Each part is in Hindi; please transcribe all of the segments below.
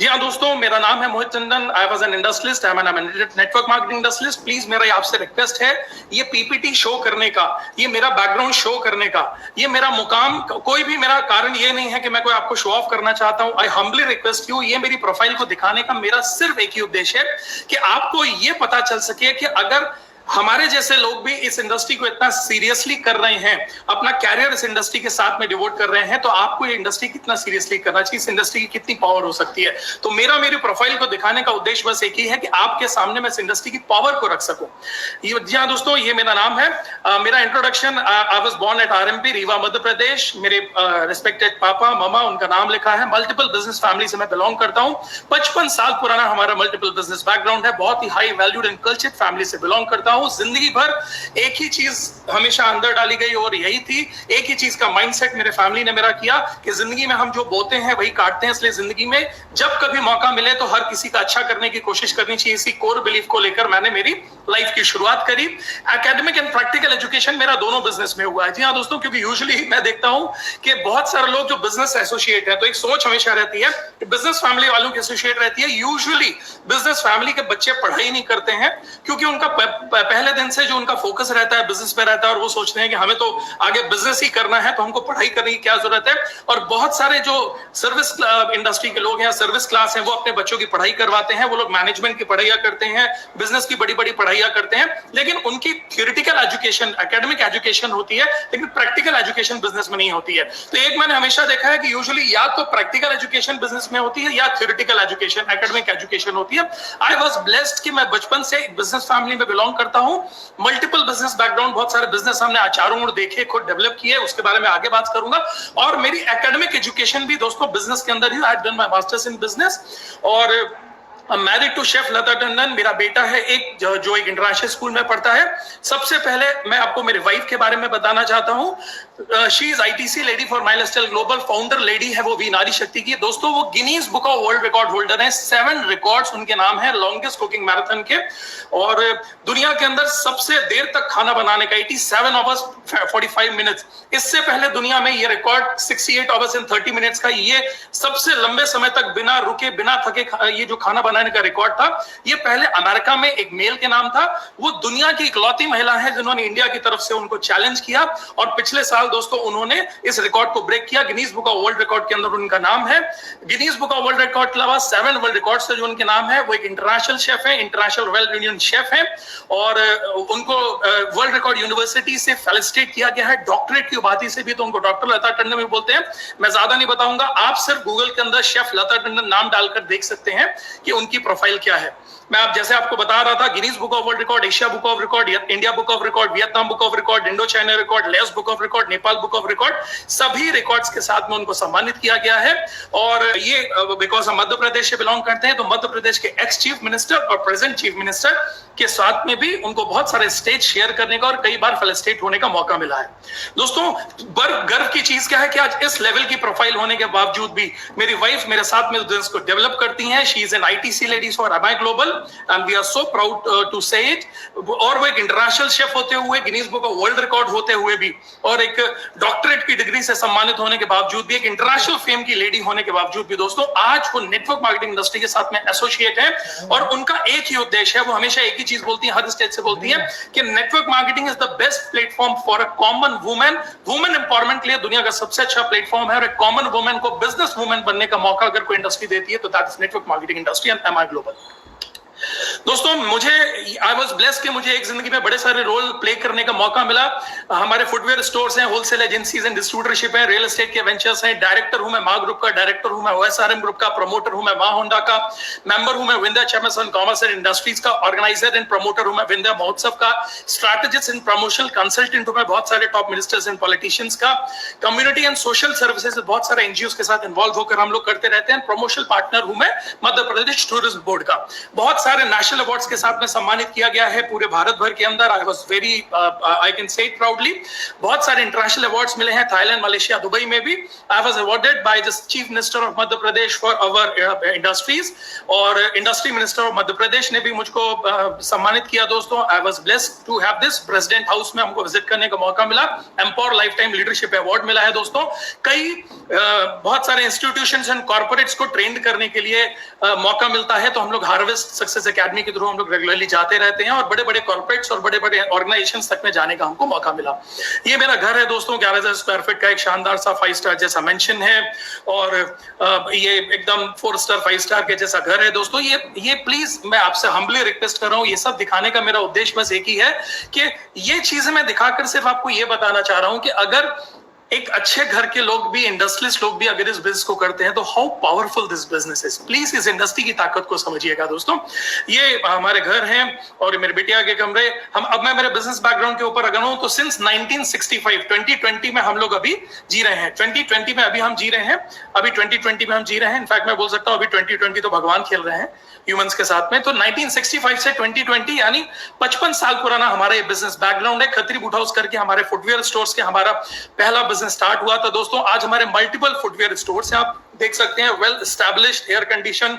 हाँ दोस्तों, मेरा नाम है Mohit Chandan. I was an industrialist, I am an network marketing industrialist. Please मेरा आपसे रिक्वेस्ट है, ये पीपीटी शो करने का, ये मेरा बैकग्राउंड शो करने का, ये मेरा मुकाम, कोई भी मेरा कारण ये नहीं है कि मैं कोई आपको शो ऑफ करना चाहता हूं। आई हम्बली रिक्वेस्ट यू, ये मेरी प्रोफाइल को दिखाने का मेरा सिर्फ एक ही उद्देश्य है कि आपको ये पता चल सके कि अगर हमारे जैसे लोग भी इस इंडस्ट्री को इतना सीरियसली कर रहे हैं, अपना कैरियर इस इंडस्ट्री के साथ में डिवोट कर रहे हैं, तो आपको ये इंडस्ट्री कितना सीरियसली करना चाहिए, इस इंडस्ट्री की कितनी पावर हो सकती है। तो मेरी प्रोफाइल को दिखाने का उद्देश्य बस एक ही है कि आपके सामने मैं इस इंडस्ट्री की पावर को रख सकूं। जी हाँ दोस्तों, ये मेरा नाम है। मेरा introduction, I was born at RMP Rewa Madhya Pradesh. मेरे रिस्पेक्टेड पापा मामा, उनका नाम लिखा है। मल्टीपल बिजनेस फैमिली से मैं बिलोंग करता हूँ। 55 साल पुराना हमारा मल्टीपल बिजनेस बैकग्राउंड है। बहुत ही high valued and cultured family से बिलोंग करता हूँ। जिंदगी भर एक ही चीज हमेशा अंदर डाली गई और यही थी, एक ही चीज का माइंडसेट मेरे फैमिली ने मेरा किया कि जिंदगी में हम जो बोते हैं वही काटते हैं। इसलिए जिंदगी में जब कभी मौका मिले तो हर किसी का अच्छा करने की कोशिश करनी चाहिए। इसी कोर बिलीफ को लेकर मैंने मेरी लाइफ की शुरुआत करी। एकेडमिक एंड प्रैक्टिकल एजुकेशन मेरा दोनों बिजनेस में हुआ है। जी हाँ दोस्तों, क्योंकि यूजुअली मैं देखता हूं कि बहुत सारे लोग जो बिजनेस एसोसिएट है, तो एक सोच हमेशा रहती है, बिजनेस फैमिली वालों की एसोसिएट रहती है, यूजुअली बिजनेस फैमिली के बच्चे पढ़ाई नहीं करते हैं, क्योंकि उनका पहले दिन से जो उनका फोकस रहता है बिजनेस पे रहता है, और वो सोचते हैं कि हमें तो आगे बिजनेस ही करना है, तो हमको पढ़ाई करने की क्या जरूरत है। और बहुत सारे जो सर्विस इंडस्ट्री के लोग हैं, सर्विस क्लास हैं, वो अपने बच्चों की पढ़ाई करवाते हैं। वो लोग मैनेजमेंट की पढ़ाइयां करते हैं, बिजनेस की बड़ी बड़ी पढ़ाइयां करते हैं, लेकिन उनकी थियोरेटिकल एजुकेशन, एकेडमिक एजुकेशन होती है, लेकिन प्रैक्टिकल एजुकेशन बिजनेस में नहीं होती है। तो एक मैंने हमेशा देखा है कि यूजुअली या तो प्रैक्टिकल एजुकेशन बिजनेस में होती है या थियोरेटिकल एजुकेशन, एकेडमिक एजुकेशन होती है। आई वाज ब्लेस्ड कि मैं बचपन से एक बिजनेस फैमिली में बिलोंग करता हूं। मल्टीपल बिजनेस बैकग्राउंड, बहुत सारे बिजनेस हमने चारों ओर देखे, खुद डेवलप किए, उसके बारे में आगे बात करूंगा। और मेरी एकेडमिक एजुकेशन भी दोस्तों बिजनेस के अंदर ही, I have done my masters in business. और married to chef Lata Tandon. मेरा बेटा है एक जो एक इंटरनेशनल स्कूल में पढ़ता है। सबसे पहले मैं आपको मेरी वाइफ के बारे में बताना चाहता हूं। She is ITC lady for my lifestyle global, founder lady है वो भी नारी शक्ति की। दोस्तों वो Guinness book of world record holder है। 7 रिकॉर्ड्स उनके नाम है लॉन्गेस्ट कुकिंग मैराथन के। और दुनिया के अंदर सबसे देर तक खाना बनाने का 87 आवर्स 45 मिनट्स। इससे पहले दुनिया में ये रिकॉर्ड 68 आवर्स एंड 30 मिनट्स का, ये सबसे लंबे समय तक बिना रुके बिना थके ये जो खाना बनाने का रिकॉर्ड था, ये पहले अमेरिका में एक मेल के नाम था। वो दुनिया की इकलौती महिला है जिन्होंने इंडिया की तरफ से उनको चैलेंज किया, और पिछले साल दोस्तों उन्होंने इस रिकॉर्ड को ब्रेक किया। Guinness book of world record के अंदर उनका नाम है। Guinness book of world record के अलावा 7 वर्ल्ड रिकॉर्ड से जो उनके नाम है, वो एक इंटरनेशनल शेफ है, इंटरनेशनल रॉयल यूनियन शेफ है, और उनको वर्ल्ड रिकॉर्ड यूनिवर्सिटी से फेलिसिटेट किया गया है। डॉक्टरेट की उपाधि से भी तो उनको डॉक्टर लता टंडन भी बोलते हैं। मैं ज्यादा नहीं बताऊंगा, आप सिर्फ गूगल के अंदर शेफ लता टंडन नाम डालकर देख सकते हैं कि उनकी प्रोफाइल क्या है। मैं आप जैसे आपको बता रहा था, Guinness book of world Record, Asia Book of Record, India Book of Record, Vietnam Book of Record, Indo China Record, Laos Book of Record, Nepal Book of Record, सभी रिकॉर्ड्स के साथ में उनको सम्मानित किया गया है। और ये बिकॉज हम मध्य प्रदेश से बिलोंग करते हैं, तो मध्य प्रदेश के एक्स चीफ मिनिस्टर और प्रेजेंट चीफ मिनिस्टर के साथ में भी उनको बहुत सारे स्टेज शेयर करने का और कई बार फेलिसिटेट होने का मौका मिला है। दोस्तों गर्व की चीज क्या है कि आज इस लेवल की प्रोफाइल होने के बावजूद भी मेरी वाइफ मेरे साथ में बिजनेस को डेवलप करती हैं। She is an ITC lady for MI global and we are so proud to say it. और वो एक इंटरनेशनल शेफ होते हुए, Guinness book of world record होते हुए भी, और एक डॉक्टरेट की डिग्री से सम्मानित होने के बावजूद भी, एक इंटरनेशनल फेम की लेडी होने के बावजूद भी दोस्तों आज वो नेटवर्क मार्केटिंग इंडस्ट्री के साथ में एसोसिएट है। और उनका एक ही उद्देश्य है, वो हमेशा एक ही चीज बोलती है, हर स्टेज से बोलती है कि network marketing is the best platform for a common women. Women empowerment के लिए दुनिया का सबसे अच्छा प्लेटफॉर्म है, और एक कॉमन वुमेन को बिजनेस वुमेन बनने का मौका अगर कोई इंडस्ट्री देती है तो that is network marketing industry and MI global. दोस्तों मुझे आई वाज ब्लेस्ड कि मुझे एक जिंदगी में बड़े सारे रोल प्ले करने का मौका मिला। हमारे फुटवेयर स्टोर्स हैं, होलसेल एजेंसीज एंड डिस्ट्रीब्यूटरशिप है, रियल एस्टेट के वेंचर्स हैं। डायरेक्टर हूं मैं मां ग्रुप का, डायरेक्टर हूं मैं ओएसआरएम ग्रुप का, प्रमोटर हूं मैं मां होंडा का, मेंबर हूं मैं Vindhya champions commerce and industries का, ऑर्गेनाइजर एंड प्रमोटर हूं मैं विंध्या महोत्सव का, स्ट्रैटेजिस्ट एंड प्रमोशनल कंसल्टेंट हूं मैं बहुत सारे टॉप मिनिस्टर्स एंड पॉलिटिशियंस का, कम्युनिटी एंड सोशल सर्विसेज बहुत सारे एनजीओ के साथ इन्वॉल्व होकर हम लोग करते रहते हैं। प्रमोशनल पार्टनर हूं मैं मध्य प्रदेश टूरिज्म बोर्ड का। बहुत सारे इंटरनेशनल अवार्ड्स के साथ में सम्मानित किया गया है पूरे भारत भर के अंदर। I was very, I can say it proudly, बहुत सारे इंटरनेशनल अवार्ड्स मिले हैं, थाईलैंड, मलेशिया, दुबई में भी। I was awarded by the chief minister of Madhya Pradesh for our industries, और industry minister of Madhya Pradesh ने भी मुझको सम्मानित किया दोस्तों। I was blessed to have this. President house में हमको विजिट करने का मौका मिला। Empower life time leadership award मिला है दोस्तों। कई बहुत सारे इंस्टीट्यूशंस एंड कॉर्पोरेट्स को ट्रेन करने के लिए मौका मिलता है, तो हम लोग हार्वेस्ट सक्सेस एकेडमी के थ्रू हम लोग रेगुलरली जाते रहते हैं, और बड़े बड़े कॉर्पोरेट्स और बड़े बड़े ऑर्गेनाइजेशंस तक में जाने का हमको मौका मिला। ये मेरा घर है दोस्तों, 11,000 स्क्वायर फीट का एक शानदार सा 5 स्टार जैसा मेंशन है, और ये एकदम 4 स्टार 5 स्टार के जैसा घर है दोस्तों। ये प्लीज मैं आपसे हम्बली रिक्वेस्ट कर रहा हूँ, ये सब दिखाने का मेरा उद्देश्य बस एक ही है कि ये चीजें मैं दिखाकर सिर्फ आपको ये बताना चाह रहा हूं कि अगर एक अच्छे घर के लोग भी, इंडस्ट्रियलिस्ट लोग भी अगर इस बिजनेस को करते हैं तो how powerful this business is. Please इस इंडस्ट्री की ताकत को समझिएगा दोस्तों। ये हमारे घर हैं और मेरे बिटिया के कमरे। अब मैं मेरे बिजनेस बैकग्राउंड के ऊपर अगर हूं तो सिंस 1965 2020 में हम लोग अभी जी रहे हैं। 2020 में अभी हम जी रहे हैं, अभी 2020 में हम जी रहे हैं। इनफैक्ट मैं बोल सकता हूं अभी 2020 तो भगवान खेल रहे हैं ह्यूमंस के साथ में। तो 1965 से 2020 यानी 55 साल पुराना हमारा ये बिजनेस बैकग्राउंड है। खत्री बूट हाउस करके हमारे फुटवेयर स्टोर्स के हमारा पहला बिजनेस स्टार्ट हुआ था दोस्तों। आज हमारे मल्टीपल फुटवेयर स्टोर्स हैं, आप देख सकते हैं, वेल एस्टैब्लिश्ड, एयर कंडीशन,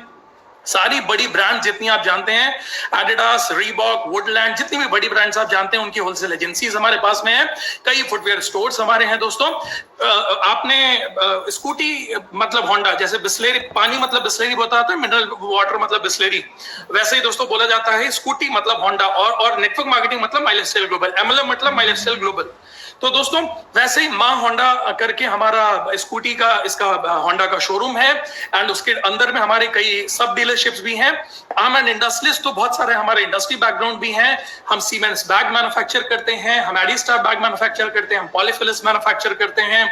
सारी बड़ी ब्रांड जितनी आप जानते हैं, एडिडास, रीबॉक, वुडलैंड, जितनी भी बड़ी ब्रांड्स आप जानते हैं उनकी होलसेल एजेंसीज हमारे पास में है। कई फुटवेयर स्टोर्स हमारे हैं दोस्तों। आपने स्कूटी मतलब होंडा, जैसे बिस्लेरी, पानी मतलब बिस्लेरी बताता है, मिनरल वाटर मतलब बिस्लेरी, वैसे ही दोस्तों बोला जाता है स्कूटी मतलब होंडा, और नेटवर्क मार्केटिंग मतलब माई लाइफस्टाइल ग्लोबल, एमएलएम मतलब माई लाइफस्टाइल ग्लोबल। तो दोस्तों वैसे ही माँ होंडा करके हमारा स्कूटी का, इसका होंडा का शोरूम है, एंड उसके अंदर में हमारे कई सब डीलरशिप्स भी हैं। आई एम एन इंडस्ट्रियलिस्ट, तो बहुत सारे हमारे इंडस्ट्री बैकग्राउंड भी हैं। हम सीमेंट्स बैग मैन्युफैक्चर करते हैं, हम एडिस्टार बैग मैन्युफैक्चर करते हैं, हम पॉलीफिलिस मैन्युफैक्चर करते हैं,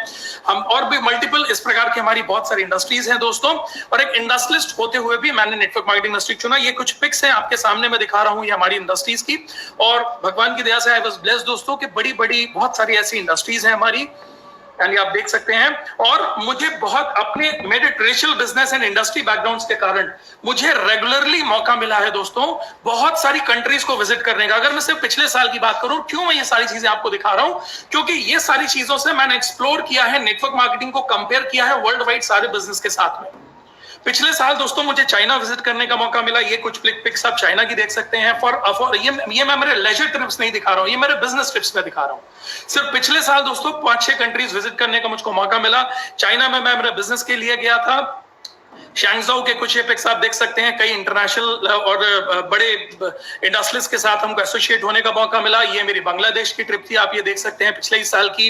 हम और भी मल्टीपल इस प्रकार की हमारी बहुत सारी इंडस्ट्रीज हैं दोस्तों। और एक इंडस्ट्रियलिस्ट होते हुए भी मैंने नेटवर्क मार्केटिंग इंडस्ट्री चुना। ये कुछ पिक्स हैं आपके सामने मैं दिखा रहा हूँ, ये हमारी इंडस्ट्रीज की, और भगवान की दया से आई वाज ब्लेस्ड दोस्तों कि बड़ी बड़ी बहुत सारी ऐसी इंडस्ट्रीज हैं हमारी, यानी आप देख सकते हैं। और मुझे बहुत अपने मेरे traditional business and industry backgrounds के कारण मुझे रेगुलरली मौका मिला है दोस्तों बहुत सारी कंट्रीज को विजिट करने का। अगर मैं सिर्फ पिछले साल की बात करूं, क्यों मैं ये सारी चीजें आपको दिखा रहा हूं, क्योंकि ये सारी चीजों से मैंने एक्सप्लोर किया है, नेटवर्क मार्केटिंग को कंपेयर किया है वर्ल्ड वाइड सारे बिजनेस के साथ में। पिछले साल दोस्तों मुझे चाइना विजिट करने का मौका मिला। ये कुछ पिक्स आप चाइना की देख सकते हैं। फॉर ये मैं मेरे लेजर ट्रिप्स नहीं दिखा रहा हूं, ये मेरे बिजनेस ट्रिप्स में दिखा रहा हूं। सिर्फ पिछले साल दोस्तों 5-6 कंट्रीज विजिट करने का मुझको मौका मिला। चाइना में मैं मेरे बिजनेस के लिए गया था। शैंगझोउ के कुछ पिक्स आप देख सकते हैं। कई इंटरनेशनल और बड़े इंडस्ट्रियलिस्ट के साथ हमको एसोसिएट होने का मौका मिला। ये मेरी बांग्लादेश की ट्रिप थी, आप ये देख सकते हैं, पिछले ही साल की।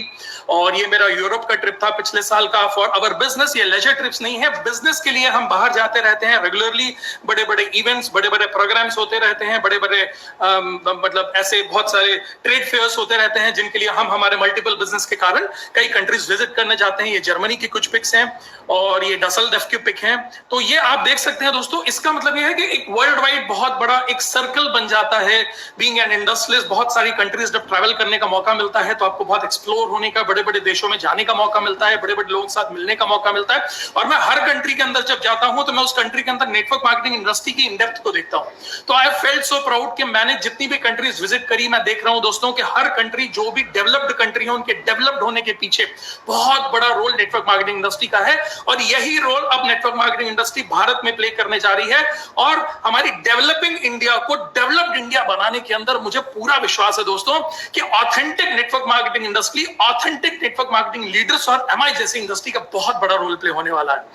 और ये मेरा यूरोप का ट्रिप था पिछले साल का। फॉर अवर बिजनेस, ये लेजर ट्रिप्स नहीं है, बिजनेस के लिए हम बाहर जाते रहते हैं रेगुलरली। बड़े बड़े इवेंट्स, बड़े बड़े प्रोग्राम्स होते रहते हैं, बड़े बड़े मतलब ऐसे बहुत सारे ट्रेड फेयर्स होते रहते हैं जिनके लिए हम हमारे मल्टीपल बिजनेस के कारण कई कंट्रीज विजिट करने जाते हैं। ये जर्मनी की कुछ पिक्स हैं और ये डसलडॉर्फ की पिक है। तो ये आप देख सकते हैं दोस्तों। इसका मतलब ये है कि एक वर्ल्ड वाइड बहुत बड़ा एक सर्कल बन जाता है। बीइंग एन इंडस्ट्रियलिस्ट, बहुत सारी कंट्रीज जब ट्रैवल करने का मौका मिलता है तो आपको बहुत एक्सप्लोर होने का, बड़े बड़े देशों में जाने का मौका मिलता है, बड़े बड़े लोगों के साथ मिलने का मौका मिलता है। और मैं हर कंट्री के अंदर जब जाता हूं तो मैं उस कंट्री के अंदर नेटवर्क मार्केटिंग इंडस्ट्री की इन डेप्थ को देखता हूं। तो आई फेल्ट सो प्राउड कि मैंने जितनी भी कंट्रीज विजिट करी, मैं देख रहा हूं दोस्तों कि हर कंट्री, जो भी डेवलप्ड कंट्री है, उनके डेवलप्ड होने के पीछे बहुत बड़ा रोल नेटवर्क मार्केटिंग इंडस्ट्री का है। और यही रोल अब नेटवर्क मार्केटिंग इंडस्ट्री भारत में प्ले करने जा रही है। और हमारी डेवलपिंग इंडिया को डेवलप्ड इंडिया बनाने के अंदर मुझे पूरा विश्वास है दोस्तों कि authentic network marketing industry, authentic network marketing leaders और एमआई जैसी इंडस्ट्री का बहुत बड़ा रोल प्ले होने वाला है।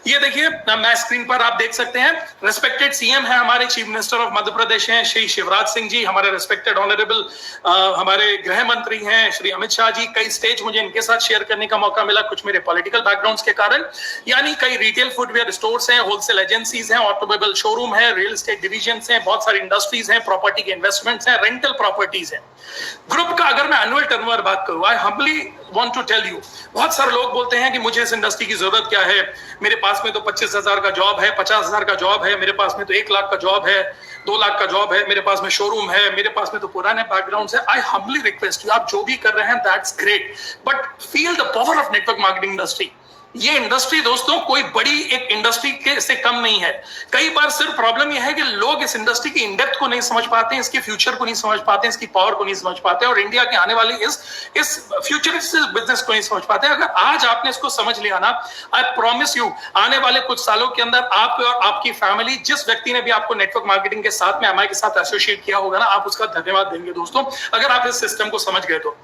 ये देखिए, मैं स्क्रीन पर आप देख सकते हैं, रेस्पेक्टेड सीएम है हमारे, चीफ मिनिस्टर ऑफ मध्य प्रदेश हैं श्री शिवराज सिंह जी, हमारे रेस्पेक्टेड ऑनरेबल हमारे गृह मंत्री हैं श्री अमित शाह जी। कई स्टेज मुझे इनके साथ शेयर करने का मौका मिला, कुछ मेरे पॉलिटिकल बैकग्राउंड्स के कारण। यानी कई रिटेल फुटवेयर स्टोर्स हैं, होलसेल एजेंसीज हैं, ऑटोमोबाइल शोरूम है, रियल एस्टेट डिविजन्स हैं, बहुत सारी इंडस्ट्रीज हैं, प्रॉपर्टी के इन्वेस्टमेंट्स हैं, रेंटल प्रॉपर्टीज हैं। ग्रुप का अगर मैं एनुअल टर्नओवर बात करूं, I humbly want to tell you, बहुत सारे लोग बोलते हैं कि मुझे इस इंडस्ट्री की जरूरत क्या है, मेरे पास में तो 25,000 का जॉब है, 50,000 का जॉब है, मेरे पास में तो 1 लाख का जॉब है, 2 लाख का जॉब है, मेरे पास में शोरूम है, मेरे पास में तो पुराने बैकग्राउंड है। आई हम्बली रिक्वेस्ट यू, आप जो भी कर रहे हैं that's great, but feel the power of network marketing industry. ये इंडस्ट्री दोस्तों कोई बड़ी एक इंडस्ट्री के से कम नहीं है। कई बार सिर्फ प्रॉब्लम यह है कि लोग इस इंडस्ट्री की इंडेप्थ को नहीं समझ पाते हैं, इसके फ्यूचर को नहीं समझ पाते हैं, इसकी पावर को नहीं समझ पाते, और इंडिया के आने वाली इस फ्यूचरिस्टिक बिजनेस को नहीं समझ पाते। अगर आज आपने इसको समझ लिया ना, आई प्रॉमिस यू, आने वाले कुछ सालों के अंदर आप और आपकी फैमिली, जिस व्यक्ति ने भी आपको नेटवर्क मार्केटिंग के साथ में एमआई के साथ एसोसिएट किया होगा ना, आप उसका धन्यवाद देंगे दोस्तों, अगर आप इस सिस्टम को समझ गए तो।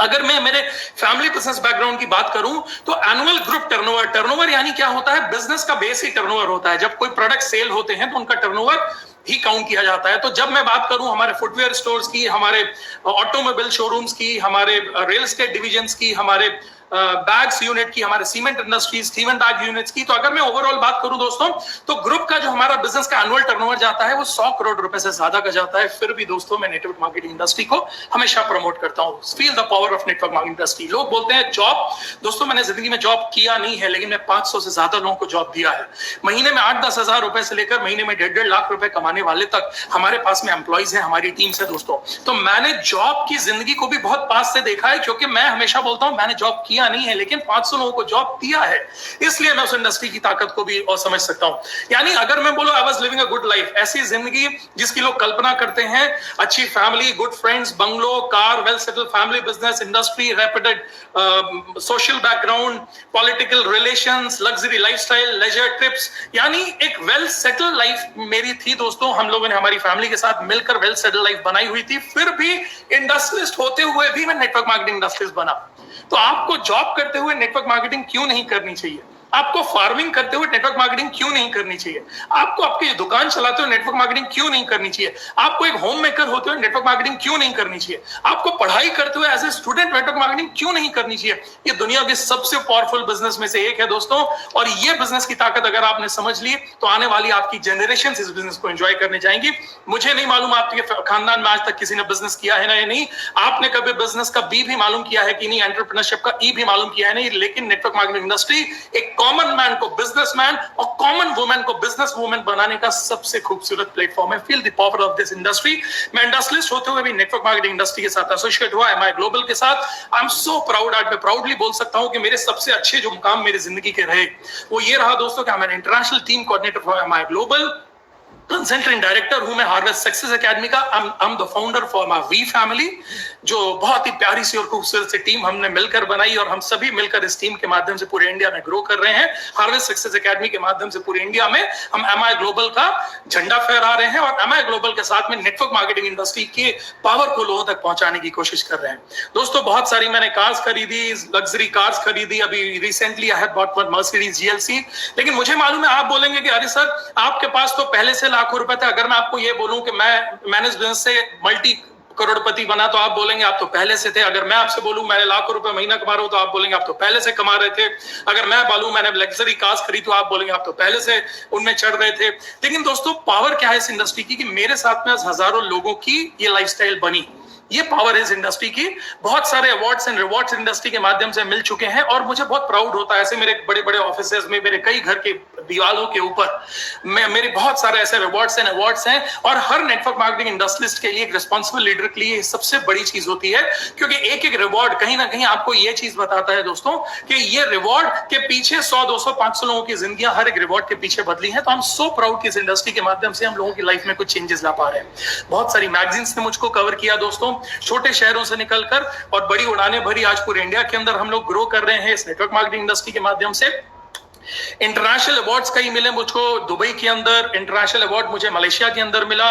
अगर मैं मेरे फैमिली बिजनेस बैकग्राउंड की बात करूं तो एनुअल ग्रुप टर्नओवर यानी क्या होता है, बिजनेस का बेस ही टर्नओवर होता है। जब कोई प्रोडक्ट सेल होते हैं तो उनका टर्नओवर ही काउंट किया जाता है। तो जब मैं बात करूं हमारे फुटवेयर स्टोर्स की, हमारे ऑटोमोबाइल शोरूम्स की, हमारे रियल एस्टेट डिविजन्स की, हमारे बैग्स यूनिट की, हमारे cement industries cement bag units की, तो अगर मैं ओवरऑल बात करूं दोस्तों, तो ग्रुप का जो हमारा बिजनेस का एनुअल टर्नओवर जाता है वो 100 करोड़ रुपए से ज्यादा का जाता है। फिर भी दोस्तों मैं नेटवर्क मार्केटिंग इंडस्ट्री को हमेशा प्रमोट करता हूं। Feel the power of network marketing industry. लोग बोलते हैं जॉब, दोस्तों मैंने जिंदगी में जॉब किया नहीं है, लेकिन मैं 500 से ज्यादा लोगों को जॉब दिया है। महीने में 8-10 हजार रुपए से लेकर महीने में 1.5 लाख रुपए कमाने वाले तक हमारे पास में एम्प्लॉइज है, हमारी टीम से दोस्तों। तो मैंने जॉब की जिंदगी को भी बहुत पास से देखा है, क्योंकि मैं हमेशा बोलता हूं मैंने जॉब किया नहीं है, लेकिन 500 लोगों को जॉब दिया है, इसलिए मैं उस इंडस्ट्री की ताकत को भी और समझ सकता हूं। यानी अगर मैं बोलूं I was living a good life, ऐसी जिंदगी जिसकी लोग कल्पना करते हैं, अच्छी family, good friends, bungalow, car, well settled family, business, industry, reputed social background, political relations, luxury lifestyle, leisure trips, यानी एक वेल सेटल्ड लाइफ मेरी थी दोस्तों। हम लोगों ने हमारी फैमिली के साथ मिलकर वेल सेटल्ड लाइफ बनाई हुई थी। फिर भी इंडस्ट्रियलिस्ट होते हुए भी मैं नेटवर्क मार्केटिंग इंडस्ट्रियलिस्ट बना। तो आपको जॉब करते हुए नेटवर्क मार्केटिंग क्यों नहीं करनी चाहिए? आपको फार्मिंग करते हुए नेटवर्क मार्केटिंग क्यों नहीं करनी चाहिए? आपको आपकी दुकान चलाते हुए नेटवर्क मार्केटिंग क्यों नहीं करनी चाहिए? आपको एक होम मेकर होते हुए नेटवर्क मार्केटिंग क्यों नहीं करनी चाहिए? आपको पढ़ाई करते हुए as a student network marketing क्यों नहीं करनी चाहिए? ये दुनिया के सबसे पावरफुल बिजनेस में से एक है दोस्तों, और ये बिजनेस की ताकत अगर आपने समझ ली तो आने वाली आपकी जनरेशन इस बिजनेस को एंजॉय करने जाएंगी। मुझे नहीं मालूम आपके खानदान में आज तक किसी ने बिजनेस किया है ना या नहीं, आपने कभी बिजनेस का बी भी मालूम किया है कि नहीं, एंटरप्रेन्योरशिप का ई भी मालूम किया है नहीं, लेकिन नेटवर्क मार्केटिंग इंडस्ट्री एक कॉमन मैन को बिजनेसमैन और कॉमन वुमेन को बिजनेस वुमेन बनाने का सबसे खूबसूरत प्लेटफॉर्म है। Feel the power of this industry. मैं इंडस्ट्रियलिस्ट होते हुए भी नेटवर्क मार्केटिंग इंडस्ट्री के साथ एसोसिएट हुआ, एमआई ग्लोबल के साथ। आई एम सो प्राउड, आज मैं प्राउडली बोल सकता हूं कि मेरे सबसे अच्छे जो मुकाम मेरी जिंदगी के रहे वो ये रहा दोस्तों कि मैं international team coordinator for MI global, consultant director हूं मैं हार्वेस्ट सक्सेस एकेडमी का। I am the founder for my we family, जो बहुत ही प्यारी सी और खूबसूरत सी टीम हमने मिलकर बनाई, और हम सभी मिलकर इस टीम के माध्यम से पूरे इंडिया में ग्रो कर रहे हैं। हार्वेस्ट सक्सेस एकेडमी के माध्यम से पूरे इंडिया में हम एमआई ग्लोबल का झंडा फहरा रहे हैं, और एमआई ग्लोबल के साथ में नेटवर्क मार्केटिंग इंडस्ट्री के पावर को लोगों तक पहुंचाने की कोशिश कर रहे हैं। दोस्तों बहुत सारी मैंने कार्स खरीदी, लग्जरी कार्स खरीदी, अभी recently I have bought one Mercedes GLC. लेकिन मुझे मालूम है आप बोलेंगे कि अरे सर आपके पास तो पहले से लाखों रुपए थे। अगर मैं आपको ये बोलूं कि मैंने इस बिजनेस से मल्टी करोड़पति बना तो आप बोलेंगे आप तो पहले से थे। अगर मैं आपसे बोलूं मैंने लाखों रुपए महीना कमा रहा हूं तो आप बोलेंगे आप तो पहले से कमा रहे थे। अगर मैं बोलूं मैंने लग्जरी कार्स खरीदी तो आप बोलेंगे आप तो पहले से उनमें चढ़ रहे थे। लेकिन दोस्तों पावर क्या है इस इंडस्ट्री की कि मेरे साथ में हजारों लोगों की ये लाइफस्टाइल बनी। ये पावर है इस इंडस्ट्री की। बहुत सारे अवार्ड्स एंड रिवॉर्ड्स इंडस्ट्री के माध्यम से मिल चुके हैं, और मुझे बहुत प्राउड होता है। ऐसे मेरे बड़े बड़े ऑफिसेज में, मेरे कई घर के दीवालों के ऊपर मेरे बहुत सारे ऐसे रिवॉर्ड्स एंड अवार्ड्स हैं। और हर नेटवर्क मार्केटिंग इंडस्ट्रियलिस्ट के लिए, एक रिस्पॉन्सिबल लीडर के लिए सबसे बड़ी चीज होती है, क्योंकि एक एक रिवॉर्ड कहीं ना कहीं आपको ये चीज बताता है दोस्तों कि ये रिवॉर्ड के पीछे 100, 200, 500 लोगों की जिंदगियां हर एक रिवॉर्ड के पीछे बदली है। तो आई एम सो प्राउड कि इस इंडस्ट्री के माध्यम से हम लोगों की लाइफ में कुछ चेंजेस ला पा रहे हैं। बहुत सारी मैगजीन्स ने मुझको कवर किया दोस्तों, छोटे शहरों से निकलकर और बड़ी उड़ानें भरी आज पूरे इंडिया के अंदर हम लोग ग्रो कर रहे हैं इस नेटवर्क मार्केटिंग इंडस्ट्री के माध्यम से। इंटरनेशनल अवार्ड्स कई मिले मुझको, दुबई के अंदर इंटरनेशनल अवार्ड मुझे मलेशिया के अंदर मिला,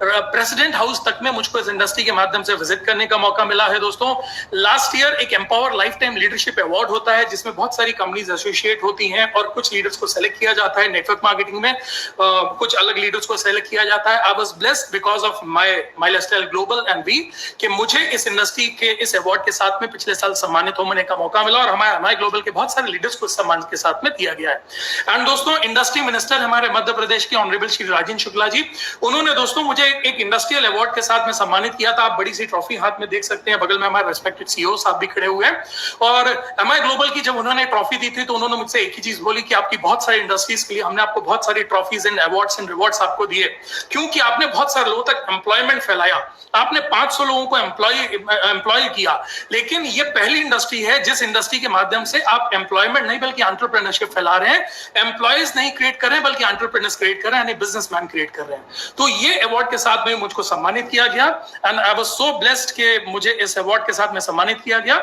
प्रेसिडेंट हाउस तक में मुझको इस इंडस्ट्री के माध्यम से विजिट करने का मौका मिला है दोस्तों। लास्ट ईयर एक empower life time leadership award होता है, जिसमें बहुत सारी कंपनीज एसोसिएट होती हैं और कुछ लीडर्स को सेलेक्ट किया जाता है नेटवर्क मार्केटिंग में, कुछ अलग लीडर्स को सेलेक्ट किया जाता है। I was blessed because of my lifestyle global and we कि मुझे इस इंडस्ट्री के इस अवार्ड के साथ में पिछले साल सम्मानित होने का मौका मिला, और हमारे ग्लोबल के बहुत सारे लीडर्स को इस सम्मान के साथ में दिया किया गया है। एंड दोस्तों, इंडस्ट्री मिनिस्टर हमारे मध्य प्रदेश के ऑनरेबल श्री राजेंद्र शुक्ला जी, उन्होंने दोस्तों मुझे एक इंडस्ट्रियल अवार्ड के साथ में सम्मानित किया था। आप बड़ी सी ट्रॉफी हाथ में देख सकते हैं, बगल में हमारे रेस्पेक्टेड सीईओ साहब भी खड़े हुए हैं। और एमआई ग्लोबल की जब उन्होंने ट्रॉफी दी थी तो उन्होंने मुझसे एक ही चीज बोली कि आपकी बहुत सारी इंडस्ट्रीज के लिए हमने आपको बहुत सारी trophies and awards and rewards आपको दिए, क्योंकि आपने बहुत सारे लोगों तक एम्प्लॉयमेंट फैलाया, आपने 500 लोगों को एम्प्लॉय किया। लेकिन ये पहली इंडस्ट्री है जिस इंडस्ट्री के माध्यम से आप एम्प्लॉयमेंट नहीं बल्कि एंटरप्रेन्योरशिप फैला रहे हैं, एम्प्लॉयज नहीं क्रिएट कर रहे हैं बल्कि एंटरप्रेन्योर्स क्रिएट कर रहे हैं, यानी बिजनेसमैन क्रिएट कर रहे हैं। तो ये अवार्ड के साथ में मुझको सम्मानित किया गया and I was so blessed कि मुझे इस अवार्ड के साथ में सम्मानित किया गया।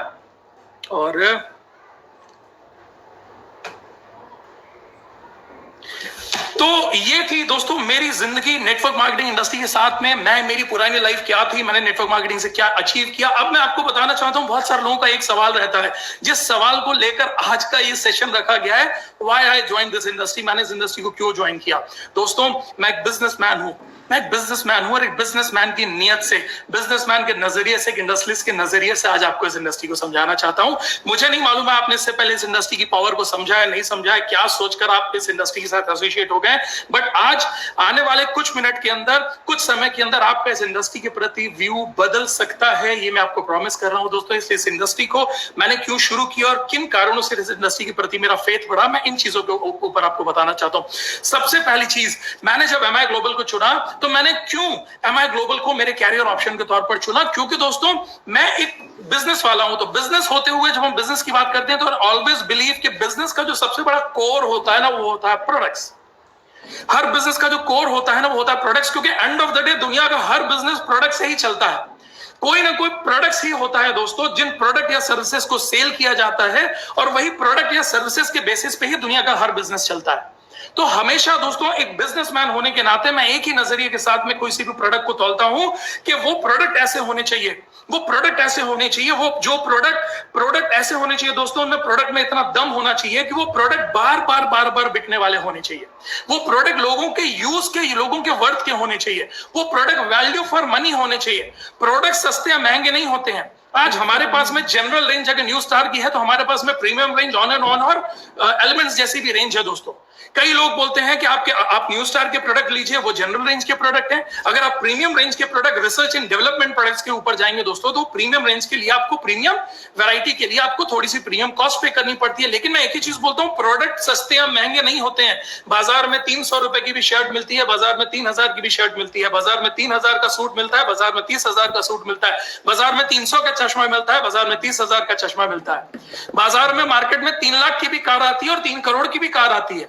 और तो ये थी दोस्तों मेरी जिंदगी नेटवर्क मार्केटिंग इंडस्ट्री के साथ में। मेरी पुरानी लाइफ क्या थी, मैंने नेटवर्क मार्केटिंग से क्या अचीव किया। अब मैं आपको बताना चाहता हूं, बहुत सारे लोगों का एक सवाल रहता है, जिस सवाल को लेकर आज का ये सेशन रखा गया है, why I join this industry, मैंने इस इंडस्ट्री को क्यों ज्वाइन किया। दोस्तों, मैं एक बिजनेसमैन हूं, और एक बिजनेसमैन की नियत से, बिजनेसमैन के नजरिए से, एक इंडस्ट्रियलिस्ट के नजरिए से आज आपको इस इंडस्ट्री को समझाना चाहता हूं। मुझे नहीं मालूम है आपने इससे पहले इस इंडस्ट्री की पावर को समझा है नहीं समझा है, क्या सोचकर आप इस इंडस्ट्री के साथ एसोसिएट हो गए, बट आज आने वाले कुछ मिनट के अंदर, कुछ समय के अंदर आपका इस इंडस्ट्री के प्रति व्यू बदल सकता है, ये मैं आपको प्रॉमिस कर रहा हूं दोस्तों। इस इंडस्ट्री को मैंने क्यों शुरू किया और किन कारणों से इस इंडस्ट्री के प्रति मेरा फेथ बढ़ा, मैं इन चीजों के ऊपर आपको बताना चाहता हूं। सबसे पहली चीज, मैंने जब एमआई ग्लोबल को चुना तो मैंने क्यों एमआई ग्लोबल को मेरे कैरियर ऑप्शन के तौर पर चुना, क्योंकि दोस्तों मैं एक बिजनेस वाला हूं। तो बिजनेस होते हुए जब हम बिजनेस की बात करते हैं तो ऑलवेज बिलीव कि बिजनेस का जो सबसे बड़ा कोर होता है ना, वो होता है प्रोडक्ट्स। हर बिजनेस का जो कोर होता है ना, वो होता है प्रोडक्ट्स, क्योंकि एंड ऑफ द डे दुनिया का हर बिजनेस प्रोडक्ट से ही चलता है। कोई ना कोई प्रोडक्ट्स ही होता है दोस्तों, जिन प्रोडक्ट या सर्विसेज को सेल किया जाता है, और वही प्रोडक्ट या सर्विसेज के बेसिस पे ही दुनिया का हर बिजनेस चलता है। तो हमेशा दोस्तों एक बिजनेसमैन होने के नाते मैं एक ही नजरिए के साथ में कोई सी भी प्रोडक्ट को तोलता हूं कि वो प्रोडक्ट ऐसे होने चाहिए, वो प्रोडक्ट ऐसे होने चाहिए, वो जो प्रोडक्ट ऐसे होने चाहिए दोस्तों, उनमें प्रोडक्ट में इतना दम होना चाहिए कि वो प्रोडक्ट बार बार बिकने वाले होने चाहिए। वो प्रोडक्ट लोगों के यूज के, लोगों के वर्थ के होने चाहिए। वो प्रोडक्ट वैल्यू फॉर मनी होने चाहिए। प्रोडक्ट सस्ते या महंगे नहीं होते हैं। आज हमारे पास में जनरल रेंज अगर न्यू स्टार की है तो हमारे पास में premium range, on and on और एलिमेंट्स जैसी भी रेंज है दोस्तों। कई लोग बोलते हैं कि आप न्यू स्टार के प्रोडक्ट लीजिए, वो जनरल रेंज के प्रोडक्ट हैं। अगर आप प्रीमियम रेंज के product, research and development products के ऊपर जाएंगे दोस्तों, तो प्रीमियम रेंज के लिए आपको, प्रीमियम वैरायटी के लिए आपको थोड़ी सी प्रीमियम कॉस्ट पे करनी पड़ती है। लेकिन मैं एक ही चीज बोलता हूं, प्रोडक्ट सस्ते या महंगे नहीं होते हैं। बाजार में 300 रुपए की भी शर्ट मिलती है, बाजार में 3000 की भी शर्ट मिलती है, बाजार में 3000 का सूट मिलता है, बाजार में 30,000 का सूट मिलता है, बाजार में 300 का चश्मा मिलता है, बाजार में 30,000 का चश्मा मिलता है। बाजार में मार्केट में 3 लाख की भी कार आती है और 3 करोड़ की भी कार आती है।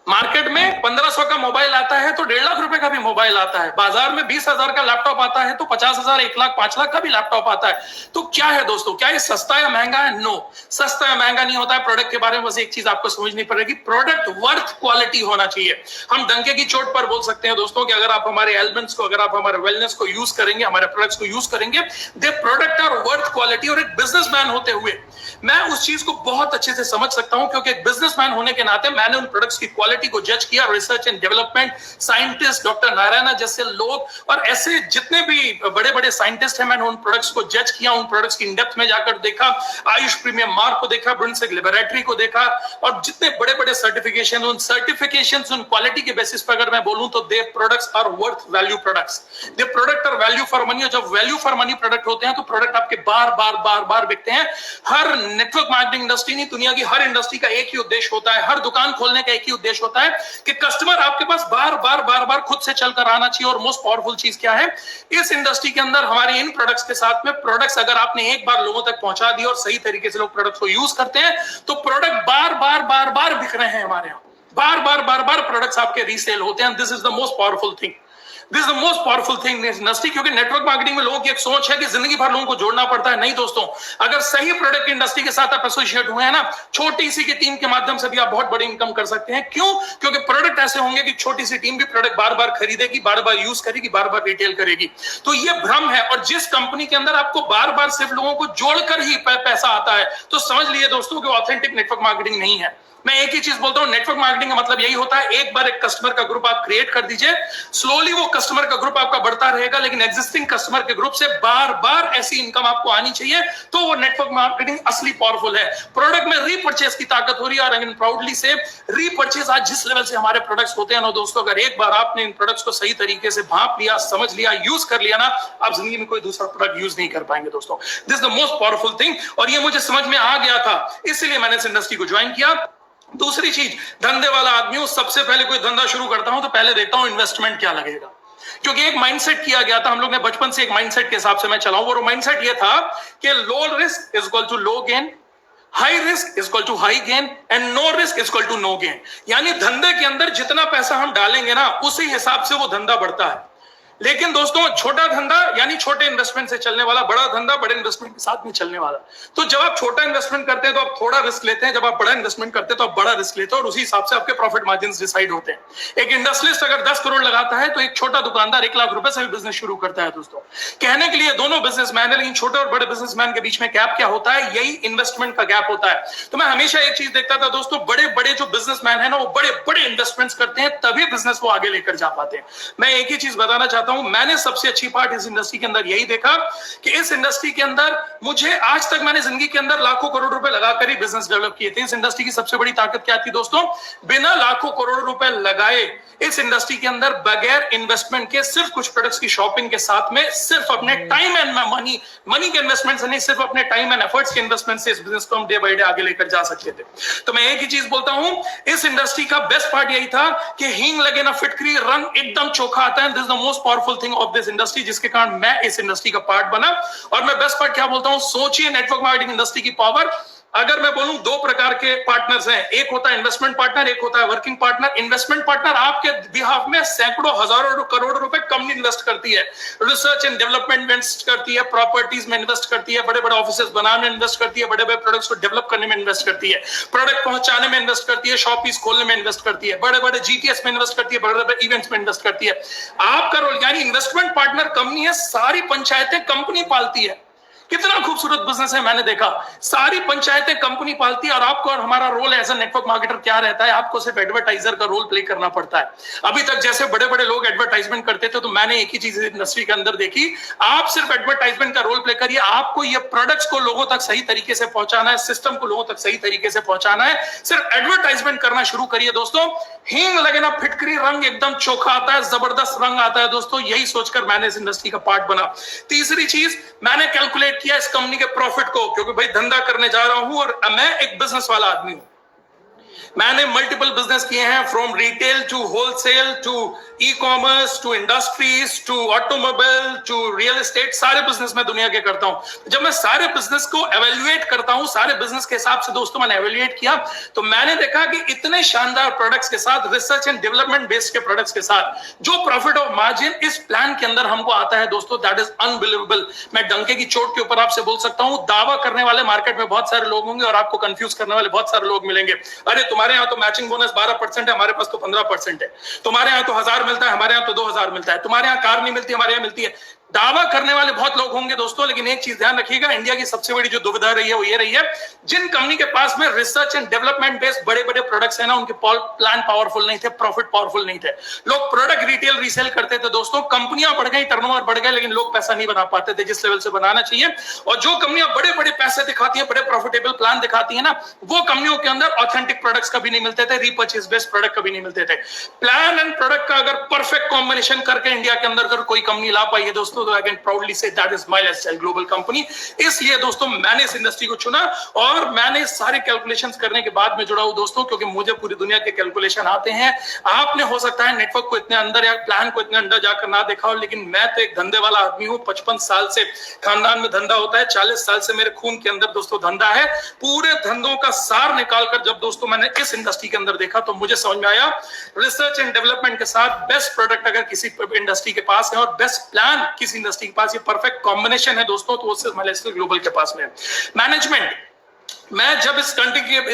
मार्केट में 1500 का मोबाइल आता है तो 1.5 लाख रुपए का भी मोबाइल आता है। बाजार में 20,000 का लैपटॉप आता है तो 50,000, 1 लाख, 5 लाख का भी लैपटॉप आता है। तो क्या है दोस्तों, क्या ये सस्ता या महंगा है? नो, सस्ता या महंगा नहीं होता है। प्रोडक्ट के बारे में बस एक चीज आपको समझनी पड़ेगी, प्रोडक्ट वर्थ क्वालिटी होना चाहिए। हम डंके की चोट पर बोल सकते हैं दोस्तों कि अगर आप हमारे एलिमेंट्स को, अगर आप हमारे वेलनेस को यूज करेंगे, हमारे प्रोडक्ट्स को यूज करेंगे, दे प्रोडक्ट आर वर्थ क्वालिटी। और एक बिजनेसमैन होते हुए मैं उस चीज को बहुत अच्छे से समझ सकता हूं, क्योंकि एक बिजनेसमैन होने के नाते मैंने उन प्रोडक्ट्स की क्वालिटी को जज किया। Research and development scientist doctor Narayana जैसे लोग और ऐसे जितने भी बड़े बड़े साइंटिस्ट हैं, मैंने उन प्रोडक्ट्स को जज किया, उन प्रोडक्ट्स की इन डेप्थ में जाकर देखा, आयुष प्रीमियम मार्क को देखा, ब्रुंसविक लैबोरेटरी को देखा, और जितने बड़े बड़े सर्टिफिकेशन, उन सर्टिफिकेशंस, उन क्वालिटी के बेसिस पर अगर मैं बोलूं तो they products are worth value products. They product are value for money. और जब वैल्यू फॉर मनी प्रोडक्ट होते हैं तो प्रोडक्ट आपके बार बिकते हैं। हर नेटवर्क मार्केटिंग इंडस्ट्री नहीं, दुनिया की हर इंडस्ट्री का एक ही उद्देश्य होता है, हर दुकान खोलने का एक ही उद्देश्य होता है कि कस्टमर आपके पास बार खुद से चलकर आना चाहिए। और मोस्ट पावरफुल चीज क्या है इस इंडस्ट्री के अंदर, हमारे इन प्रोडक्ट्स के साथ में, प्रोडक्ट्स अगर आपने एक बार लोगों तक पहुंचा दिया और सही तरीके से लोग प्रोडक्ट्स को यूज करते हैं तो प्रोडक्ट बार बिक रहे हैं हमारे यहाँ। बार प्रोडक्ट्स आपके रीसेल होते हैं। This is the most powerful thing, this is the most powerful thing in industry. क्योंकि नेटवर्क मार्केटिंग में लोगों की एक सोच है कि जिंदगी भर लोगों को जोड़ना पड़ता है। नहीं दोस्तों, अगर सही प्रोडक्ट इंडस्ट्री के साथ आप एसोसिएट हुए हैं ना, छोटी सी की टीम के माध्यम से भी आप बहुत बड़ी इनकम कर सकते हैं। क्यों? क्योंकि प्रोडक्ट ऐसे होंगे कि छोटी सी टीम भी प्रोडक्ट बार बार खरीदेगी, बार बार यूज करेगी, बार बार रिटेल करेगी। तो ये भ्रम है। और जिस कंपनी के अंदर आपको बार बार सिर्फ लोगों को जोड़कर ही पैसा आता है, तो समझ लिए दोस्तों कि ऑथेंटिक नेटवर्क मार्केटिंग नहीं है। मैं एक ही चीज बोलता हूं, नेटवर्क मार्केटिंग का मतलब यही होता है, एक बार एक कस्टमर का ग्रुप आप क्रिएट कर दीजिए, स्लोली वो कस्टमर का ग्रुप आपका बढ़ता रहेगा, लेकिन एग्जिस्टिंग कस्टमर के ग्रुप से बार बार ऐसी इनकम आपको आनी चाहिए, तो वो नेटवर्क मार्केटिंग असली पावरफुल है। प्रोडक्ट में रीपर्चेज की ताकत हो रही है, और अगर प्राउडली से रीपर्चेज आज जिस लेवल से हमारे प्रोडक्ट्स होते हैं ना दोस्तों, अगर एक बार आपने इन प्रोडक्ट्स को सही तरीके से भांप लिया, समझ लिया, यूज कर लिया ना, आप जिंदगी में कोई दूसरा प्रोडक्ट यूज नहीं कर पाएंगे दोस्तों। This is the most powerful thing, और ये मुझे समझ में आ गया था, इसलिए मैंने इस इंडस्ट्री को ज्वाइन किया। दूसरी चीज, धंधे वाला आदमी हूं, सबसे पहले कोई धंधा शुरू करता हूं तो पहले देखता हूं इन्वेस्टमेंट क्या लगेगा, क्योंकि एक माइंडसेट किया गया था हम लोग ने बचपन से, एक माइंडसेट के हिसाब से मैं चलाऊं। वो माइंडसेट ये था कि low risk is equal to low gain, high risk is equal to high gain, and no risk is equal to no gain. यानी धंधे के अंदर जितना पैसा हम डालेंगे ना, उसी हिसाब से वो धंधा बढ़ता है। लेकिन दोस्तों छोटा धंधा यानी छोटे इन्वेस्टमेंट से चलने वाला, बड़ा धंधा बड़े इन्वेस्टमेंट के साथ में चलने वाला। तो जब आप छोटा इन्वेस्टमेंट करते हैं तो आप थोड़ा रिस्क लेते हैं, जब आप बड़ा इन्वेस्टमेंट करते हैं तो आप बड़ा रिस्क लेते हैं, और उसी हिसाब से आपके प्रॉफिट मार्जिन डिसाइड होते हैं। एक इंडस्ट्रियलिस्ट अगर 10 करोड़ लगाता है तो एक छोटा दुकानदार 1 लाख रुपए से भी बिजनेस शुरू करता है दोस्तों। कहने के लिए दोनों बिजनेसमैन है, लेकिन छोटे और बड़े बिजनेसमैन के बीच में गैप क्या होता है? यही इन्वेस्टमेंट का गैप होता है। तो मैं हमेशा एक चीज देखता था दोस्तों, बड़े बड़े जो बिजनेसमैन है ना, वो बड़े बड़े इन्वेस्टमेंट्स करते हैं, तभी बिजनेस को आगे लेकर जा पाते हैं। मैं एक ही चीज बताना चाहता हूं, मैंने सबसे अच्छी पार्ट इस इंडस्ट्री के अंदर यही देखा कि इस इंडस्ट्री के अंदर मुझे आज तक, मैंने जिंदगी के अंदर लाखों करोड़ रुपए लगाकर ही बिजनेस डेवलप किए थे। इस इंडस्ट्री की सबसे बड़ी ताकत क्या थी दोस्तों? बिना लाखों करोड़ रुपए लगाए इस इंडस्ट्री के अंदर बगैर इन्वेस्टमेंट के, सिर्फ कुछ प्रोडक्ट्स की शॉपिंग के साथ में, सिर्फ अपने टाइम एंड मनी के इन्वेस्टमेंट से नहीं, सिर्फ अपने टाइम एंड एफर्ट्स के इन्वेस्टमेंट से इस बिजनेस को हम डे बाय डे आगे लेकर जा सकते थे। तो मैं एक ही चीज बोलता हूं, इस इंडस्ट्री का बेस्ट पार्ट यही था कि हींग लगे ना फिटकरी, रंग एकदम चोखा आता है। This is the most powerful thing of this industry, जिसके कारण मैं इस इंडस्ट्री का पार्ट बना। और मैं बेस्ट पार्ट क्या बोलता हूं, सोचिए नेटवर्क मार्केटिंग इंडस्ट्री की पावर। अगर मैं बोलूं, 2 प्रकार के पार्टनर्स हैं, एक होता है इन्वेस्टमेंट पार्टनर, एक होता है वर्किंग पार्टनर। इन्वेस्टमेंट पार्टनर आपके बिहाफ में सैकड़ों हजारों करोड़ रुपए कंपनी इन्वेस्ट करती है, रिसर्च एंड डेवलपमेंट इन्वेस्ट करती है, प्रॉपर्टीज में इन्वेस्ट करती है, बड़े बड़े ऑफिसेस बनाने में इन्वेस्ट करती है, बड़े बड़े प्रोडक्ट्स को डेवलप करने में इन्वेस्ट करती है, प्रोडक्ट पहुंचाने में इन्वेस्ट करती है, शॉपीज खोलने में इन्वेस्ट करती है, बड़े बड़े जीटीएस में इन्वेस्ट करती है, बड़े बड़े इवेंट्स में इन्वेस्ट करती है। आपका रोल यानी इन्वेस्टमेंट पार्टनर कंपनी है, सारी पंचायतें कंपनी पालती है। कितना खूबसूरत बिजनेस है, मैंने देखा, सारी पंचायतें कंपनी पालती है। और आपको और हमारा role as a network marketer क्या रहता है? आपको सिर्फ एडवर्टाइजर का रोल प्ले करना पड़ता है। अभी तक जैसे बड़े बड़े लोग एडवर्टाइजमेंट करते थे, तो मैंने एक ही चीज इंडस्ट्री के अंदर देखी, आप सिर्फ एडवर्टाइजमेंट का रोल प्ले करिए। आपको ये प्रोडक्ट्स को लोगों तक सही तरीके से पहुंचाना है, सिस्टम को लोगों तक सही तरीके से पहुंचाना है, सिर्फ एडवर्टाइजमेंट करना शुरू करिए दोस्तों। हींग लगे ना फिटकरी, रंग एकदम चोखा आता है, जबरदस्त रंग आता है दोस्तों। यही सोचकर मैंने इस इंडस्ट्री का पार्ट बना। तीसरी चीज, मैंने कैलकुलेट किया इस कंपनी के प्रॉफिट को, क्योंकि भाई धंधा करने जा रहा हूं और मैं एक बिजनेस वाला आदमी हूं। मैंने मल्टीपल बिजनेस किए हैं, from retail to wholesale to e commerce to industries to automobile to real estate, सारे बिजनेस मैं दुनिया के करता हूं। जब मैं सारे बिजनेस को एवेल्युएट करता हूं, सारे बिजनेस के हिसाब से दोस्तों मैंने एवेल्युएट किया, तो मैंने देखा कि इतने शानदार प्रोडक्ट्स के साथ, रिसर्च एंड डेवलपमेंट बेस्ड के प्रोडक्ट्स के साथ, जो प्रॉफिट और मार्जिन इस प्लान के अंदर हमको आता है दोस्तों, दैट इज अनबिलीवेबल। मैं डंके की चोट के ऊपर आपसे बोल सकता हूं, दावा करने वाले मार्केट में बहुत सारे लोग होंगे और आपको कंफ्यूज करने वाले बहुत सारे लोग मिलेंगे। अरे तुम्हारे यहाँ तो मैचिंग बोनस 12% है, हमारे पास तो 15% है। तुम्हारे यहाँ तो 1000 मिलता है, हमारे यहाँ तो 2000 मिलता है। तुम्हारे यहाँ कार नहीं मिलती, हमारे यहाँ मिलती है। दावा करने वाले बहुत लोग होंगे दोस्तों, लेकिन एक चीज ध्यान रखिएगा, इंडिया की सबसे बड़ी जो दुविधा रही है वो ये रही है, जिन कंपनी के पास में रिसर्च एंड डेवलपमेंट बेस्ड बड़े बड़े प्रोडक्ट्स है ना, उनके प्लान पावरफुल नहीं थे, प्रॉफिट पावरफुल नहीं थे। लोग प्रोडक्ट रिटेल रीसेल करते थे दोस्तों, कंपनियां बढ़ गई, टर्नओवर बढ़ गए, लेकिन लोग पैसा नहीं बना पाते थे जिस लेवल से बनाना चाहिए। और जो कंपनियां बड़े बड़े पैसे दिखाती है, बड़े प्रॉफिटेबल प्लान दिखाती है ना, वो कंपनियों के अंदर ऑथेंटिक प्रोडक्ट्स कभी नहीं मिलते थे, रीपर्चेज बेस्ड प्रोडक्ट कभी नहीं मिलते थे। प्लान एंड प्रोडक्ट का अगर परफेक्ट कॉम्बिनेशन करके इंडिया के अंदर अगर कोई कंपनी ला पाई है दोस्तों, तो I can proudly say that is my lifestyle global company. इसलिए दोस्तों मैंने इस इंडस्ट्री को चुना, और मैंने सारे कैलकुलेशंस करने के बाद में जुड़ा हूं दोस्तों, क्योंकि मुझे पूरी दुनिया के कैलकुलेशन आते हैं। आपने हो सकता है नेटवर्क को इतने अंदर या प्लान को इतने अंदर जाकर ना देखा हो, लेकिन मैं तो एक धंधे वाला आदमी हूं। 55 साल से खानदान में धंधा होता है, 40 साल से मेरे खून के अंदर दोस्तों धंधा है। पूरे धंधों का सार निकालकर जब दोस्तों मैंने इस इंडस्ट्री के अंदर देखा, तो मुझे समझ में आया, रिसर्च एंड डेवलपमेंट के साथ बेस्ट प्रोडक्ट अगर किसी इंडस्ट्री के पास है और बेस्ट प्लान किसी इंडस्ट्री के पास, ये परफेक्ट कॉम्बिनेशन है दोस्तों, तो उससे ग्लोबल के पास में मैनेजमेंट मैं जब इस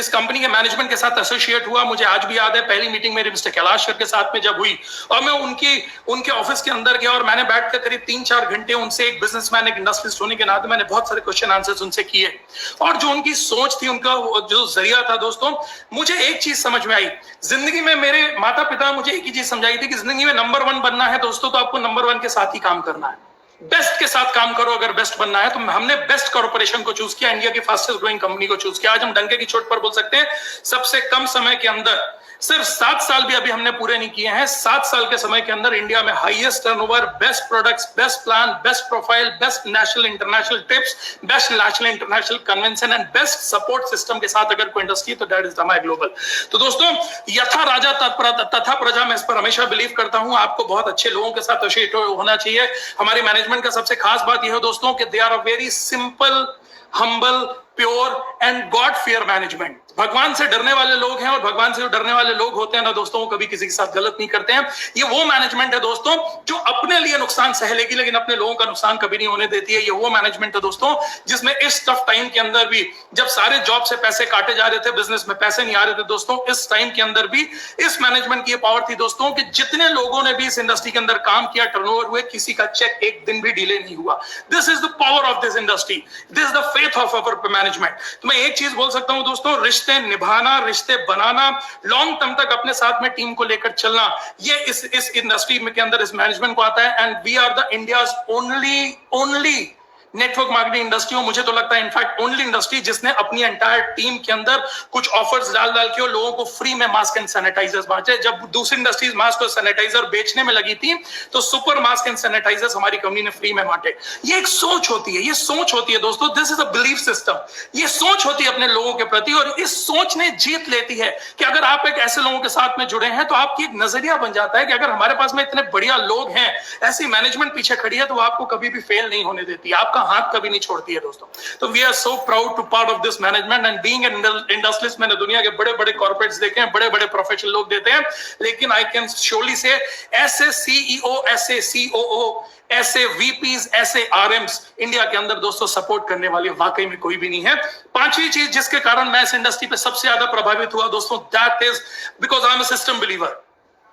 कंपनी के मैनेजमेंट के साथ एसोसिएट हुआ, मुझे आज भी याद है पहली मीटिंग मेरी मिस्टर कैलाश सर के साथ में जब हुई और मैं उनके ऑफिस के अंदर गया और मैंने बैठकर करीब 3-4 घंटे उनसे, एक बिजनेसमैन, एक इंडस्ट्रियलिस्ट होने के नाते मैंने बहुत सारे क्वेश्चन आंसर्स उनसे किए और जो उनकी सोच थी, उनका जो जरिया था दोस्तों, मुझे एक चीज समझ में आई जिंदगी में। मेरे माता पिता मुझे एक ही चीज समझाई थी कि जिंदगी में नंबर 1 बनना है दोस्तों, तो आपको नंबर 1 के साथ ही काम करना है, बेस्ट के साथ काम करो। अगर बेस्ट बनना है तो हमने बेस्ट कॉर्पोरेशन को चूज किया, इंडिया की फास्टेस्ट ग्रोइंग कंपनी को चूज किया। आज हम डंके की चोट पर बोल सकते हैं सबसे कम समय के अंदर, सिर्फ 7 साल भी अभी हमने पूरे नहीं किए हैं, 7 साल के समय के अंदर इंडिया में highest turnover, best products, best plan, best profile, best national international trips, best national international convention and best support system के साथ अगर कोई इंडस्ट्री तो दैट इज दमाई ग्लोबल। तो दोस्तों, यथा राजा तथा प्रजा, मैं इस पर हमेशा बिलीव करता हूं। आपको बहुत अच्छे लोगों के साथ एसोसिएट होना चाहिए। हमारी मैनेजमेंट का सबसे खास बात यह है दोस्तों कि they are a very simple, humble, pure and god fear management. भगवान से डरने वाले लोग हैं और भगवान से जो डरने वाले लोग होते हैं ना दोस्तों, वो कभी किसी के साथ गलत नहीं करते हैं। ये वो मैनेजमेंट है दोस्तों जो अपने लिए नुकसान सह लेगी लेकिन अपने लोगों का नुकसान कभी नहीं होने देती है। ये वो मैनेजमेंट है दोस्तों जिसमें इस टफ टाइम के अंदर भी, जब सारे जॉब से पैसे काटे जा रहे थे, बिजनेस में पैसे नहीं आ रहे थे दोस्तों, इस टाइम के अंदर भी इस मैनेजमेंट की पावर थी दोस्तों कि जितने लोगों ने भी इस इंडस्ट्री के अंदर काम किया, टर्नओवर हुए, किसी का चेक एक दिन भी डिले नहीं हुआ। This is the power of this industry, this is the faith of our management. तो मैं एक चीज बोल सकता हूं दोस्तों, रिश्ते निभाना, रिश्ते बनाना, लॉन्ग टर्म तक अपने साथ में टीम को लेकर चलना, ये इस इंडस्ट्री में के अंदर इस मैनेजमेंट को आता है। And we are the India's only network marketing industry, और मुझे तो लगता है इनफैक्ट ओनली इंडस्ट्री जिसने अपनी एंटायर टीम के अंदर कुछ ऑफर्स डाल के और लोगों को फ्री में मास्क एंड सैनिटाइजर्स बांटे। जब दूसरी इंडस्ट्रीज मास्क और सैनिटाइजर बेचने में लगी थी तो सुपर मास्क एंड सैनिटाइजर्स हमारी कंपनी ने फ्री में बांटे। ये एक सोच होती है, ये सोच होती है दोस्तों, this is a belief system. ये सोच होती है अपने लोगों के प्रति और इस सोच ने जीत लेती है कि अगर आप एक ऐसे लोगों के साथ में जुड़े हैं तो आपकी एक नजरिया बन जाता है कि अगर हमारे पास में इतने बढ़िया लोग हैं, ऐसी मैनेजमेंट पीछे खड़ी है, तो वो आपको कभी भी फेल नहीं होने देती, आपका हाथ कभी नहीं छोड़ती है दोस्तों। तो we are so proud to part of this management and being an industrialist. मैंने दुनिया के बड़े बड़े कॉर्पोरेट्स देखे हैं, बड़े बड़े प्रोफेशनल लोग देते हैं, लेकिन आई कैन श्योरली से ऐसे सीईओ, ऐसे सीओओ, ऐसे वीपीज, ऐसे आरएम्स इंडिया के अंदर दोस्तों सपोर्ट करने वाले वाकई में कोई भी नहीं है। पांचवी चीज जिसके कारण मैं इस इंडस्ट्री पे सबसे ज्यादा प्रभावित हुआ दोस्तों, that is because I am a system believer.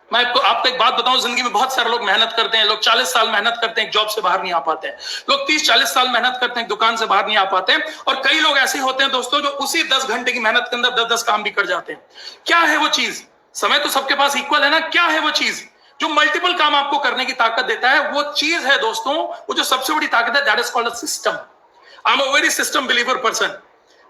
मैं आपको एक बात बताऊं, जिंदगी में बहुत सारे लोग मेहनत करते हैं, लोग 40 साल मेहनत करते हैं, एक जॉब से बाहर नहीं आ पाते हैं, लोग 30-40 साल मेहनत करते हैं, एक दुकान से बाहर नहीं आ पाते हैं, और कई लोग ऐसे होते हैं दोस्तों जो उसी 10 घंटे की मेहनत के अंदर 10-10 काम भी कर जाते हैं। क्या है वो चीज? समय तो सबके पास इक्वल है ना। क्या है वो चीज जो मल्टीपल काम आपको करने की ताकत देता है? वो चीज है दोस्तों, वो जो सबसे बड़ी ताकत है, that is called a system. I am a very system believer person.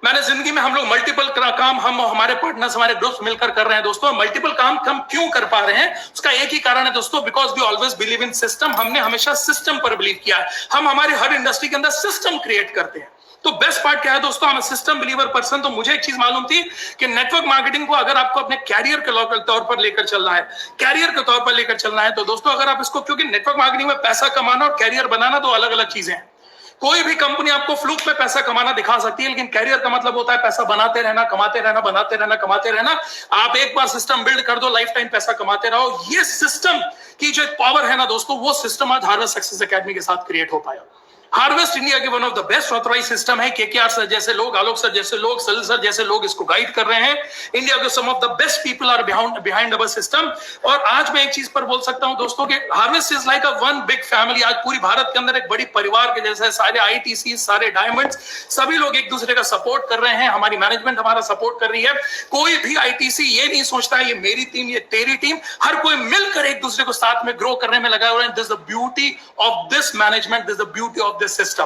मैंने जिंदगी में, हम लोग मल्टीपल काम, हम हमारे पार्टनर्स, हमारे ग्रुप्स मिलकर कर रहे हैं दोस्तों। मल्टीपल काम हम क्यों कर पा रहे हैं, उसका एक ही कारण है दोस्तों, because we always believe in system. हमने हमेशा सिस्टम पर बिलीव किया है। हम हमारे हर इंडस्ट्री के अंदर सिस्टम क्रिएट करते हैं। तो बेस्ट पार्ट क्या है दोस्तों, हम सिस्टम बिलीवर पर्सन। तो मुझे एक चीज मालूम थी कि नेटवर्क मार्केटिंग को अगर आपको अपने कैरियर के तौर पर लेकर चलना है, कैरियर के तौर पर लेकर चलना है, तो दोस्तों अगर आप इसको, क्योंकि नेटवर्क मार्केटिंग में पैसा कमाना और कैरियर बनाना दो अलग अलग चीजें हैं। कोई भी कंपनी आपको फ्लूक में पैसा कमाना दिखा सकती है, लेकिन कैरियर का मतलब होता है पैसा बनाते रहना, कमाते रहना, बनाते रहना, कमाते रहना। आप एक बार सिस्टम बिल्ड कर दो, लाइफ टाइम पैसा कमाते रहो। ये सिस्टम की जो पावर है ना दोस्तों, वो सिस्टम आज हार्वेस्ट सक्सेस एकेडमी के साथ क्रिएट हो पाया। हार्वेस्ट इंडिया के one of the best authorise system है। केकेआर सर जैसे लोग, आलोक सर जैसे लोग, सलिल सर जैसे लोग इसको गाइड कर रहे हैं। इंडिया के some of the best people are behind our system. और आज मैं एक चीज पर बोल सकता हूं दोस्तों कि harvest is like a one big family. आज पूरी भारत के अंदर एक बड़ी परिवार के जैसे सारे आईटीसी, सारे डायमंड्स, सभी लोग एक दूसरे का सपोर्ट कर रहे हैं। हमारी मैनेजमेंट हमारा सपोर्ट कर रही है। कोई भी आईटीसी ये नहीं सोचता है ये मेरी टीम, ये तेरी टीम। हर कोई मिलकर एक दूसरे को साथ में ग्रो करने में लगा हुआ है। This the beauty of this management, this the beauty of this system.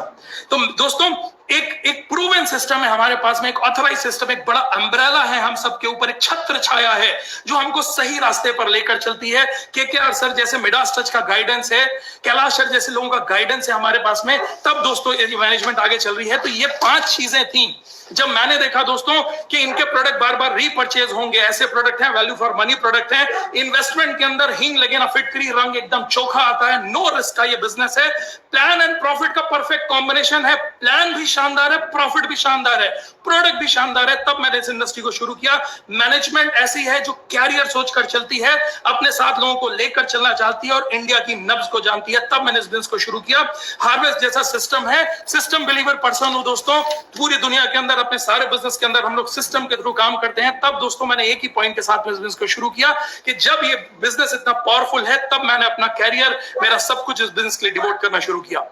तो दोस्तों एक प्रूवन सिस्टम है हमारे पास में, एक ऑथराइज सिस्टम, एक बड़ा अम्ब्रेला है हम सबके ऊपर, एक छत्र छाया है जो हमको सही रास्ते पर लेकर चलती है। केकेआर सर जैसे मिडास टच का गाइडेंस है, कैलाश सर जैसे लोगों का गाइडेंस है हमारे पास में, तब दोस्तों ये मैनेजमेंट आगे चल रही है। तो ये 5 चीजें थी जब मैंने देखा दोस्तों कि इनके प्रोडक्ट बार बार रीपर्चेज होंगे, ऐसे प्रोडक्ट हैं, वैल्यू फॉर मनी प्रोडक्ट हैं, इन्वेस्टमेंट के अंदर हींग लगे ना फिटकरी, रंग एकदम चोखा आता है, नो रिस्क का ये बिजनेस है, प्लान एंड प्रॉफिट का परफेक्ट कॉम्बिनेशन है, प्लान भी शानदार है, प्रॉफिट भी शानदार है, प्रोडक्ट भी शानदार है। तब मैंने इस इंडस्ट्री को शुरू किया। मैनेजमेंट ऐसी है जो कैरियर सोचकर चलती है, अपने साथ लोगों को लेकर चलना चाहती है और इंडिया की नब्ज को जानती है। तब मैंने इस बिजनेस को शुरू किया। हार्वेस्ट जैसा सिस्टम है, सिस्टम बिलीवर पर्सन हूं दोस्तों। पूरी दुनिया के अंदर अपने सारे बिजनेस के अंदर हम लोग सिस्टम के थ्रू काम करते हैं। तब दोस्तों मैंने एक ही पॉइंट के साथ बिजनेस को शुरू किया कि जब ये बिजनेस इतना पावरफुल है, तब मैंने अपना कैरियर, मेरा सब कुछ इस बिजनेस के लिए डिवोट करना शुरू किया।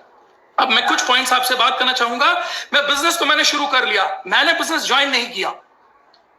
अब मैं कुछ पॉइंट्स आपसे बात करना चाहूंगा। मैं बिजनेस तो मैंने शुरू कर लिया, मैंने बिजनेस ज्वाइन नहीं किया।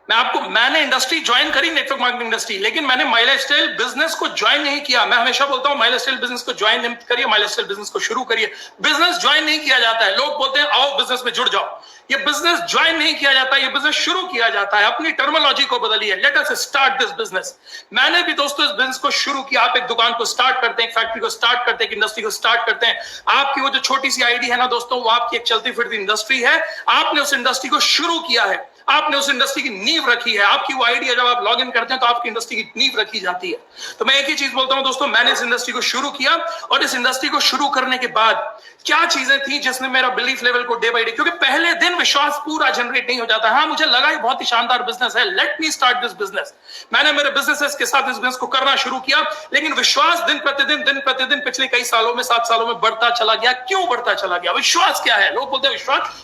मैंने इंडस्ट्री ज्वाइन करी, नेटवर्क मार्केटिंग इंडस्ट्री, लेकिन मैंने माई लाइफस्टाइल बिजनेस को ज्वाइन नहीं किया। मैं हमेशा बोलता हूं माई लाइफस्टाइल बिजनेस को ज्वाइन नहीं करिए, माई लाइफस्टाइल बिजनेस को शुरू करिए। बिजनेस ज्वाइन नहीं किया जाता है। लोग बोलते हैं आओ बिजनेस में जुड़ जाओ, ये बिजनेस ज्वाइन नहीं किया जाता, ये बिजनेस शुरू किया जाता है। अपनी टर्मिनोलॉजी को बदलिए। Let us start this business. मैंने भी दोस्तों इस बिजनेस को शुरू किया। आप एक दुकान को स्टार्ट करते हैं, एक फैक्ट्री को स्टार्ट करते हैं, एक इंडस्ट्री को स्टार्ट करते हैं। आपकी वो जो छोटी सी आईडी है ना दोस्तों, वो आपकी एक चलती फिरती इंडस्ट्री है। आपने उस इंडस्ट्री को शुरू किया है, आपने उस इंडस्ट्री की नींव रखी है। आपकी वो आइडिया जब आप लॉग इन करते हैं तो आपकी इंडस्ट्री की नींव रखी जाती है। तो मैं एक ही चीज बोलता हूं दोस्तों, मैंने इस इंडस्ट्री को शुरू किया और इस इंडस्ट्री को शुरू करने के बाद क्या चीजें थी जिसने मेरा बिलीफ लेवल को डे बाय डे, क्योंकि पहले दिन विश्वास पूरा जनरेट नहीं हो जाता। हाँ, मुझे लगा ये बहुत ही शानदार बिजनेस है, let me start this business. मैंने मेरे बिजनेसेस के साथ इस बिजनेस को करना शुरू किया, लेकिन विश्वास दिन प्रतिदिन पिछले कई सालों में, 7 सालों में बढ़ता चला गया। क्यों बढ़ता चला गया? विश्वास क्या है? लोग बोलते हैं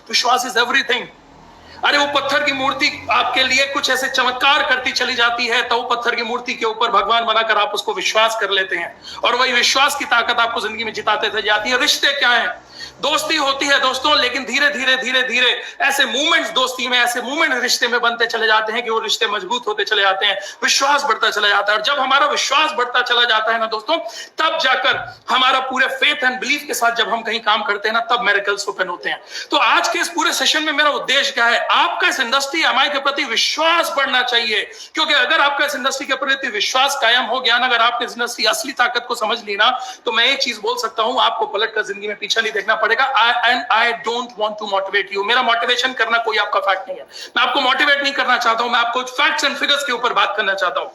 विश्वास इज एवरीथिंग। अरे वो पत्थर की मूर्ति आपके लिए कुछ ऐसे चमत्कार करती चली जाती है, तो वो पत्थर की मूर्ति के ऊपर भगवान बनाकर आप उसको विश्वास कर लेते हैं, और वही विश्वास की ताकत आपको जिंदगी में जिताते चली जाती है। रिश्ते क्या है? दोस्ती होती है दोस्तों, लेकिन धीरे धीरे ऐसे मूवमेंट्स दोस्ती में, ऐसे मूवमेंट रिश्ते में बनते चले जाते हैं कि वो रिश्ते मजबूत होते चले जाते हैं, विश्वास बढ़ता चला जाता है। और जब हमारा विश्वास बढ़ता चला जाता है ना दोस्तों, तब जाकर हमारा पूरे फेथ एंड बिलीफ के साथ जब हम कहीं काम करते हैं ना, तब मिरेकल्स ओपन होते हैं। तो आज के इस पूरे सेशन में मेरा उद्देश्य क्या है? आपका इस इंडस्ट्री एमआई के प्रति विश्वास बढ़ना चाहिए, क्योंकि अगर आपका इस इंडस्ट्री के प्रति विश्वास कायम हो गया ना, अगर आपने इस इंडस्ट्री असली ताकत को समझ ली ना, तो मैं एक चीज बोल सकता हूं, आपको पलट कर जिंदगी में पीछे नहीं देखना पड़ेगा। I don't want to motivate you। मेरा मोटिवेशन करना कोई आपका फैक्ट नहीं है। मैं आपको मोटिवेट नहीं करना चाहता हूं, मैं आपको फैक्ट्स एंड फिगर्स के ऊपर बात करना चाहता हूं।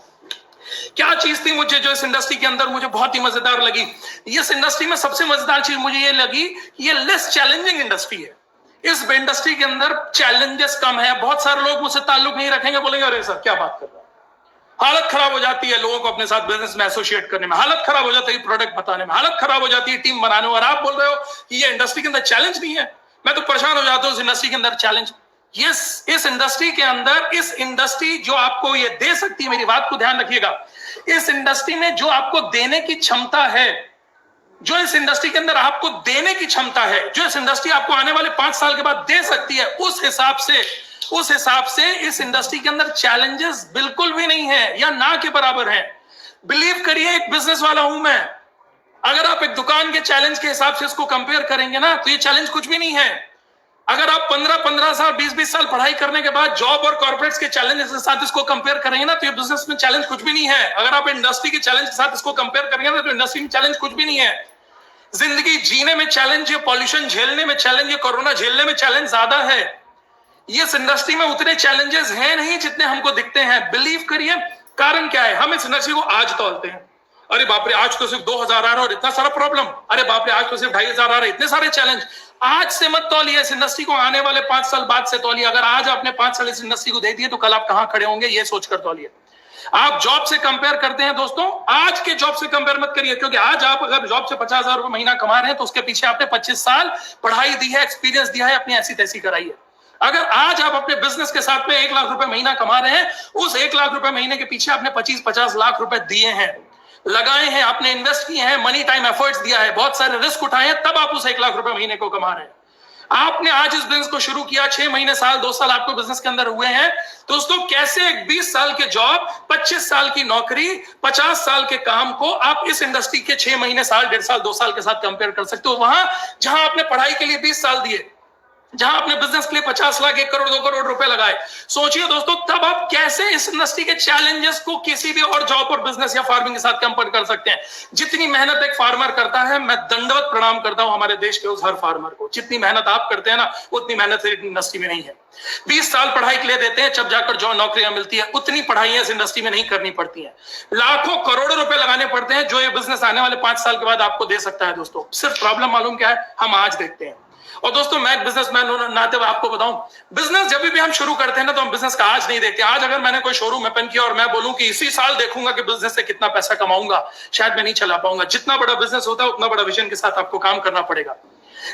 क्या चीज थी मुझे जो इस इंडस्ट्री के अंदर मुझे बहुत ही मजेदार लगी? इस इंडस्ट्री में सबसे मजेदार चीज मुझे ये लगी, ये लेस चैलेंजिंग इंडस्ट्री है। इस इंडस्ट्री के अंदर चैलेंजेस कम है। बहुत सारे लोग मुझसे ताल्लुक नहीं रखेंगे, बोलेंगे अरे सर क्या बात कर रहे हैं। हालत खराब हो जाती है लोगों को अपने साथ बिजनेस में एसोसिएट करने में, हालत खराब हो जाती है प्रोडक्ट बताने में, हालत खराब हो जाती है टीम बनाने में, और आप बोल रहे हो कि ये इंडस्ट्री के अंदर चैलेंज नहीं है। मैं तो परेशान हो जाता हूं इस इंडस्ट्री के अंदर चैलेंज। यस, इस इंडस्ट्री के अंदर, इस इंडस्ट्री जो आपको ये दे सकती है, मेरी बात को ध्यान रखिएगा, इस इंडस्ट्री में जो आपको देने की क्षमता है, जो इस इंडस्ट्री के अंदर आपको देने की क्षमता है, जो इस इंडस्ट्री आपको आने वाले 5 साल के बाद दे सकती है, उस हिसाब से इस इंडस्ट्री के अंदर चैलेंजेस बिल्कुल भी नहीं है या ना के बराबर है। बिलीव करिए, एक बिजनेस वाला हूं मैं। अगर आप एक दुकान के चैलेंज के हिसाब से इसको कंपेयर करेंगे ना, तो ये चैलेंज कुछ भी नहीं है। अगर आप 15-15 साल, 20-20 साल पढ़ाई करने के बाद जॉब और कॉर्पोरेट्स के चैलेंज के साथ इसको कंपेयर करेंगे ना, तो ये बिजनेस में चैलेंज कुछ भी नहीं है। अगर आप इंडस्ट्री के चैलेंज के साथ इसको कंपेयर करेंगे ना, तो इंडस्ट्री में चैलेंज कुछ भी नहीं है। जिंदगी जीने में चैलेंज, ये पॉल्यूशन झेलने में चैलेंज, ये कोरोना झेलने में चैलेंज ज्यादा है। ये इंडस्ट्री में उतने चैलेंजेस हैं नहीं जितने हमको दिखते हैं। बिलीव करिए, कारण क्या है? हम इस इंडस्ट्री को आज तोलते हैं, अरे बाप रे आज तो सिर्फ 2000 आ रहा है और इतना सारा प्रॉब्लम, अरे बाप रे आज तो सिर्फ 2500 आ रहा है, इतने सारे चैलेंज। आज से मत तौलिए इस इंडस्ट्री को, आने वाले 5 साल बाद से तौलिए। अगर आज आपने 5 साल इस इंडस्ट्री को दे दिए तो कल आप कहां खड़े होंगे, ये सोचकर तौलिए। आप जॉब से कंपेयर करते हैं दोस्तों, आज के जॉब से कंपेयर मत करिए, क्योंकि आज आप अगर जॉब से 50,000 रुपए महीना कमा रहे हैं तो उसके पीछे आपने 25 साल पढ़ाई दी है, एक्सपीरियंस दिया है, अपनी ऐसी तैसी कराई है। अगर आज आप अपने बिजनेस के साथ में 1 लाख रुपए महीना कमा रहे हैं, उस 1 लाख रुपए महीने के पीछे आपने 25-50 लाख रुपए दिए हैं, लगाए हैं, आपने इन्वेस्ट किए हैं, मनी टाइम एफर्ट्स दिया है, बहुत सारे रिस्क उठाए हैं, तब आप उस 1 लाख रुपए महीने को कमा रहे हैं। आपने आज इस बिजनेस को शुरू किया, 6 महीने, साल, 2 साल आपको बिजनेस के अंदर हुए हैं दोस्तों। कैसे एक 20 साल के जॉब, 25 साल की नौकरी, 50 साल के काम को आप इस इंडस्ट्री के 6 महीने, साल, 1.5 साल, 2 साल के साथ कंपेयर कर सकते हो? वहां जहां आपने पढ़ाई के लिए 20 साल दिए, जहां आपने बिजनेस के लिए 50 लाख, 1 करोड़, 2 करोड़ रुपए लगाए, सोचिए दोस्तों, तब आप कैसे इस इंडस्ट्री के चैलेंजेस को किसी भी और जॉब और बिजनेस या फार्मिंग के साथ कंपेयर कर सकते हैं? जितनी मेहनत एक फार्मर करता है, मैं दंडवत प्रणाम करता हूं हमारे देश के उस हर फार्मर को। जितनी मेहनत आप करते हैं ना, उतनी मेहनत इंडस्ट्री में नहीं है। 20 साल पढ़ाई के लिए देते हैं, जब जाकर जो नौकरियां मिलती है, उतनी पढ़ाई इस इंडस्ट्री में नहीं करनी पड़ती है। लाखों करोड़ों रुपए लगाने पड़ते हैं, जो ये बिजनेस आने वाले 5 साल के बाद आपको दे सकता है दोस्तों। सिर्फ प्रॉब्लम मालूम क्या है? हम आज देखते हैं। और दोस्तों मैं एक बिजनेसमैन हूं, नाते हुए आपको बताऊं, बिजनेस जब भी हम शुरू करते हैं ना तो हम बिजनेस का आज नहीं देखते। आज अगर मैंने कोई शोरूम ओपन किया और मैं बोलूं कि इसी साल देखूंगा कि बिजनेस से कितना पैसा कमाऊंगा, शायद मैं नहीं चला पाऊंगा। जितना बड़ा बिजनेस होता है उतना बड़ा विजन के साथ आपको काम करना पड़ेगा।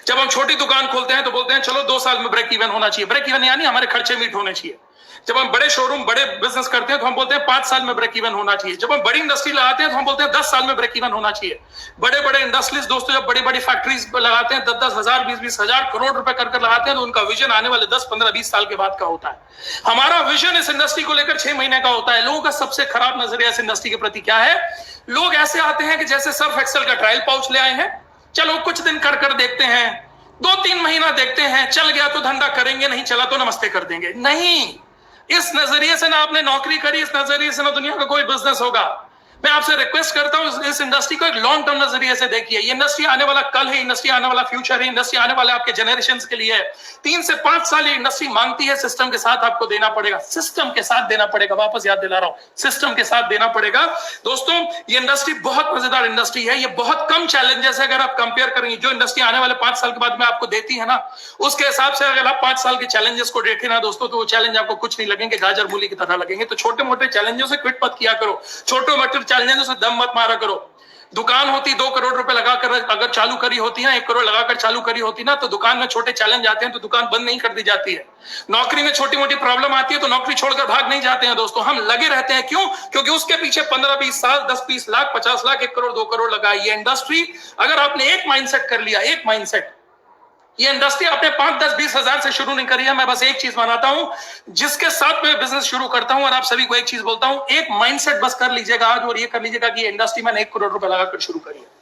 जब हम छोटी दुकान खोलते हैं तो बोलते हैं चलो 2 साल में ब्रेक इवन होना चाहिए। ब्रेक इवन यानी हमारे खर्चे मीट होने चाहिए। जब हम बड़े शोरूम बड़े बिजनेस करते हैं तो हम बोलते हैं 5 साल में ब्रेक इवन होना चाहिए। जब हम बड़ी इंडस्ट्री लगाते हैं तो हम बोलते हैं 10 साल में ब्रेक इवन होना चाहिए। बड़े बड़े इंडस्ट्रीज दोस्तों जब बड़ी बड़ी फैक्ट्रीज लगाते हैं 10-10 हजार 20-20 हजार करोड़ रुपए कर लगाते हैं तो उनका विजन आने वाले 10-15-20 साल के बाद का होता है। हमारा विजन इस इंडस्ट्री को लेकर 6 महीने का होता है। लोगों का सबसे खराब नजरिया इस इंडस्ट्री के प्रति क्या है? लोग ऐसे आते हैं कि जैसे सर्फ एक्सेल का ट्रायल पाउच ले आए हैं, चलो कुछ दिन कर देखते हैं, 2-3 महीना देखते हैं, चल गया तो धंधा करेंगे, नहीं चला तो नमस्ते कर देंगे। नहीं, इस नजरिए से ना आपने नौकरी करी, इस नजरिए से ना दुनिया का कोई बिजनेस होगा। मैं आपसे रिक्वेस्ट करता हूं इस इंडस्ट्री को एक लॉन्ग टर्म नजरिए से देखिए। ये इंडस्ट्री आने वाला कल है, इंडस्ट्री आने वाला फ्यूचर है, इंडस्ट्री आने वाले आपके जनरेशंस के लिए है। 3 से 5 साल ये इंडस्ट्री मांगती है, सिस्टम के साथ आपको देना पड़ेगा, सिस्टम के साथ देना पड़ेगा। वापस याद दिला रहा हूं, सिस्टम के साथ देना पड़ेगा। दोस्तों ये इंडस्ट्री बहुत मजेदार इंडस्ट्री है, ये बहुत कम चैलेंजेस है। अगर आप कंपेयर करेंगे जो इंडस्ट्री आने वाले 5 साल के बाद में आपको देती है ना, उसके हिसाब से अगर आप 5 साल के चैलेंजेस को देखें ना दोस्तों, तो वो चैलेंज आपको कुछ नहीं लगेंगे, गाजर मूली की तरह लगेंगे। तो छोटे मोटे चैलेंजों से क्विट मत किया करो, छोटे मोटे चैलेंजों से दम मत मारा करो। दुकान होती 2 करोड़ रुपए लगाकर अगर चालू करी होती ना, 1 करोड़ लगाकर चालू करी होती ना, तो दुकान में छोटे चैलेंज आते हैं तो दुकान बंद नहीं कर दी जाती है। नौकरी में छोटी मोटी प्रॉब्लम आती है तो नौकरी छोड़कर भाग नहीं जाते हैं दोस्तों, हम लगे रहते हैं। क्यों? क्योंकि उसके पीछे 15-20 साल 10-20 लाख 50 लाख 1 करोड़ 2 करोड़ लगा। ये इंडस्ट्री अगर आपने एक माइंडसेट कर लिया, एक माइंडसेट, ये इंडस्ट्री आपने 5-10-20 हजार से शुरू नहीं करी है। मैं बस एक चीज बनाता हूं जिसके साथ मैं बिजनेस शुरू करता हूं और आप सभी को एक चीज बोलता हूं, एक माइंडसेट बस कर लीजिएगा आज और ये कर लीजिएगा कि ये इंडस्ट्री मैंने 1 करोड़ रुपए लगाकर शुरू करी है।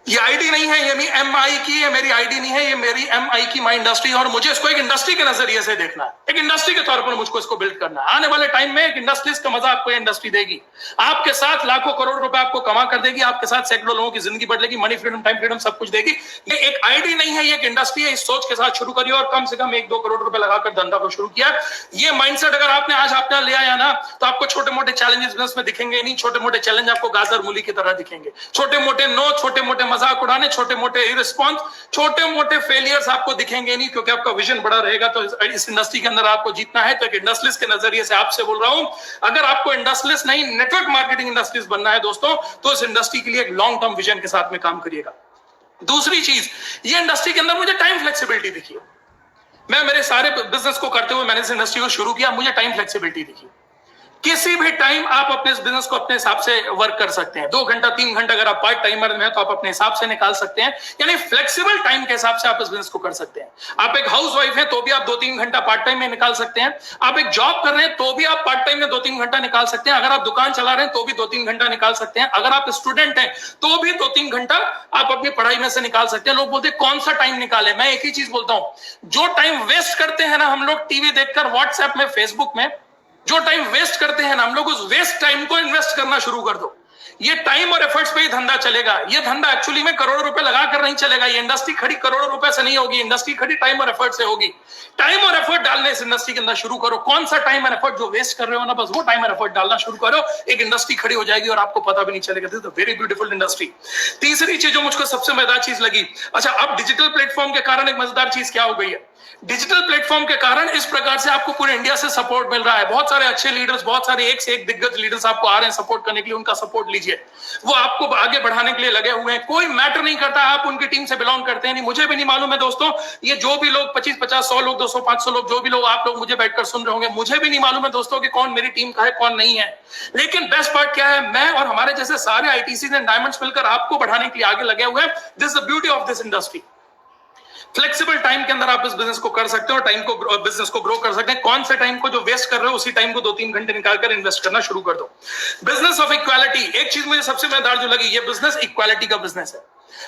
ये आईडी नहीं है, ये एमआई की, ये मेरी आईडी नहीं है, ये मेरी एमआई की माई इंडस्ट्री। और मुझे इसको एक इंडस्ट्री के नजरिए से देखना है, एक इंडस्ट्री के तौर पर मुझको इसको बिल्ड करना है। आने वाले टाइम में एक इंडस्ट्रीज का मजा आपको इंडस्ट्री देगी, आपके साथ लाखों करोड़ रुपए आपको कमा कर देगी, आपके साथ सैकड़ों लोगों की जिंदगी बदलेगी, मनी फ्रीडम टाइम फ्रीडम सब कुछ देगी। ये एक आईडी नहीं है, ये एक इंडस्ट्री है। इस सोच के साथ शुरू करिए और कम से कम 1-2 करोड़ रुपए लगाकर धंधा को शुरू किया। ये माइंडसेट अगर आपने आज अपना ले आया ना, तो आपको छोटे मोटे चैलेंजेस बिजनेस में दिखेंगे नहीं। छोटे मोटे चैलेंज आपको गाजर मूली की तरह दिखेंगे। छोटे मोटे नो, छोटे मोटे मजाक उड़ाने, छोटे मोटे रिस्पॉन्स, छोटे मोटे फेलियर्स आपको दिखेंगे नहीं, क्योंकि आपका विजन बड़ा रहेगा। तो इस इंडस्ट्री के अंदर आपको जीतना है। तो एक इंडस्ट्रियलिस्ट के नजरिए से आपसे बोल रहा हूं, अगर आपको इंडस्ट्रियलिस्ट नहीं नेटवर्क मार्केटिंग इंडस्ट्रीज बनना है दोस्तों, तो इस इंडस्ट्री के लिए एक लॉन्ग टर्म विजन के साथ में काम करिएगा। दूसरी चीज, ये इंडस्ट्री के अंदर मुझे टाइम फ्लेक्सिबिलिटी दिखी। मैं मेरे सारे बिजनेस को करते हुए मैंने इस इंडस्ट्री को शुरू किया, मुझे टाइम फ्लेक्सिबिलिटी दिखी। किसी भी टाइम आप अपने बिजनेस को अपने हिसाब से वर्क कर सकते हैं। 2 घंटा 3 घंटा अगर आप पार्ट टाइमर में हैं तो आप अपने हिसाब से निकाल सकते हैं, यानी फ्लेक्सिबल टाइम के हिसाब से आप इस बिजनेस को कर सकते हैं। आप एक हाउसवाइफ हैं तो भी आप 2-3 घंटा पार्ट टाइम में निकाल सकते हैं। आप एक जॉब कर रहे हैं तो भी आप पार्ट टाइम में 2-3 घंटा निकाल सकते हैं। अगर आप दुकान चला रहे हैं तो भी 2-3 घंटा निकाल सकते हैं। अगर आप स्टूडेंट हैं तो भी 2-3 घंटा आप अपनी पढ़ाई में से निकाल सकते हैं। लोग बोलते हैं कौन सा टाइम निकाले, मैं एक ही चीज बोलता हूं, जो टाइम वेस्ट करते हैं ना हम लोग टीवी देखकर, व्हाट्सएप में, फेसबुक में, जो टाइम वेस्ट करते हैं ना हम लोग, उस वेस्ट टाइम को इन्वेस्ट करना शुरू कर दो। ये टाइम और एफर्ट्स पे ही धंधा चलेगा। ये धंधा एक्चुअली में करोड़ों रुपए लगाकर नहीं चलेगा। ये इंडस्ट्री खड़ी करोड़ों रुपए से नहीं होगी, इंडस्ट्री खड़ी टाइम और एफर्ट से होगी। टाइम और एफर्ट डालने इस इंडस्ट्री के अंदर शुरू करो। कौन सा टाइम और एफर्ट जो वेस्ट कर रहे हो ना, बस वो टाइम और एफर्ट डालना शुरू करो। एक इंडस्ट्री खड़ी हो जाएगी और आपको पता भी नहीं चलेगा। This is a very beautiful industry. तीसरी चीज जो मुझको सबसे मजेदार चीज लगी, अच्छा अब डिजिटल प्लेटफॉर्म के कारण एक मजेदार चीज क्या हो गई है, डिजिटल प्लेटफॉर्म के कारण इस प्रकार से आपको पूरे इंडिया से सपोर्ट मिल रहा है। बहुत सारे अच्छे लीडर्स, बहुत सारे एक से एक दिग्गज लीडर्स आपको आ रहे हैं सपोर्ट करने के लिए। उनका सपोर्ट लीजिए, वो आपको आगे बढ़ाने के लिए लगे हुए हैं। कोई मैटर नहीं करता आप उनकी टीम से बिलोंग करते हैं नहीं, मुझे भी नहीं मालूम है दोस्तों। ये जो भी लोग 25-50-100 लोग, 200-500 लोग, जो भी लोग आप लोग मुझे बैठकर सुन रहे होंगे, मुझे भी नहीं मालूम है दोस्तों कि कौन मेरी टीम का है कौन नहीं है। लेकिन बेस्ट पार्ट क्या है, मैं और हमारे जैसे सारे आईटीसी एंड डायमंड्स मिलकर आपको बढ़ाने के लिए आगे लगे हुए हैं। This is the beauty of this industry. Flexible time के अंदर आप इस बिजनेस को कर सकते हो, टाइम को बिजनेस को ग्रो कर सकते हैं। कौन से टाइम को जो वेस्ट कर रहे हो उसी टाइम को 2-3 घंटे निकालकर इन्वेस्ट करना शुरू कर दो। बिजनेस ऑफ इक्वालिटी, एक चीज मुझे सबसे मजेदार जो लगी, ये बिजनेस इक्वालिटी का बिजनेस है।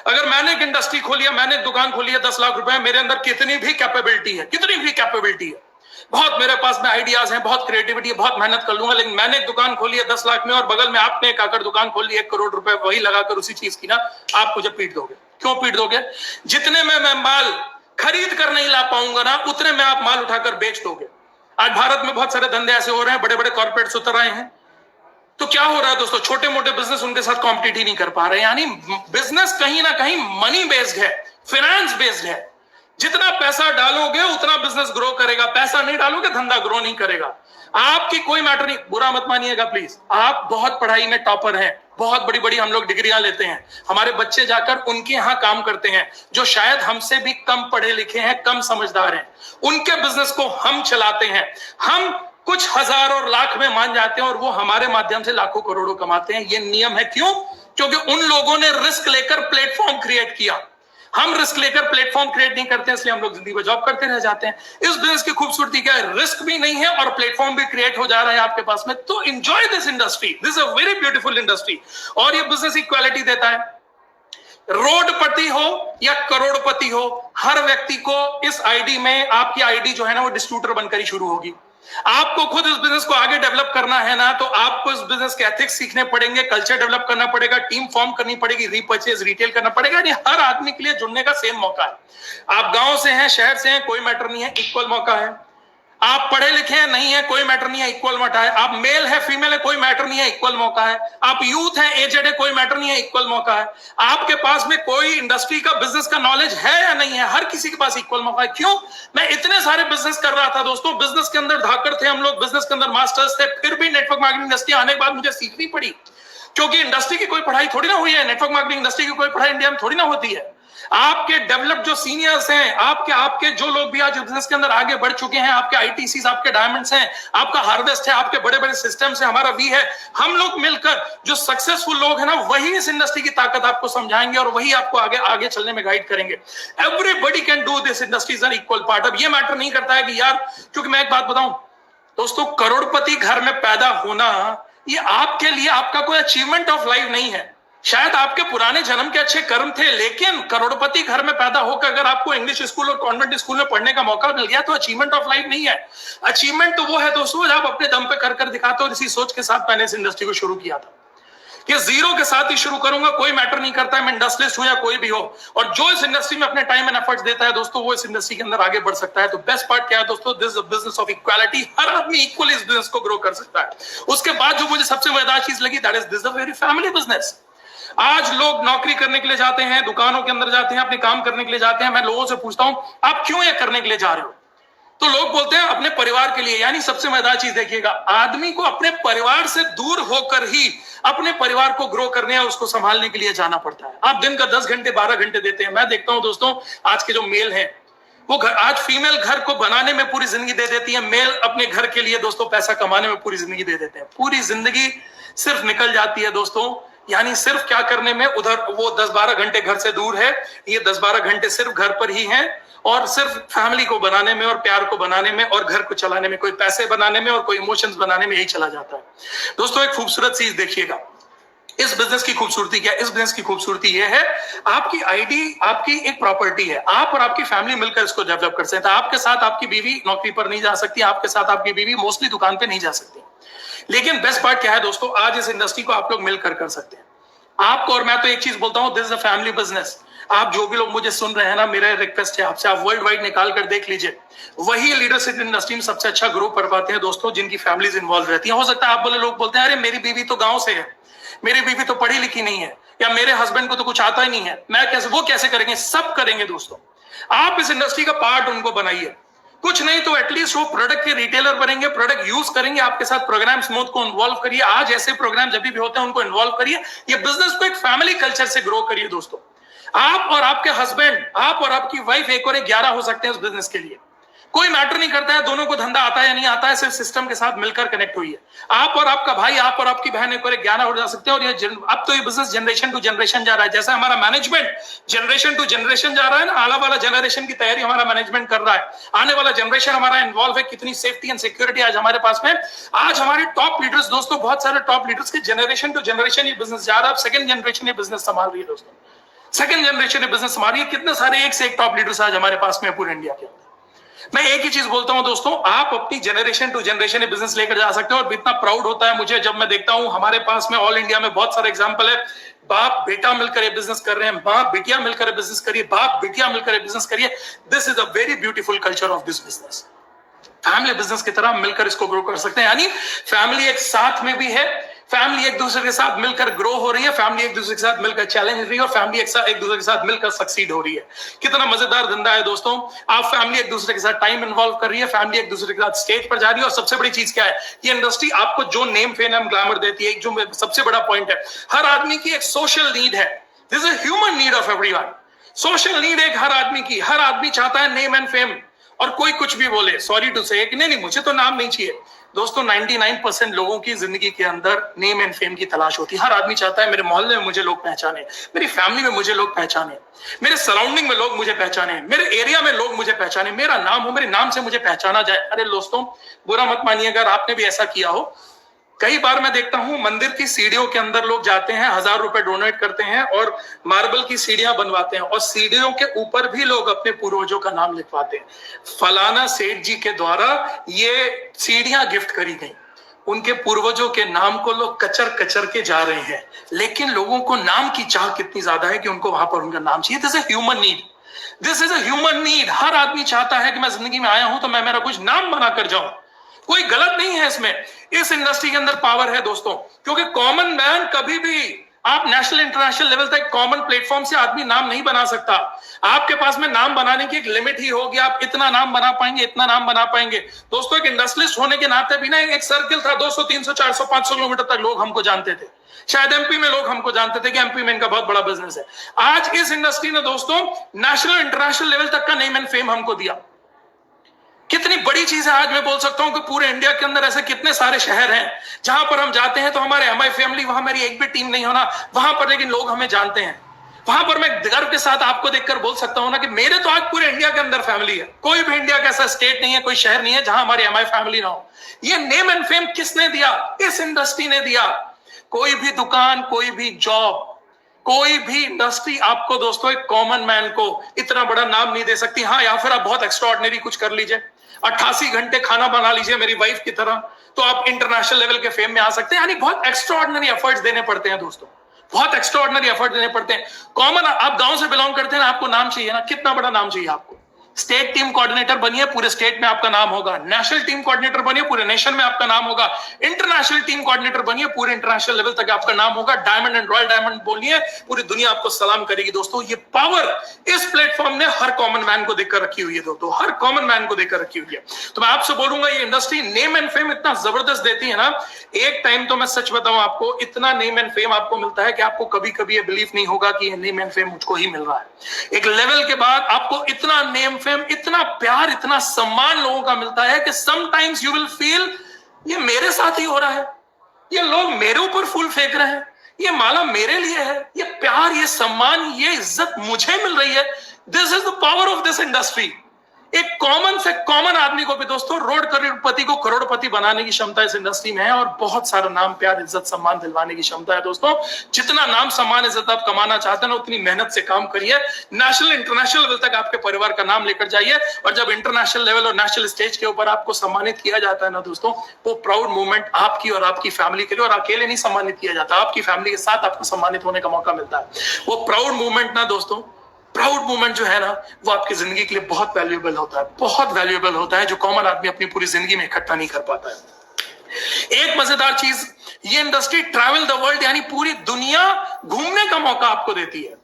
अगर मैंने एक इंडस्ट्री खोली है, मैंने एक दुकान खोली है 10 लाख रुपए, मेरे अंदर कितनी भी कैपेबिलिटी है, कितनी भी कैपेबिलिटी है, बहुत मेरे पास में आइडियाज हैं, बहुत क्रिएटिविटी है, बहुत मेहनत कर लूंगा, लेकिन मैंने एक दुकान खोली है 10 लाख में और बगल में आपने एक आकर दुकान खोल ली 1 करोड़ रुपए वही लगाकर उसी चीज की ना, आप मुझे पीट दोगे। क्यों पीट दोगे? जितने में मैं माल खरीद कर नहीं ला पाऊंगा ना, उतने में आप माल उठाकर बेच दोगे। आज भारत में बहुत सारे धंधे ऐसे हो रहे हैं, बड़े बड़े कॉर्पोरेट्स उतर आए हैं, तो क्या हो रहा है दोस्तों, छोटे मोटे बिजनेस उनके साथ कॉम्पिटिट ही नहीं कर पा रहे। यानी बिजनेस कहीं ना कहीं मनी बेस्ड है, फाइनेंस बेस्ड है। जितना पैसा डालोगे उतना बिजनेस ग्रो करेगा, पैसा नहीं डालोगे धंधा ग्रो नहीं करेगा। आपकी कोई मैटर नहीं, बुरा मत मानिएगा प्लीज, आप बहुत पढ़ाई में टॉपर हैं, बहुत बड़ी बड़ी हम लोग डिग्रियां लेते हैं, हमारे बच्चे जाकर उनके यहां काम करते हैं जो शायद हमसे भी कम पढ़े लिखे हैं, कम समझदार हैं, उनके बिजनेस को हम चलाते हैं। हम कुछ हजार और लाख में मान जाते हैं और वो हमारे माध्यम से लाखों करोड़ों कमाते हैं। ये नियम है, क्यों? क्योंकि उन लोगों ने रिस्क लेकर प्लेटफॉर्म क्रिएट किया। हम रिस्क लेकर प्लेटफॉर्म क्रिएट नहीं करते, इसलिए हम लोग जिंदगी में जॉब करते रह जाते हैं। इस बिजनेस की खूबसूरती क्या है? रिस्क भी नहीं है और प्लेटफॉर्म भी क्रिएट हो जा रहा है आपके पास में। तो enjoy this industry, this a very beautiful industry. और ये बिजनेस इक्वालिटी देता है। रोडपति हो या करोड़पति हो, हर व्यक्ति को इस आईडी में, आपकी आईडी जो है ना वो डिस्ट्रीब्यूटर बनकर ही शुरू होगी। आपको खुद इस बिजनेस को आगे डेवलप करना है ना, तो आपको इस बिजनेस के एथिक्स सीखने पड़ेंगे, कल्चर डेवलप करना पड़ेगा, टीम फॉर्म करनी पड़ेगी, रीपर्चेज रिटेल करना पड़ेगा। ये हर आदमी के लिए जुड़ने का सेम मौका है। आप गांव से हैं, शहर से हैं, कोई मैटर नहीं है, इक्वल मौका है। आप पढ़े लिखे हैं, नहीं है, कोई मैटर नहीं है, इक्वल मौका है। आप मेल है, फीमेल है, कोई मैटर नहीं है, इक्वल मौका है। आप यूथ है, एजेड है, कोई मैटर नहीं है, इक्वल मौका है। आपके पास में कोई इंडस्ट्री का, बिजनेस का नॉलेज है या नहीं है, हर किसी के पास इक्वल मौका है। क्यों? मैं इतने सारे बिजनेस कर रहा था दोस्तों, बिजनेस के अंदर धाकड़ थे हम लोग, बिजनेस के अंदर मास्टर्स थे, फिर भी नेटवर्क मार्केटिंग इंडस्ट्री आने के बाद मुझे सीखनी पड़ी, क्योंकि इंडस्ट्री की कोई पढ़ाई थोड़ी ना हुई है, नेटवर्क मार्केटिंग इंडस्ट्री की कोई पढ़ाई इंडिया में थोड़ी ना होती है। आपके डेवलप जो सीनियर्स हैं, आपके जो लोग भी आज बिजनेस के अंदर आगे बढ़ चुके हैं, आपके आईटीसीज, आपके डायमंड्स हैं, आपका हार्वेस्ट है, आपके बड़े बड़े सिस्टम्स है, हमारा वी है, हम लोग मिलकर जो सक्सेसफुल लोग हैं ना, वही इस इंडस्ट्री की ताकत आपको समझाएंगे और वही आपको आगे आगे चलने में गाइड करेंगे। Everybody can do this, industry is an equal part. अब ये मैटर नहीं करता है कि यार, क्योंकि मैं एक बात बताऊं दोस्तों, करोड़पति घर में पैदा होना ये आपके लिए आपका कोई अचीवमेंट ऑफ लाइफ नहीं है। शायद आपके पुराने जन्म के अच्छे कर्म थे, लेकिन करोड़पति घर में पैदा होकर अगर आपको इंग्लिश स्कूल और कॉन्वेंट स्कूल में पढ़ने का मौका मिल गया तो अचीवमेंट ऑफ लाइफ नहीं है। अचीवमेंट तो वो है दोस्तों जब आप अपने दम पे कर दिखाते हो। इसी सोच के साथ मैंने इस इंडस्ट्री को शुरू किया था कि जीरो के साथ ही शुरू करूंगा, कोई मैटर नहीं करता है मैं इंडस्ट्रियलिस्ट हूं या कोई भी हो, और जो इस इंडस्ट्री में अपने टाइम एंड एफर्ट्स देता है दोस्तों, वो इस इंडस्ट्री के अंदर आगे बढ़ सकता है। तो बेस्ट पार्ट क्या है दोस्तों? This is a business of equality. हर आदमी इक्वली इस बिजनेस को ग्रो कर सकता है। उसके बाद जो मुझे सबसे मजेदार चीज लगी, that is this a very family business. आज लोग नौकरी करने के लिए जाते हैं, दुकानों के अंदर जाते हैं, अपने काम करने के लिए जाते हैं। मैं लोगों से पूछता हूं आप क्यों ये करने के लिए जा रहे हो, तो लोग बोलते हैं अपने परिवार के लिए। यानी सबसे मजेदार चीज देखिएगा, आदमी को अपने परिवार से दूर होकर ही अपने परिवार को ग्रो करने और उसको संभालने के लिए जाना पड़ता है। आप दिन का 10 घंटे 12 घंटे देते हैं। मैं देखता हूं दोस्तों, आज के जो मेल हैं वो घर, आज फीमेल घर को बनाने में पूरी जिंदगी दे देती है, मेल अपने घर के लिए दोस्तों पैसा कमाने में पूरी जिंदगी दे देते हैं। पूरी जिंदगी सिर्फ निकल जाती है दोस्तों, यानी सिर्फ क्या करने में, उधर वो 10-12 घंटे घर से दूर है, ये 10-12 घंटे सिर्फ घर पर ही हैं और सिर्फ फैमिली को बनाने में और प्यार को बनाने में और घर को चलाने में, कोई पैसे बनाने में और कोई इमोशंस बनाने में यही चला जाता है। दोस्तों एक खूबसूरत चीज देखिएगा, इस बिजनेस की खूबसूरती क्या है? इस बिजनेस की खूबसूरती यह है, आपकी आईडी आपकी एक प्रॉपर्टी है, आप और आपकी फैमिली मिलकर इसको डेवलप कर सकते हैं। आपके साथ आपकी बीवी नौकरी पर नहीं जा सकती, आपके साथ आपकी बीवी मोस्टली दुकान पे नहीं जा सकती, लेकिन बेस्ट पार्ट क्या है दोस्तों, आज इस इंडस्ट्री को आप लोग मिलकर कर सकते हैं। आपको, और मैं तो एक चीज बोलता हूं, this is a family business. आप जो भी लोग मुझे सुन रहे हैं ना, मेरा रिक्वेस्ट है आपसे, आप वर्ल्ड वाइड निकाल कर देख लीजिए, वही लीडरशिप इंडस्ट्री में सबसे अच्छा ग्रो कर पाते हैं दोस्तों जिनकी फैमिलीज इन्वॉल्व रहती है। हो सकता है आप बोले, लोग बोलते हैं अरे मेरी बीवी तो गांव से है, मेरी बीवी तो पढ़ी लिखी नहीं है, या मेरे हस्बैंड को तो कुछ आता ही नहीं है, मैं कैसे, वो कैसे करेंगे? सब करेंगे दोस्तों। आप इस इंडस्ट्री का पार्ट उनको बनाइए, कुछ नहीं तो एटलीस्ट वो प्रोडक्ट के रिटेलर बनेंगे, प्रोडक्ट यूज करेंगे, आपके साथ प्रोग्राम स्मूथ को इन्वॉल्व करिए। आज ऐसे प्रोग्राम जब भी होते हैं उनको इन्वॉल्व करिए। ये बिजनेस को एक फैमिली कल्चर से ग्रो करिए दोस्तों। आप और आपके हस्बैंड, आप और आपकी वाइफ एक और 11 हो सकते हैं इस बिजनेस के लिए। कोई मैटर नहीं करता है दोनों को धंधा आता है या नहीं आता है, सिर्फ सिस्टम के साथ मिलकर कनेक्ट हुई है। आप और आपका भाई, आप और आपकी बहन एक और 11 हो जा सकते हैं। और ये अब तो ये बिजनेस जनरेशन टू जनरेशन जा रहा है। जैसे हमारा मैनेजमेंट जनरेशन टू जनरेशन जा रहा है ना, आने वाला जनरेशन की तैयारी हमारा मैनेजमेंट कर रहा है, आने वाला जनरेशन हमारा इन्वॉल्व है। कितनी सेफ्टी एंड सिक्योरिटी आज हमारे पास में। आज हमारे टॉप लीडर्स दोस्तों, बहुत सारे टॉप लीडर्स के जनरेशन टू जनरेशन ये बिजनेस जा रहा है। अब सेकंड जनरेशन ये बिजनेस संभाल रही है दोस्तों, सेकंड जनरेशन ये बिजनेस संभाल रही है। कितने सारे एक से एक टॉप लीडर्स आज हमारे पास में पूरे इंडिया के। मैं एक ही चीज बोलता हूं दोस्तों, आप अपनी जनरेशन टू जनरेशन ये बिजनेस लेकर जा सकते हो। और इतना प्राउड होता है मुझे जब मैं देखता हूं हमारे पास में ऑल इंडिया में बहुत सारे एग्जांपल है, बाप बेटा मिलकर ये बिजनेस कर रहे हैं, बाप बेटियां मिलकर बिजनेस करिए, बाप बेटियां मिलकर बिजनेस करिए। This is a very beautiful culture of this business. Family business की तरह मिलकर इसको ग्रो कर सकते हैं, यानी फैमिली एक साथ में भी है, फैमिली एक दूसरे के साथ मिलकर ग्रो हो रही है, फैमिली एक दूसरे के साथ मिलकर चैलेंज रही है, और फैमिली एक दूसरे के साथ मिलकर सक्सीड हो रही है। कितना मजेदार धंधा है दोस्तों। आप फैमिली एक दूसरे के साथ टाइम इन्वॉल्व कर रही है, फैमिली एक दूसरे के साथ स्टेज पर जा रही है, और सबसे बड़ी चीज क्या है, ये इंडस्ट्री आपको जो नेम फेम एंड ग्लैमर देती है, एक जो सबसे बड़ा पॉइंट है, हर आदमी की एक सोशल नीड है। This is human need of everyone. Social need एक हर आदमी की, हर आदमी चाहता है नेम एंड फेम। और कोई कुछ भी बोले, सॉरी टू से, कि नहीं मुझे तो नाम नहीं चाहिए। दोस्तों 99% लोगों की जिंदगी के अंदर नेम एंड फेम की तलाश होती है। हर आदमी चाहता है मेरे मोहल्ले में मुझे लोग पहचाने, मेरी फैमिली में मुझे लोग पहचाने, मेरे सराउंडिंग में लोग मुझे पहचाने, मेरे एरिया में लोग मुझे पहचाने, मेरा नाम हो, मेरे नाम से मुझे पहचाना जाए। अरे दोस्तों बुरा मत मानिएगा, अगर आपने भी ऐसा किया हो। कई बार मैं देखता हूं मंदिर की सीढ़ियों के अंदर लोग जाते हैं, 1000 रुपए डोनेट करते हैं और मार्बल की सीढ़ियां बनवाते हैं, और सीढ़ियों के ऊपर भी लोग अपने पूर्वजों का नाम लिखवाते हैं। फलाना सेठ जी के द्वारा ये सीढ़ियां गिफ्ट करी गई, उनके पूर्वजों के नाम को लोग कचर कचर के जा रहे हैं, लेकिन लोगों को नाम की चाह कितनी ज्यादा है कि उनको वहां पर उनका नाम चाहिए। This is human need, this is a human need. हर आदमी चाहता है कि मैं जिंदगी में आया हूं तो मैं मेरा कुछ नाम बना कर जाऊं। कोई गलत नहीं है इसमें। इस इंडस्ट्री के अंदर पावर है दोस्तों, क्योंकि कॉमन मैन कभी भी आप नेशनल इंटरनेशनल लेवल तक कॉमन प्लेटफॉर्म से आदमी नाम नहीं बना सकता। आपके पास में नाम बनाने की एक लिमिट ही होगी, आप इतना नाम बना पाएंगे, इतना नाम बना पाएंगे। दोस्तों एक इंडस्ट्रियलिस्ट होने के नाते भी ना एक सर्किल था, 200 300 400 500 किलोमीटर तक लोग हमको जानते थे। शायद एमपी में लोग हमको जानते थे कि एमपी में इनका बहुत बड़ा बिजनेस है। आज इस इंडस्ट्री ने दोस्तों नेशनल इंटरनेशनल लेवल तक का नेम एंड फेम हमको दिया। कितनी बड़ी चीज है। आज मैं बोल सकता हूं कि पूरे इंडिया के अंदर ऐसे कितने सारे शहर हैं जहां पर हम जाते हैं तो हमारे एमआई फैमिली, वहां मेरी एक भी टीम नहीं होना वहां पर, लेकिन लोग हमें जानते हैं। वहां पर मैं गर्व के साथ आपको देखकर बोल सकता हूं ना कि मेरे तो आज पूरे इंडिया के अंदर फैमिली है। कोई भी इंडिया का ऐसा स्टेट नहीं है, कोई शहर नहीं है जहां हमारी एमआई फैमिली ना हो। ये नेम एंड फेम किसने दिया? इस इंडस्ट्री ने दिया। कोई भी दुकान, कोई भी जॉब, कोई भी इंडस्ट्री आपको दोस्तों एक कॉमन मैन को इतना बड़ा नाम नहीं दे सकती। हाँ, या फिर आप बहुत एक्स्ट्राऑर्डिनरी कुछ कर लीजिए, 88 घंटे खाना बना लीजिए मेरी वाइफ की तरह, तो आप इंटरनेशनल लेवल के फेम में आ सकते हैं। यानी बहुत एक्स्ट्राऑर्डिनरी एफर्ट्स देने पड़ते हैं दोस्तों, बहुत एक्स्ट्राऑर्डिनरी एफर्ट देने पड़ते हैं। कॉमन, आप गांव से बिलोंग करते हैं ना, आपको नाम चाहिए ना, कितना बड़ा नाम चाहिए आपको। स्टेट टीम कोऑर्डिनेटर बनिए, पूरे स्टेट में आपका नाम होगा। नेशनल टीम कोऑर्डिनेटर बनिए, पूरे नेशन में आपका नाम होगा। इंटरनेशनल टीम कोऑर्डिनेटर बनिए, पूरे इंटरनेशनल लेवल तक आपका नाम होगा। डायमंड एंड रॉयल डायमंड बोलिए, पूरी दुनिया आपको सलाम करेगी। दोस्तों ये पावर इस प्लेटफॉर्म ने हर कॉमन मैन को देकर रखी हुई है दोस्तों, हर कॉमन मैन को देकर रखी हुई है। तो मैं आपसे बोलूंगा ये इंडस्ट्री नेम एंड फेम इतना जबरदस्त देती है ना। एक टाइम तो मैं सच बताऊं आपको, इतना नेम एंड फेम आपको मिलता है कि आपको कभी कभी ये बिलीव नहीं होगा कि ये नेम एंड फेम मुझको ही मिल रहा है। एक लेवल के बाद आपको इतना नेम फेम, इतना प्यार, इतना सम्मान लोगों का मिलता है कि समटाइम्स यू विल फील ये मेरे साथ ही हो रहा है, ये लोग मेरे ऊपर फूल फेंक रहे हैं, ये माला मेरे लिए है, ये प्यार, ये सम्मान, ये इज्जत मुझे मिल रही है। This is the power of this industry. एक कॉमन से कॉमन आदमी को भी दोस्तों रोड करोड़पति को करोड़पति बनाने की क्षमता इस इंडस्ट्री में है, और बहुत सारा नाम, प्यार, इज्जत, सम्मान दिलवाने की क्षमता है दोस्तों। जितना नाम, सम्मान, इज्जत आप कमाना चाहते हैं ना, उतनी मेहनत से काम करिए। नेशनल इंटरनेशनल लेवल तक आपके परिवार का नाम लेकर जाइए, और जब इंटरनेशनल लेवल और नेशनल स्टेज के ऊपर आपको सम्मानित किया जाता है ना दोस्तों, वो प्राउड मूवमेंट आपकी और आपकी फैमिली के लिए, और अकेले नहीं सम्मानित किया जाता, आपकी फैमिली के साथ आपको सम्मानित होने का मौका मिलता है। वो प्राउड मूवमेंट ना दोस्तों, प्राउड मोमेंट जो है ना, वो आपकी जिंदगी के लिए बहुत वैल्यूएबल होता है, बहुत वैल्यूएबल होता है, जो कॉमन आदमी अपनी पूरी जिंदगी में इकट्ठा नहीं कर पाता है। एक मजेदार चीज, ये इंडस्ट्री ट्रैवल द वर्ल्ड, यानी पूरी दुनिया घूमने का मौका आपको देती है।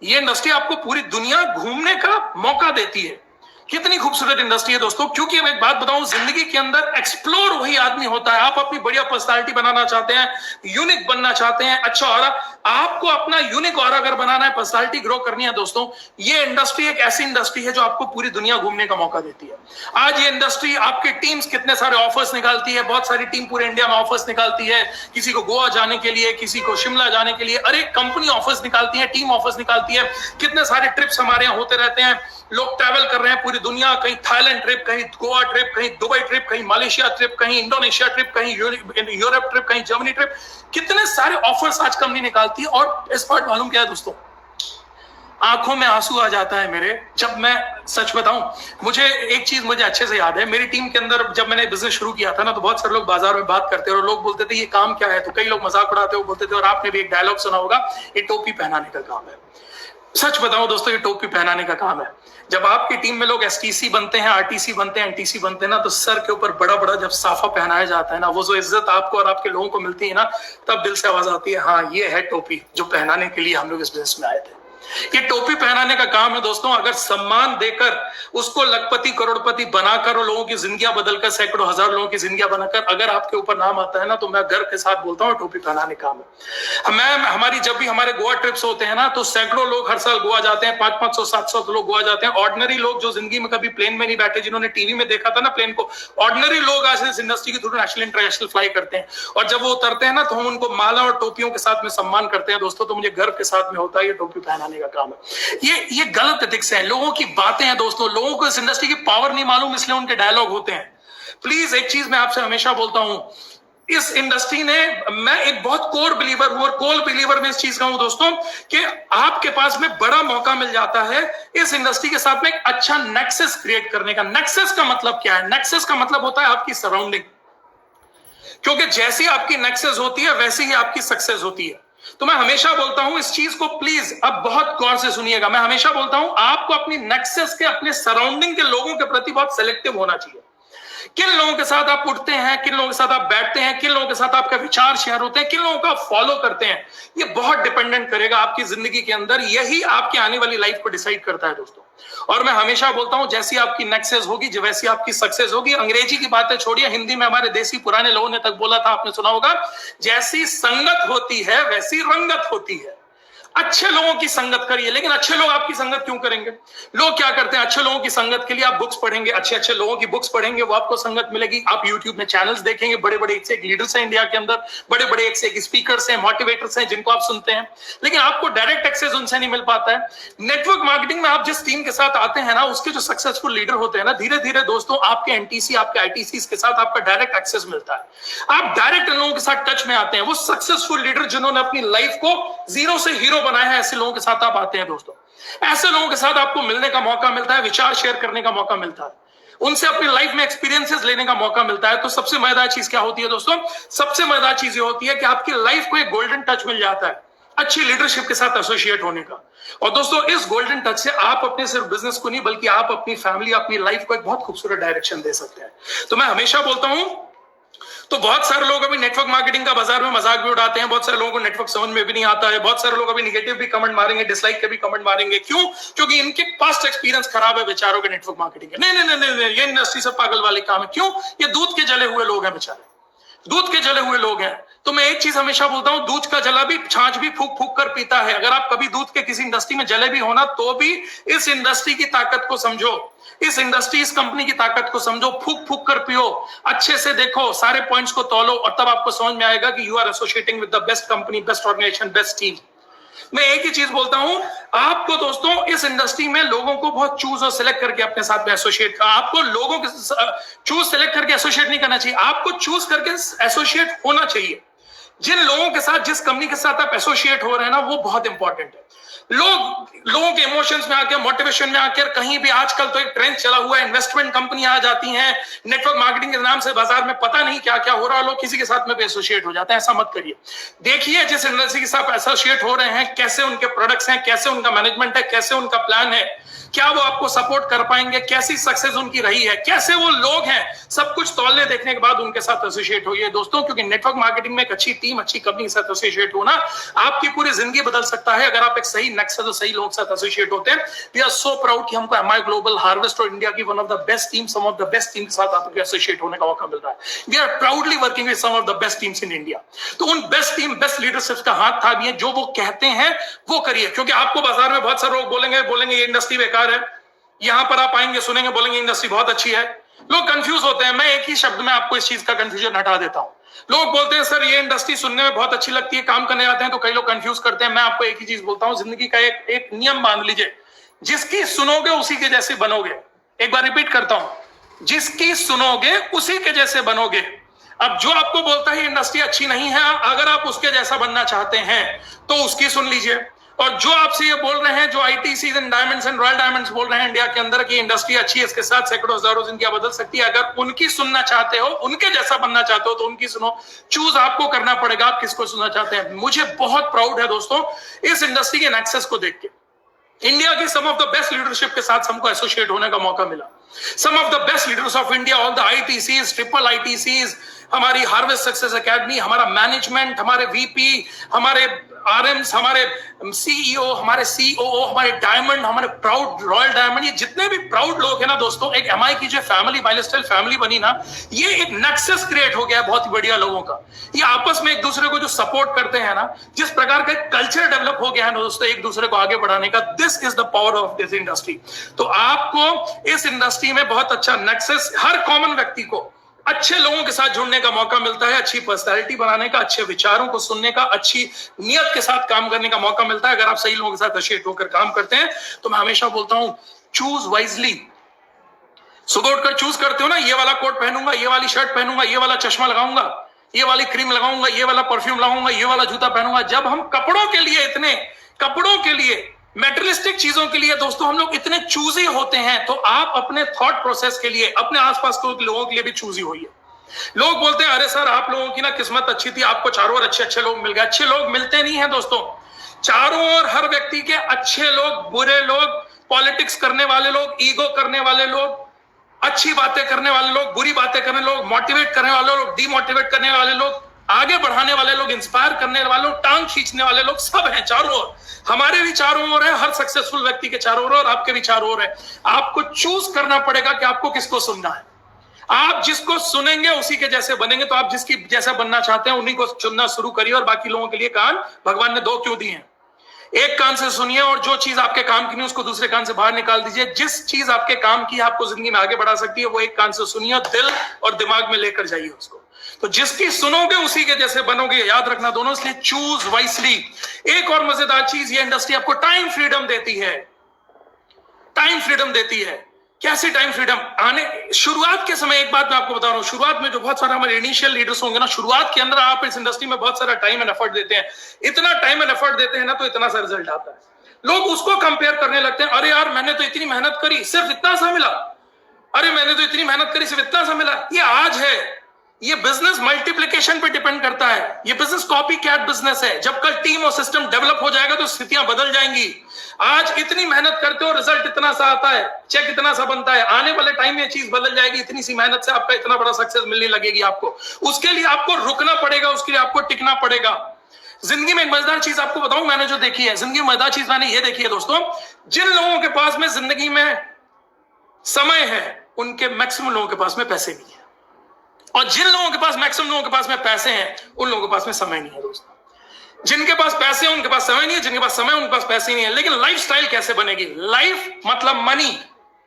ये इंडस्ट्री आपको पूरी दुनिया घूमने का मौका देती है। कितनी खूबसूरत इंडस्ट्री है दोस्तों। क्योंकि मैं एक बात बताऊं, जिंदगी के अंदर एक्सप्लोर वही आदमी होता है। आप अपनी बढ़िया पर्सनालिटी बनाना चाहते हैं, यूनिक बनना चाहते हैं, अच्छा ऑरा, आपको अपना यूनिक ऑरा अगर बनाना है, पर्सनालिटी ग्रो करनी है दोस्तों, ये इंडस्ट्री एक ऐसी इंडस्ट्री है जो आपको पूरी दुनिया घूमने का मौका देती है। आज ये इंडस्ट्री आपके टीम्स कितने सारे ऑफर्स निकालती है, बहुत सारी टीम पूरे इंडिया में ऑफर्स निकालती है, किसी को गोवा जाने के लिए, किसी को शिमला जाने के लिए, अरे कंपनी ऑफर्स निकालती है, टीम ऑफर्स निकालती है। कितने सारे ट्रिप्स हमारे यहाँ होते रहते हैं, लोग ट्रैवल कर रहे हैं पूरी दुनिया, कहीं थाईलैंड ट्रिप, कहीं गोवा ट्रिप, कहीं दुबई ट्रिप, कहीं मलेशिया ट्रिप, कहीं इंडोनेशिया ट्रिप, कहीं यूरोप ट्रिप, कहीं जर्मनी ट्रिप। कितने सारे ऑफर्स आज कंपनी निकालती है। और इस बात मालूम क्या है दोस्तों, आंखों में आंसू आ जाता है मेरे, जब मैं सच बताऊं। मुझे एक चीज मुझे अच्छे से याद है, मेरी टीम के अंदर जब मैंने बिजनेस शुरू किया था ना, तो बहुत सारे लोग बाजार में बात करते हैं और लोग बोलते थे ये काम क्या है, तो कई लोग मजाक उड़ाते हुए बोलते थे, और आपने भी एक डायलॉग सुना होगा, ये टोपी पहनाने का काम है। सच बताओ दोस्तों, ये टोपी पहनाने का काम है। जब आपकी टीम में लोग एसटीसी बनते हैं, आरटीसी बनते हैं, एनटीसी बनते हैं ना, तो सर के ऊपर बड़ा बड़ा जब साफा पहनाया जाता है ना, वो जो इज्जत आपको और आपके लोगों को मिलती है ना, तब दिल से आवाज आती है, हाँ ये है टोपी जो पहनाने के लिए हम लोग इस बिजनेस में आए थे। ये टोपी पहनाने का काम है दोस्तों। अगर सम्मान देकर उसको लखपति करोड़पति बनाकर और लोगों की जिंदगियां बदलकर, सैकड़ों हजार लोगों की जिंदगियां बनाकर अगर आपके ऊपर नाम आता है ना, तो मैं गर्व के साथ बोलता हूँ टोपी पहनाने का काम है। मैं जब भी हमारे गोवा ट्रिप्स होते हैं ना, तो सैकड़ों लोग हर साल गोवा जाते हैं, 500 700 लोग गोवा जाते हैं। ऑर्डिनरी लोग जो जिंदगी में कभी प्लेन में नहीं बैठे, जिन्होंने टीवी में देखा था ना प्लेन को, ऑर्डिनरी लोग आज इस इंडस्ट्री के थ्रू नेशनल इंटरनेशनल फ्लाई करते हैं, और जब वो उतरते हैं ना, तो हम उनको माला और टोपियों के साथ में सम्मान करते हैं दोस्तों। तो मुझे गर्व के साथ में होता है, ये टोपी पहनाने का काम है। ये गलत एथिक्स है, लोगों की बातें हैं दोस्तों। लोगों को इस इंडस्ट्री की पावर नहीं मालूम, इसलिए उनके डायलॉग होते हैं। प्लीज एक चीज मैं आपसे हमेशा बोलता हूं, इस इंडस्ट्री ने, मैं एक बहुत कोर बिलीवर हूं, और कोर बिलीवर में इस चीज का हूं दोस्तों, कि आपके पास में बड़ा मौका मिल जाता है इस इंडस्ट्री के साथ में एक अच्छा नेक्सस क्रिएट करने का। नेक्सस का मतलब क्या है? नेक्सस का मतलब होता है आपकी सराउंडिंग, क्योंकि जैसी आपकी नेक्सस होती है वैसी ही आपकी सक्सेस होती है। तो मैं हमेशा बोलता हूं इस चीज को, प्लीज अब बहुत गौर से सुनिएगा। मैं हमेशा बोलता हूं आपको अपनी नेक्सस के, अपने सराउंडिंग के लोगों के प्रति बहुत सेलेक्टिव होना चाहिए। किन लोगों के साथ आप उठते हैं, किन लोगों के साथ आप बैठते हैं, किन लोगों के साथ आपका विचार शेयर होते हैं, किन लोगों को आप फॉलो करते हैं, ये बहुत डिपेंडेंट करेगा आपकी जिंदगी के अंदर। यही आपकी आने वाली लाइफ को डिसाइड करता है दोस्तों। और मैं हमेशा बोलता हूं, जैसी आपकी नेक्सस होगी, वैसी आपकी सक्सेस होगी। अंग्रेजी की बातें छोड़िए, हिंदी में हमारे देसी पुराने लोगों ने तक बोला था, आपने सुना होगा, जैसी संगत होती है वैसी रंगत होती है। अच्छे लोगों की संगत करिए, लेकिन अच्छे लोग आपकी संगत क्यों करेंगे? लोग क्या करते हैं, अच्छे लोगों की संगत के लिए आप बुक्स पढ़ेंगे, अच्छे अच्छे लोगों की बुक्स पढ़ेंगे, वो आपको संगत मिलेगी। आप यूट्यूब में चैनल्स देखेंगे, बड़े बड़े एक से एक लीडर्स हैं इंडिया के अंदर, बड़े बड़े एक से एक स्पीकर्स हैं, मोटिवेटर्स हैं, जिनको आप सुनते हैं, लेकिन आपको डायरेक्ट एक्सेस उनसे नहीं मिल पाता है। नेटवर्क मार्केटिंग में आप जिस टीम के साथ आते हैं ना, उसके जो सक्सेसफुल लीडर होते हैं ना, धीरे धीरे दोस्तों आपके एनटीसी, आपके आईटीसी के साथ आपका डायरेक्ट एक्सेस मिलता है। आप डायरेक्ट इन लोगों के साथ टच में आते हैं। वो सक्सेसफुल लीडर जिन्होंने अपनी लाइफ को जीरो से हीरो बनाया है, ऐसे लोगों के साथ आप आते हैं दोस्तों। ऐसे लोगों के साथ आपको मिलने का मौका मिलता है, विचार शेयर करने का मौका मिलता है, उनसे अपनी लाइफ में एक्सपीरियंसेस लेने का मौका मिलता है। तो सबसे मजेदार चीज क्या होती है दोस्तों? सबसे मजेदार चीज ये होती है कि आपकी लाइफ को एक गोल्डन टच मिल जाता है अच्छी लीडरशिप के साथ एसोसिएट होने का। और दोस्तों इस गोल्डन टच से आप अपने सिर्फ बिजनेस को नहीं, बल्कि आप अपनी फैमिली, अपनी लाइफ को एक बहुत खूबसूरत डायरेक्शन दे सकते हैं। तो मैं हमेशा बोलता हूं, तो बहुत सारे लोग अभी नेटवर्क मार्केटिंग का बाजार में मजाक भी उड़ाते हैं, बहुत सारे लोगों को नेटवर्क समझ में भी नहीं आता है, बहुत सारे लोग अभी निगेटिव भी कमेंट मारेंगे, डिसलाइक के भी कमेंट मारेंगे। क्यों? क्योंकि इनके पास्ट एक्सपीरियंस खराब है बेचारों के नेटवर्क मार्केटिंग के। नहीं नहीं नहीं नहीं, ये इंडस्ट्री से पागल वाले काम है। क्यों? ये दूध के जले हुए लोग हैं बेचारे, दूध के जले हुए लोग हैं। तो मैं एक चीज हमेशा बोलता हूं, दूध का जला भी छाछ भी फूक फूक कर पीता है। अगर आप कभी दूध के किसी इंडस्ट्री में जले भी होना, तो भी इस इंडस्ट्री की ताकत को समझो, इस इंडस्ट्री, इस कंपनी की ताकत को समझो, फूक फूक कर पियो, अच्छे से देखो, सारे पॉइंट्स को तौलो, और तब आपको समझ में आएगा कि you are associating with the best company, best organisation, best team. मैं एक ही चीज बोलता हूं, आपको दोस्तों इस इंडस्ट्री में लोगों को बहुत चूज और सिलेक्ट करके अपने साथ में एसोसिएट, आपको लोगों के चूज सिलेक्ट करके एसोसिएट नहीं करना चाहिए, आपको चूज करके एसोसिएट होना चाहिए। जिन लोगों के साथ, जिस कंपनी के साथ आप एसोसिएट हो रहे हैं ना, वो बहुत इंपॉर्टेंट है। लोगों के इमोशंस में आकर, मोटिवेशन में आकर, कहीं भी आजकल तो एक ट्रेंड चला हुआ है, इन्वेस्टमेंट कंपनी आ जाती हैं नेटवर्क मार्केटिंग के नाम से, बाजार में पता नहीं क्या क्या हो रहा है, लोग किसी के साथ में एसोसिएट हो जाते हैं। ऐसा मत करिए। देखिए जिस इंडस्ट्री के साथ एसोसिएट हो रहे हैं, कैसे उनके प्रोडक्ट्स हैं, कैसे उनका मैनेजमेंट है, कैसे उनका प्लान है, क्या वो आपको सपोर्ट कर पाएंगे, कैसी सक्सेस उनकी रही है, कैसे वो लोग हैं, सब कुछ तौलने देखने के बाद उनके साथ एसोसिएट होइए दोस्तों। क्योंकि नेटवर्क मार्केटिंग में एक अच्छी टीम, अच्छी कंपनी के साथ एसोसिएट होना आपकी पूरी जिंदगी बदल सकता है, अगर आप एक सही नेक्स्ट और सही लोगों के साथ एसोसिएट होते हैं। वी आर सो प्राउड कि हमको एमआई ग्लोबल, हार्वेस्ट और इंडिया की one of the best team, some of the best team के साथ आपको एसोसिएट होने का मौका मिल रहा है। We are proudly working with some of the best teams in India. तो उन बेस्ट टीम, बेस्ट लीडरशिप का हाथ था भी है, जो वो कहते हैं वो करिए। क्योंकि आपको बाजार में बहुत सारे लोग बोलेंगे ये इंडस्ट्री बेकार है, यहां पर आप आएंगे सुनेंगे बोलेंगे इंडस्ट्री बहुत अच्छी है। लोग कंफ्यूज होते हैं। मैं एक ही शब्द में आपको इस चीज का कंफ्यूजन हटा देता हूं। लोग बोलते हैं सर ये इंडस्ट्री सुनने में बहुत अच्छी लगती है, काम करने आते हैं तो कई लोग कंफ्यूज करते हैं। मैं आपको एक ही चीज बोलता हूं, जिंदगी का एक नियम मान लीजिए, जिसकी सुनोगे उसी के जैसे बनोगे। एक बार रिपीट करता हूं, जिसकी सुनोगे उसी के जैसे बनोगे। अब जो आपको बोलता है इंडस्ट्री अच्छी नहीं है, अगर आप उसके जैसा बनना चाहते हैं तो उसकी सुन लीजिए। और जो आपसे ये बोल रहे हैं, जो ITC and diamonds and royal diamonds बोल रहे हैं इंडिया के अंदर की इंडस्ट्री अच्छी है, इसके साथ सैकड़ों हजारों जिंदगियां बदल सकती है, अगर उनकी सुनना चाहते हो, उनके जैसा बनना चाहते हो तो उनकी सुनो। चूज आपको करना पड़ेगा, आप किसको सुनना चाहते हैं। मुझे बहुत प्राउड है दोस्तों इस इंडस्ट्री के नेक्सस को देख के। इंडिया की some of the best leadership के साथ हमको एसोसिएट होने का मौका मिला। Some of the best leaders of India, all the ITCs, triple ITCs, हमारी हार्वेस्ट सक्सेस एकेडमी, हमारा मैनेजमेंट, हमारे वीपी, हमारे आरएम्स, हमारे सीईओ, हमारे सीओओ, हमारे डायमंड, हमारे प्राउड रॉयल डायमंड, ये जितने भी प्राउड लोग हैं ना दोस्तों, एक एमआई की जो फैमिली, माइलस्टाइल फैमिली बनी ना, ये एक नेक्सस क्रिएट हो गया है बहुत ही बढ़िया लोगों का। ये आपस में एक दूसरे को जो सपोर्ट करते हैं ना, जिस प्रकार का कल्चर डेवलप हो गया है ना दोस्तों एक दूसरे को आगे बढ़ाने का, this is the power of this industry. तो आपको इस इंडस्ट्री में बहुत अच्छा नेक्सस, हर कॉमन व्यक्ति को अच्छे लोगों के साथ जुड़ने का मौका मिलता है, अच्छी पर्सनैलिटी बनाने का, अच्छे विचारों को सुनने का, अच्छी नियत के साथ काम करने का मौका मिलता है। अगर आप सही लोगों के साथ एसोसिएट होकर काम करते हैं तो मैं हमेशा बोलता हूं, चूज वाइजली। सुबह उठकर चूज करते हो ना, ये वाला कोट पहनूंगा, ये वाली शर्ट पहनूंगा, ये वाला चश्मा लगाऊंगा, ये वाली क्रीम लगाऊंगा, ये वाला परफ्यूम लगाऊंगा, ये वाला जूता पहनूंगा। जब हम कपड़ों के लिए, इतने कपड़ों के लिए, मेटेरियलिस्टिक चीजों के लिए दोस्तों हम लोग इतने चूजी होते हैं, तो आप अपने थॉट प्रोसेस के लिए, अपने आसपास के लोगों के लिए भी चूजी होइए। लोग बोलते हैं अरे सर आप लोगों की ना किस्मत अच्छी थी, आपको चारों ओर अच्छे अच्छे लोग मिल गए। अच्छे लोग मिलते नहीं है दोस्तों, चारों ओर हर व्यक्ति के अच्छे लोग, बुरे लोग, पॉलिटिक्स करने वाले लोग, ईगो करने वाले लोग, अच्छी बातें करने वाले लोग, बुरी बातें करने लोग, मोटिवेट करने वाले लोग, डिमोटिवेट करने वाले लोग, आगे बढ़ाने वाले लोग, इंस्पायर करने वाले लोग, टांग खींचने वाले लोग, सब हैं चारों ओर। हमारे भी चारों ओर है, हर सक्सेसफुल व्यक्ति के चारों ओर, और आपके भी चारों ओर है। आपको चूज करना पड़ेगा कि आपको किसको सुनना है। आप जिसको सुनेंगे उसी के जैसे बनेंगे। तो आप जिसकी जैसा बनना चाहते हैं उन्हीं को चुनना शुरू करिए, और बाकी लोगों के लिए कान भगवान ने दो क्यों दिए हैं? एक कान से सुनिए, और जो चीज आपके काम की नहीं उसको दूसरे कान से बाहर निकाल दीजिए। जिस चीज आपके काम की आपको जिंदगी में आगे बढ़ा सकती है वो एक कान से सुनिए, दिल और दिमाग में लेकर जाइए उसको। तो जिसकी सुनोगे उसी के जैसे बनोगे, याद रखना दोनों। इसलिए चूज वाइसली। एक और मजेदार चीज, ये इंडस्ट्री आपको टाइम फ्रीडम देती है। टाइम फ्रीडम देती है। कैसे टाइम फ्रीडम? आने शुरुआत के समय, एक बात मैं आपको बता रहा हूं, शुरुआत में जो बहुत सारे हमारे इनिशियल लीडर्स होंगे ना, शुरुआत के अंदर आप इस इंडस्ट्री में बहुत सारा टाइम एंड एफर्ट देते हैं। इतना टाइम एंड एफर्ट देते हैं ना तो इतना सा रिजल्ट आता है। लोग उसको कंपेयर करने लगते हैं, अरे यार मैंने तो इतनी मेहनत करी सिर्फ इतना सा मिला, अरे मैंने तो इतनी मेहनत करी सिर्फ इतना सा मिला। ये आज है, ये बिजनेस मल्टीप्लिकेशन पे डिपेंड करता है। ये बिजनेस कॉपी कैट बिजनेस है। जब कल टीम और सिस्टम डेवलप हो जाएगा तो स्थितियां बदल जाएंगी। आज इतनी मेहनत करते हो, रिजल्ट इतना सा आता है, चेक इतना सा बनता है। आने वाले टाइम में चीज बदल जाएगी। इतनी सी मेहनत से आपका इतना बड़ा सक्सेस मिलने लगेगी आपको। उसके लिए आपको रुकना पड़ेगा, उसके लिए आपको टिकना पड़ेगा। जिंदगी में एक मजेदार चीज आपको बताऊं, मैंने जो देखी है जिंदगी में, मजेदार चीज मैंने ये देखी है दोस्तों, जिन लोगों के पास में जिंदगी में समय है उनके मैक्सिमम लोगों के पास में पैसे नहीं है, और जिन लोगों के पास, मैक्सिमम लोगों के पास में पैसे हैं उन लोगों के पास में समय नहीं है दोस्तों। जिनके पास पैसे हैं उनके पास समय नहीं है, जिनके पास समय है उनके पास पैसे नहीं है। लेकिन लाइफस्टाइल कैसे बनेगी? लाइफ मतलब मनी।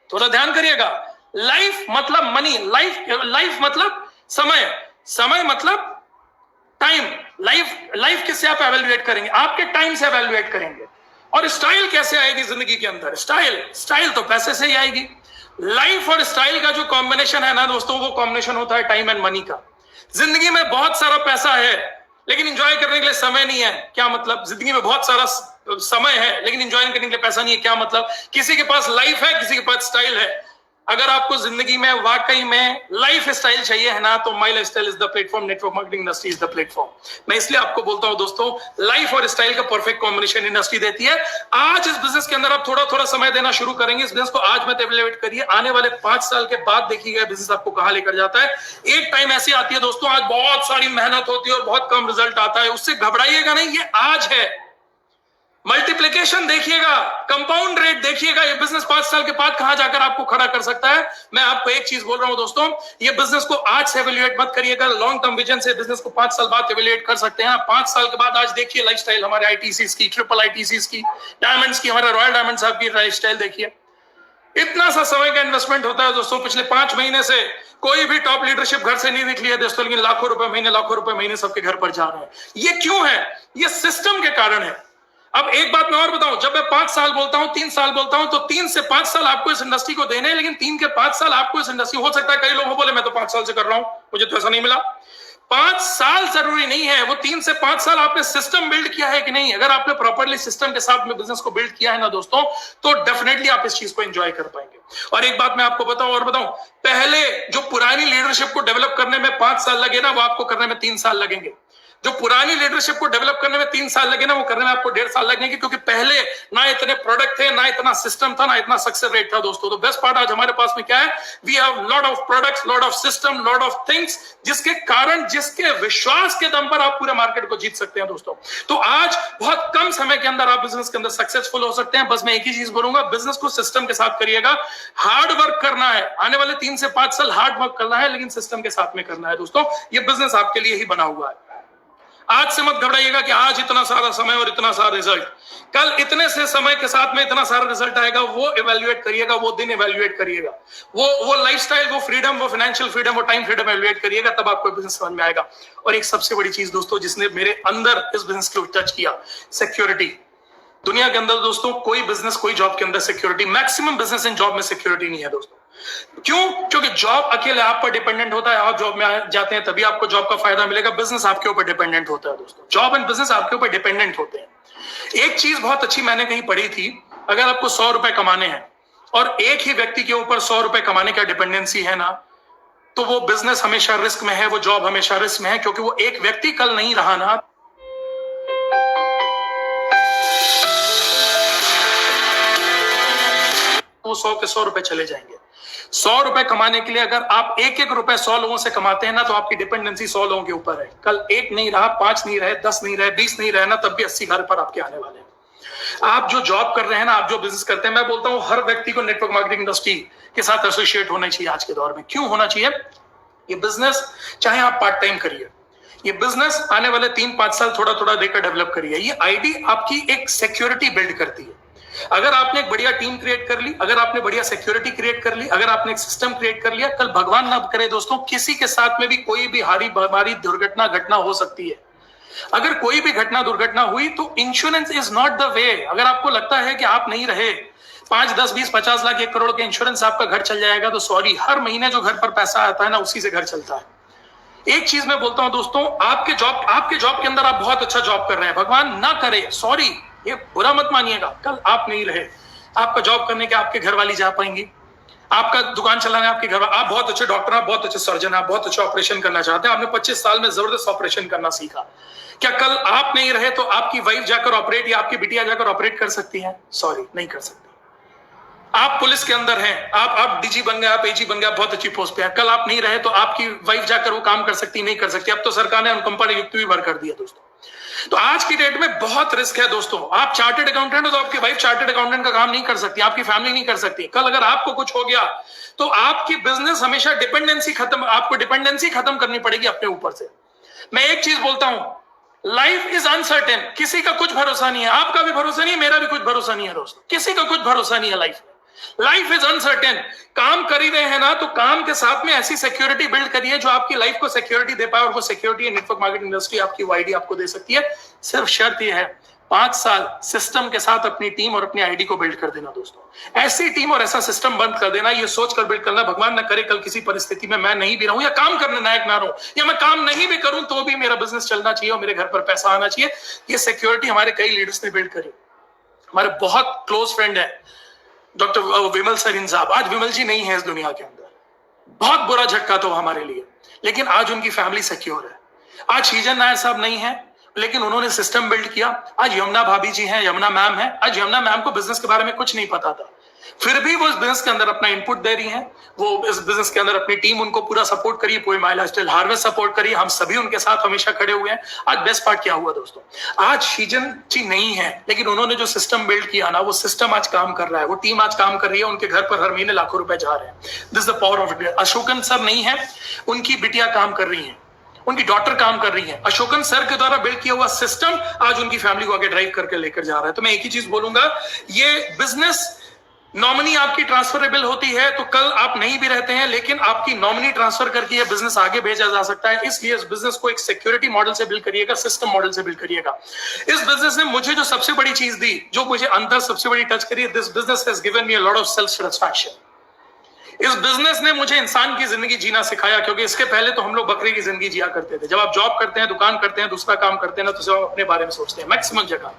थोड़ा ध्यान करिएगा। लाइफ मतलब मनी, लाइफ मतलब समय, समय मतलब टाइम। लाइफ किससे आप एवेल्युएट करेंगे? आपके टाइम से एवेल्युएट करेंगे। और स्टाइल कैसे आएगी जिंदगी के अंदर? स्टाइल तो पैसे से ही आएगी। लाइफ और स्टाइल का जो कॉम्बिनेशन है ना दोस्तों, वो कॉम्बिनेशन होता है टाइम एंड मनी का। जिंदगी में बहुत सारा पैसा है लेकिन एंजॉय करने के लिए समय नहीं है, क्या मतलब? जिंदगी में बहुत सारा समय है लेकिन एंजॉय करने के लिए पैसा नहीं है, क्या मतलब? किसी के पास लाइफ है, किसी के पास स्टाइल है। अगर आपको जिंदगी में वाकई में लाइफ स्टाइल चाहिए है ना, तो my life style is the platform, network marketing industry is the platform. मैं इसलिए आपको बोलता हूं दोस्तों, लाइफ और स्टाइल का परफेक्ट कॉम्बिनेशन इंडस्ट्री देती है। आज इस बिजनेस के अंदर आप थोड़ा थोड़ा समय देना शुरू करेंगे। इस बिजनेस को आज मत एवेल्युएट करिए, आने वाले 5 साल के बाद देखिएगा बिजनेस आपको कहां लेकर जाता है। एक टाइम ऐसी आती है दोस्तों, आज बहुत सारी मेहनत होती है और बहुत कम रिजल्ट आता है, उससे घबराइएगा नहीं, ये आज है। मल्टीप्लिकेशन देखिएगा, कंपाउंड रेट देखिएगा, ये बिजनेस 5 साल के बाद कहां जाकर आपको खड़ा कर सकता है। मैं आपको एक चीज बोल रहा हूं दोस्तों, ये बिजनेस को आज से एवेल्युएट मत करिएगा, लॉन्ग टर्म विजन से बिजनेस को 5 साल बाद एवेल्युएट कर सकते हैं। 5 साल के बाद आज देखिए लाइफस्टाइल हमारे आईटीसीज की, ट्रिपल आईटीसीज की, डायमंड्स की, हमारे रॉयल डायमंड साहब की लाइफस्टाइल देखिए। इतना सा समय का इन्वेस्टमेंट होता है दोस्तों। पिछले 5 महीने से कोई भी टॉप लीडरशिप घर से नहीं निकली है दोस्तों, लेकिन लाखों रुपए महीने सबके घर पर जा रहे हैं। ये क्यों है? ये सिस्टम के कारण है। अब एक बात मैं और बताऊं, जब मैं 5 साल बोलता हूं, 3 साल बोलता हूं, तो 3 से 5 साल आपको इस इंडस्ट्री को देने हैं, लेकिन 3 के 5 साल आपको इस इंडस्ट्री, हो सकता है कई लोग बोले मैं तो 5 साल से कर रहा हूं, मुझे तो ऐसा नहीं मिला। 5 साल जरूरी नहीं है, वो 3 से 5 साल आपने सिस्टम बिल्ड किया है कि नहीं। अगर आपने प्रॉपरली सिस्टम के साथ में बिजनेस को बिल्ड किया है ना दोस्तों, तो डेफिनेटली आप इस चीज को एंजॉय कर पाएंगे। और एक बात मैं आपको बताऊं, पहले जो पुरानी लीडरशिप को डेवलप करने में 5 साल लगे ना, वो आपको करने में 3 साल लगेंगे। जो पुरानी लीडरशिप को डेवलप करने में 3 साल लगे ना, वो करने में आपको 1.5 साल लगेंगे, क्योंकि पहले ना इतने प्रोडक्ट थे, ना इतना सिस्टम था, ना इतना सक्सेस रेट था दोस्तों। तो बेस्ट पार्ट आज हमारे पास में क्या है, we have lot of products, lot of system, lot of things, जिसके कारण, जिसके विश्वास के दम पर आप पूरे मार्केट को जीत सकते हैं दोस्तों। तो आज बहुत कम समय के अंदर आप बिजनेस के अंदर सक्सेसफुल हो सकते हैं। बस मैं एक ही चीज बोलूंगा, बिजनेस को सिस्टम के साथ करिएगा, हार्ड वर्क करना है, आने वाले 3 से 5 साल हार्ड वर्क करना है, लेकिन सिस्टम के साथ में करना है दोस्तों। ये बिजनेस आपके लिए ही बना हुआ है। आज से मत घबराइएगा कि आज इतना सारा समय और इतना सारा रिजल्ट, कल इतने से समय के साथ में इतना सारा रिजल्ट आएगा, वो इवैल्यूएट करिएगा, वो दिन इवैल्यूएट करिएगा, वो लाइफस्टाइल, वो फ्रीडम, वो फाइनेंशियल फ्रीडम, वो टाइम फ्रीडम इवैल्यूएट करिएगा, तब आपको बिजनेस समझ में आएगा। और एक सबसे बड़ी चीज दोस्तों, जिसने मेरे अंदर इस बिजनेस को टच किया, सिक्योरिटी। दुनिया के अंदर दोस्तों कोई बिजनेस, कोई जॉब के अंदर security, maximum business in job में सिक्योरिटी नहीं है दोस्तों। क्यों? क्योंकि जॉब अकेले आप पर डिपेंडेंट होता है, आप जॉब में जाते हैं तभी आपको जॉब का फायदा मिलेगा। बिजनेस आपके ऊपर डिपेंडेंट होता है दोस्तों, जॉब एंड बिजनेस आपके ऊपर डिपेंडेंट होते हैं। एक चीज बहुत अच्छी मैंने कहीं पढ़ी थी, अगर आपको 100 रुपए कमाने हैं और एक ही व्यक्ति के ऊपर 100 रुपए कमाने का डिपेंडेंसी है ना, तो वो बिजनेस हमेशा रिस्क में है, वो जॉब हमेशा रिस्क में है, क्योंकि वो एक व्यक्ति कल नहीं रहा ना, वो 100 के 100 रुपए चले जाएंगे। 100 रुपए कमाने के लिए अगर आप एक एक रुपए 100 लोगों से कमाते हैं ना, तो आपकी डिपेंडेंसी 100 लोगों के ऊपर है। कल 1 नहीं रहा, 5 नहीं रहे, 10 नहीं रहे, 20 नहीं रहे ना, तब भी 80 घर पर आपके आने वाले हैं। आप जो जॉब कर रहे हैं ना, आप जो बिजनेस करते हैं, मैं बोलता हूं हर व्यक्ति को नेटवर्क मार्केटिंग इंडस्ट्री के साथ एसोसिएट होना चाहिए आज के दौर में। क्यों होना चाहिए? ये बिजनेस चाहे आप पार्ट टाइम करिए, ये बिजनेस आने वाले 3-5 साल थोड़ा थोड़ा देकर डेवलप करिए। ये आईडी आपकी एक सिक्योरिटी बिल्ड करती है। अगर आपने एक बढ़िया टीम क्रिएट कर ली, अगर आपने बढ़िया सिक्योरिटी क्रिएट कर ली, अगर आपने एक सिस्टम क्रिएट कर लिया, कल भगवान ना करे दोस्तों, किसी के साथ में भी कोई भी हारी बीमारी दुर्घटना घटना हो सकती है। अगर कोई भी घटना दुर्घटना हुई तो insurance is not the way. अगर आपको लगता है कि आप नहीं रहे, 5, 10, 20, 50 लाख, 1 करोड़ के इंश्योरेंस आपका घर चल जाएगा, तो सॉरी, हर महीने जो घर पर पैसा आता है ना, उसी से घर चलता है। एक चीज मैं बोलता हूं दोस्तों, आपके जॉब के अंदर आप बहुत अच्छा जॉब कर रहे हैं, भगवान ना करे, सॉरी, ये बुरा मत मानिएगा, कल आप नहीं रहे, आपका जॉब करने के आपके घर वाली जा पाएंगी, आपका दुकान चलाना आपके घर, आप बहुत अच्छे डॉक्टर, आप बहुत अच्छे सर्जन, आप बहुत अच्छा ऑपरेशन करना चाहते हैं, आपने 25 साल में जबरदस्त ऑपरेशन करना सीखा, क्या कल आप नहीं रहे तो आपकी वाइफ जाकर ऑपरेट या आपकी बिटिया जाकर ऑपरेट कर सकती है? सॉरी, नहीं कर सकती। आप पुलिस के अंदर हैं, आप डीजी बन गए, आप एजी बन गए, बहुत अच्छी पोस्ट पे हैं, कल आप नहीं रहे तो आपकी वाइफ जाकर वो काम कर सकती, नहीं कर सकती। अब तो सरकार ने अनुकंपा नियुक्त भी भर कर दिया दोस्तों। तो आज की डेट में बहुत रिस्क है दोस्तों। आप चार्टर्ड अकाउंटेंट हो तो आपकी वाइफ चार्टर्ड अकाउंटेंट का काम नहीं कर सकती, आपकी फैमिली नहीं कर सकती। कल अगर आपको कुछ हो गया तो आपकी बिजनेस हमेशा डिपेंडेंसी खत्म, आपको डिपेंडेंसी खत्म करनी पड़ेगी अपने ऊपर से। मैं एक चीज बोलता हूं, लाइफ इज अनसर्टेन, किसी का कुछ भरोसा नहीं है, आपका भी भरोसा नहीं है, मेरा भी कुछ भरोसा नहीं है दोस्तों, किसी का कुछ भरोसा नहीं है लाइफ में। Life is uncertain. काम कर ही रहे हैं ना, तो काम के साथ में ऐसी सिक्योरिटी बिल्ड करिए जो आपकी लाइफ को सिक्योरिटी दे पाए, और वो सिक्योरिटी नेटवर्क मार्केटिंग इंडस्ट्री आपकी आईडी आपको दे सकती है। सिर्फ शर्त यह है, 5 साल सिस्टम के साथ अपनी टीम और अपनी आईडी को बिल्ड कर देना दोस्तों। ऐसी टीम और ऐसा सिस्टम बंद कर देना, ये सोचकर बिल्ड करना, भगवान न करे कल किसी परिस्थिति में मैं नहीं भी रहूं, या काम करने लायक ना रहूं, या मैं काम नहीं भी करूं तो भी मेरा बिजनेस चलना चाहिए और मेरे घर पर पैसा आना चाहिए। ये सिक्योरिटी हमारे कई लीडर्स ने बिल्ड करी। हमारे बहुत क्लोज फ्रेंड है डॉक्टर विमल सरीन साहब। आज विमल जी नहीं है इस दुनिया के अंदर, बहुत बुरा झटका था हमारे लिए, लेकिन आज उनकी फैमिली सिक्योर है। आज शीजन नायर साहब नहीं है, लेकिन उन्होंने सिस्टम बिल्ड किया। आज यमुना भाभी जी हैं, यमुना मैम है। आज यमुना मैम को बिजनेस के बारे में कुछ नहीं पता था, फिर भी वो इस बिजनेस के अंदर अपना इनपुट दे रही हैं। वो इस बिजनेस के अंदर अपनी टीम उनको पूरा सपोर्ट करिए, पूरी माई लाइफस्टाइल हार्वेस्ट सपोर्ट करिए, हम सभी उनके साथ हमेशा खड़े हुए हैं। आज बेस्ट पार्ट क्या हुआ दोस्तों, आज शीजन जी नहीं है, लेकिन उन्होंने जो सिस्टम बिल्ड किया ना, वो सिस्टम आज काम कर रहा है, वो टीम आज काम कर रही है, उनके घर पर हर महीने लाखों रुपए जा रहे हैं। This the power of India. Ashokan sir नहीं है, उनकी बिटिया काम कर रही है, उनकी डॉटर काम कर रही है। अशोकन सर के द्वारा बिल्ड किया हुआ सिस्टम आज उनकी फैमिली को आगे ड्राइव करके लेकर जा रहा है। तो मैं एक ही चीज बोलूंगा, ये बिजनेस नॉमिनी आपकी ट्रांसफरेबल होती है, तो कल आप नहीं भी रहते हैं, लेकिन आपकी नॉमिनी ट्रांसफर करके ये बिजनेस आगे भेजा जा सकता है। इसलिए इस बिजनेस को एक सिक्योरिटी मॉडल से बिल्ड करिएगा, सिस्टम मॉडल से बिल्ड करिएगा। इस बिजनेस ने मुझे जो सबसे बड़ी चीज दी, जो मुझे अंदर सबसे बड़ी टच करी, this business has given me a lot of self satisfaction. इस बिजनेस ने मुझे इंसान की जिंदगी जीना सिखाया, क्योंकि इसके पहले तो हम लोग बकरी की जिंदगी जिया करते थे। जब आप जॉब करते हैं, दुकान करते हैं, दूसरा काम करते हैं ना, तो सिर्फ अपने बारे में सोचते हैं। मैक्सिमम जगह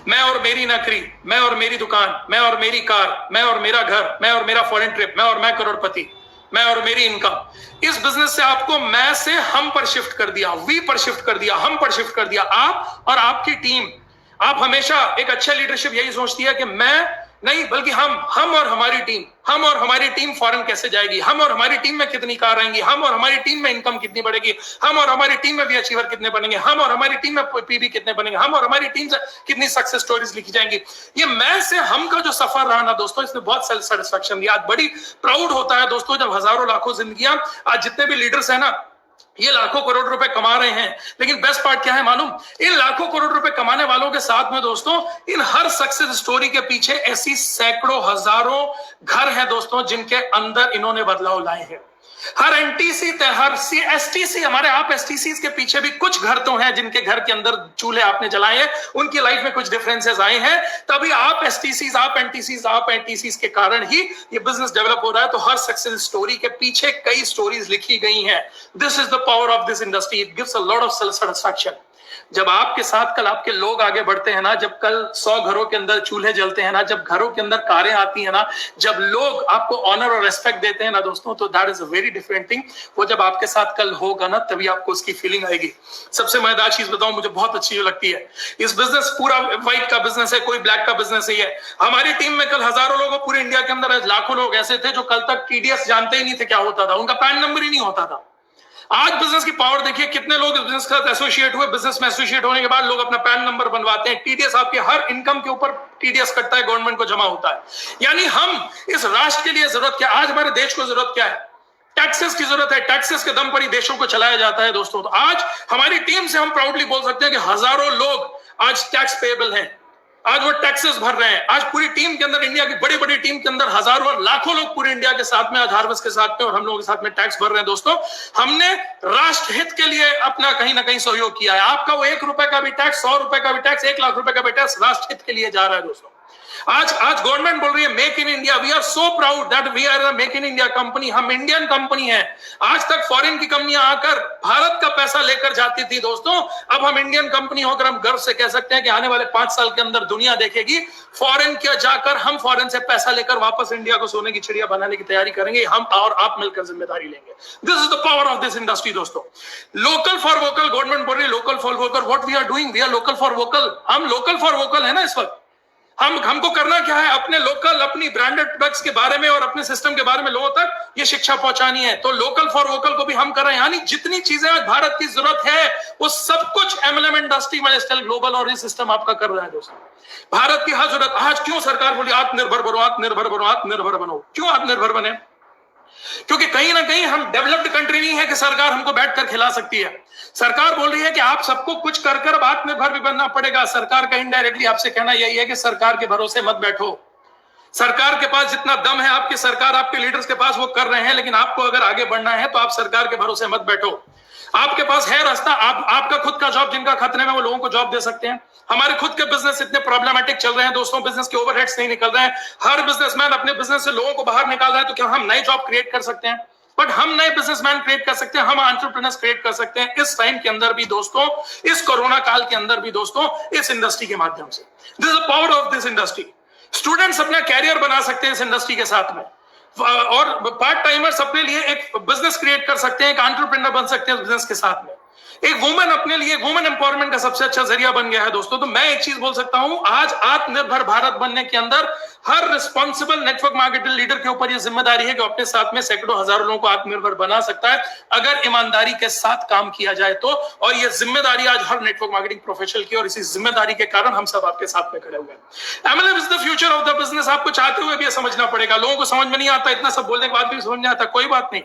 मैं और मेरी नौकरी, मैं और मेरी दुकान, मैं और मेरी कार, मैं और मेरा घर, मैं और मेरा फॉरेन ट्रिप, मैं और मैं करोड़पति। मैं और मेरी इनकम। इस बिजनेस से आपको मैं से हम पर शिफ्ट कर दिया, वी पर शिफ्ट कर दिया, हम पर शिफ्ट कर दिया, आप और आपकी टीम। आप हमेशा एक अच्छा लीडरशिप यही सोचती है कि मैं नहीं बल्कि हम और हमारी टीम, हम और हमारी टीम फॉरेन कैसे जाएगी, हम और हमारी टीम में कितनी कार आएंगी, हम और हमारी टीम में इनकम कितनी बढ़ेगी, हम और हमारी टीम में भी अचीवर कितने बनेंगे, हम और हमारी टीम में पीबी कितने बनेंगे, हम और हमारी टीम से कितनी सक्सेस स्टोरीज लिखी जाएंगी। ये मैं से हम का जो सफर रहा ना दोस्तों, इसने बहुत सेल्फ सेटिस्फेक्शन दिया। आज बड़ी प्राउड होता है दोस्तों जब हजारों लाखों जिंदगियां, आज जितने भी लीडर्स हैं ना, ये लाखों करोड़ रुपए कमा रहे हैं, लेकिन बेस्ट पार्ट क्या है मालूम, इन लाखों करोड़ रुपए कमाने वालों के साथ में दोस्तों, इन हर सक्सेस स्टोरी के पीछे ऐसी सैकड़ों हजारों घर हैं दोस्तों जिनके अंदर इन्होंने बदलाव लाए हैं। हर एनटीसी, हर एसटीसी, हमारे आप एसटीसी के पीछे भी कुछ घर तो हैं जिनके घर के अंदर चूल्हे आपने जलाए हैं, उनकी लाइफ में कुछ डिफरेंसेस आए हैं, तभी आप एसटीसी, आप एनटीसी के कारण ही ये बिजनेस डेवलप हो रहा है। तो हर सक्सेस स्टोरी के पीछे कई स्टोरीज लिखी गई हैं। This is the power of this industry, it gives a lot of self satisfaction. जब आपके साथ कल आपके लोग आगे बढ़ते हैं ना, जब कल 100 घरों के अंदर चूल्हे जलते हैं ना, जब घरों के अंदर कारें आती हैं ना, जब लोग आपको ऑनर और रेस्पेक्ट देते हैं ना दोस्तों, तो that is a very different thing. वो जब आपके साथ कल होगा ना, तभी आपको उसकी फीलिंग आएगी। सबसे मजेदार चीज बताऊं, मुझे बहुत अच्छी जो लगती है, इस बिजनेस पूरा व्हाइट का बिजनेस है, कोई ब्लैक का बिजनेस नहीं है। हमारी टीम में कल हजारों लोग, पूरे इंडिया के अंदर लाखों लोग ऐसे थे जो कल तक टीडीएस जानते ही नहीं थे क्या होता था, उनका पैन नंबर ही नहीं होता था। आज बिजनेस की पावर देखिए, कितने लोग इस बिजनेस के साथ एसोसिएट हुए, बिजनेस में एसोसिएट होने के बाद लोग अपना पैन नंबर बनवाते हैं। टीडीएस आपके हर इनकम के ऊपर टीडीएस कटता है, गवर्नमेंट को जमा होता है। यानी हम इस राष्ट्र के लिए जरूरत क्या, आज हमारे देश को जरूरत क्या है, टैक्सेस की जरूरत है। टैक्सेस के दम पर ही देशों को चलाया जाता है दोस्तों। तो आज हमारी टीम से हम प्राउडली बोल सकते हैं कि हजारों लोग आज टैक्स पेएबल हैं, आज वो टैक्सेस भर रहे हैं। आज पूरी टीम के अंदर, इंडिया की बड़ी बड़ी टीम के अंदर हजारों और लाखों लोग पूरे इंडिया के साथ में, आज हार्वेस्ट के साथ में और हम लोगों के साथ में टैक्स भर रहे हैं दोस्तों। हमने राष्ट्र हित के लिए अपना कहीं ना कहीं सहयोग किया है। आपका वो 1 रुपए का भी टैक्स, 100 रुपए का भी टैक्स, 1 लाख रुपए का भी टैक्स राष्ट्र हित के लिए जा रहा है दोस्तों। आज गवर्नमेंट बोल रही है make in India, we are so proud that we are a make in India company. हम इंडियन कंपनी है। आज तक फॉरेन की कंपनियां आकर भारत का पैसा लेकर जाती थी दोस्तों, अब हम इंडियन कंपनी होकर हम गर्व से कह सकते हैं कि आने वाले 5 साल के अंदर दुनिया देखेगी फॉरेन क्या जाकर हम फॉरेन से पैसा लेकर वापस इंडिया को सोने की चिड़िया बनाने की तैयारी करेंगे। हम और आप मिलकर जिम्मेदारी लेंगे। This is the power of this industry दोस्तों। लोकल फॉर वोकल, गवर्नमेंट बोल रही है local for vocal. What we are doing, we are local for vocal. हम लोकल फॉर वोकल है ना इस वक्त। हमको करना क्या है, अपने लोकल, अपनी ब्रांडेड प्रोडक्ट्स के बारे में और अपने सिस्टम के बारे में लोगों तक ये शिक्षा पहुंचानी है। तो लोकल फॉर वोकल को भी हम कर रहे हैं। यानी जितनी चीजें आज भारत की जरूरत है वो सब कुछ एमएलएम इंडस्ट्री, मैनेस्टल ग्लोबल और ये सिस्टम आपका कर रहा है दोस्तों। भारत की हर जरूरत, आज क्यों सरकार बोली आत्मनिर्भर बनो, आत्मनिर्भर बनो, आत्मनिर्भर बनो। क्यों आत्मनिर्भर बने? क्योंकि कहीं ना कहीं हम डेवलप्ड कंट्री नहीं है कि सरकार हमको बैठकर खिला सकती है। सरकार बोल रही है कि आप सबको कुछ कर कर अब आत्मनिर्भर भी बनना पड़ेगा। सरकार का इनडायरेक्टली आपसे कहना यही है कि सरकार के भरोसे मत बैठो। सरकार के पास जितना दम है, आपकी सरकार, आपके लीडर्स के पास, वो कर रहे हैं, लेकिन आपको अगर आगे बढ़ना है तो आप सरकार के भरोसे मत बैठो। आपके पास है रास्ता, आपका खुद का जॉब जिनका खतरे में, वो लोगों को जॉब दे सकते हैं। हमारे खुद के बिजनेस इतने प्रॉब्लमेटिक चल रहे हैं दोस्तों, बिजनेस के ओवरहेड्स नहीं निकल रहे हैं। हर बिजनेसमैन अपने बिजनेस से लोगों को बाहर निकाल रहा है। तो क्या हम नए जॉब क्रिएट कर सकते हैं? बट हम नए बिजनेसमैन क्रिएट कर सकते हैं, हम एंटरप्रेन्योर्स क्रिएट कर सकते हैं इस टाइम के अंदर भी दोस्तों, इस कोरोना काल के अंदर भी दोस्तों, इस इंडस्ट्री के माध्यम से। This is the power of this industry. Students अपना कैरियर बना सकते हैं इस इंडस्ट्री के साथ में, और पार्ट टाइमर्स अपने लिए एक बिजनेस क्रिएट कर सकते हैं, एक एंटरप्रेन्योर बन सकते हैं बिजनेस के साथ में। एक वुमेन अपने लिए, वुमेन एम्पावरमेंट का सबसे अच्छा जरिया बन गया है दोस्तों। तो मैं एक चीज बोल सकता हूं, आज आत्मनिर्भर भारत बनने के अंदर हर रिस्पॉन्सिबल नेटवर्क मार्केटिंग लीडर के ऊपर यह जिम्मेदारी है कि अपने साथ में सैकड़ों हजारों लोगों को आत्मनिर्भर बना सकता है अगर ईमानदारी के साथ काम किया जाए तो। और यह जिम्मेदारी आज हर नेटवर्क मार्केटिंग प्रोफेशनल की, और इसी जिम्मेदारी के कारण हम सब आपके साथ में खड़े हुए हैं। MLM is the future of the business. आपको चाहते हुए भी यह समझना पड़ेगा। लोगों को समझ में नहीं आता, इतना सब बोलने के बाद भी समझ नहीं आता, कोई बात नहीं।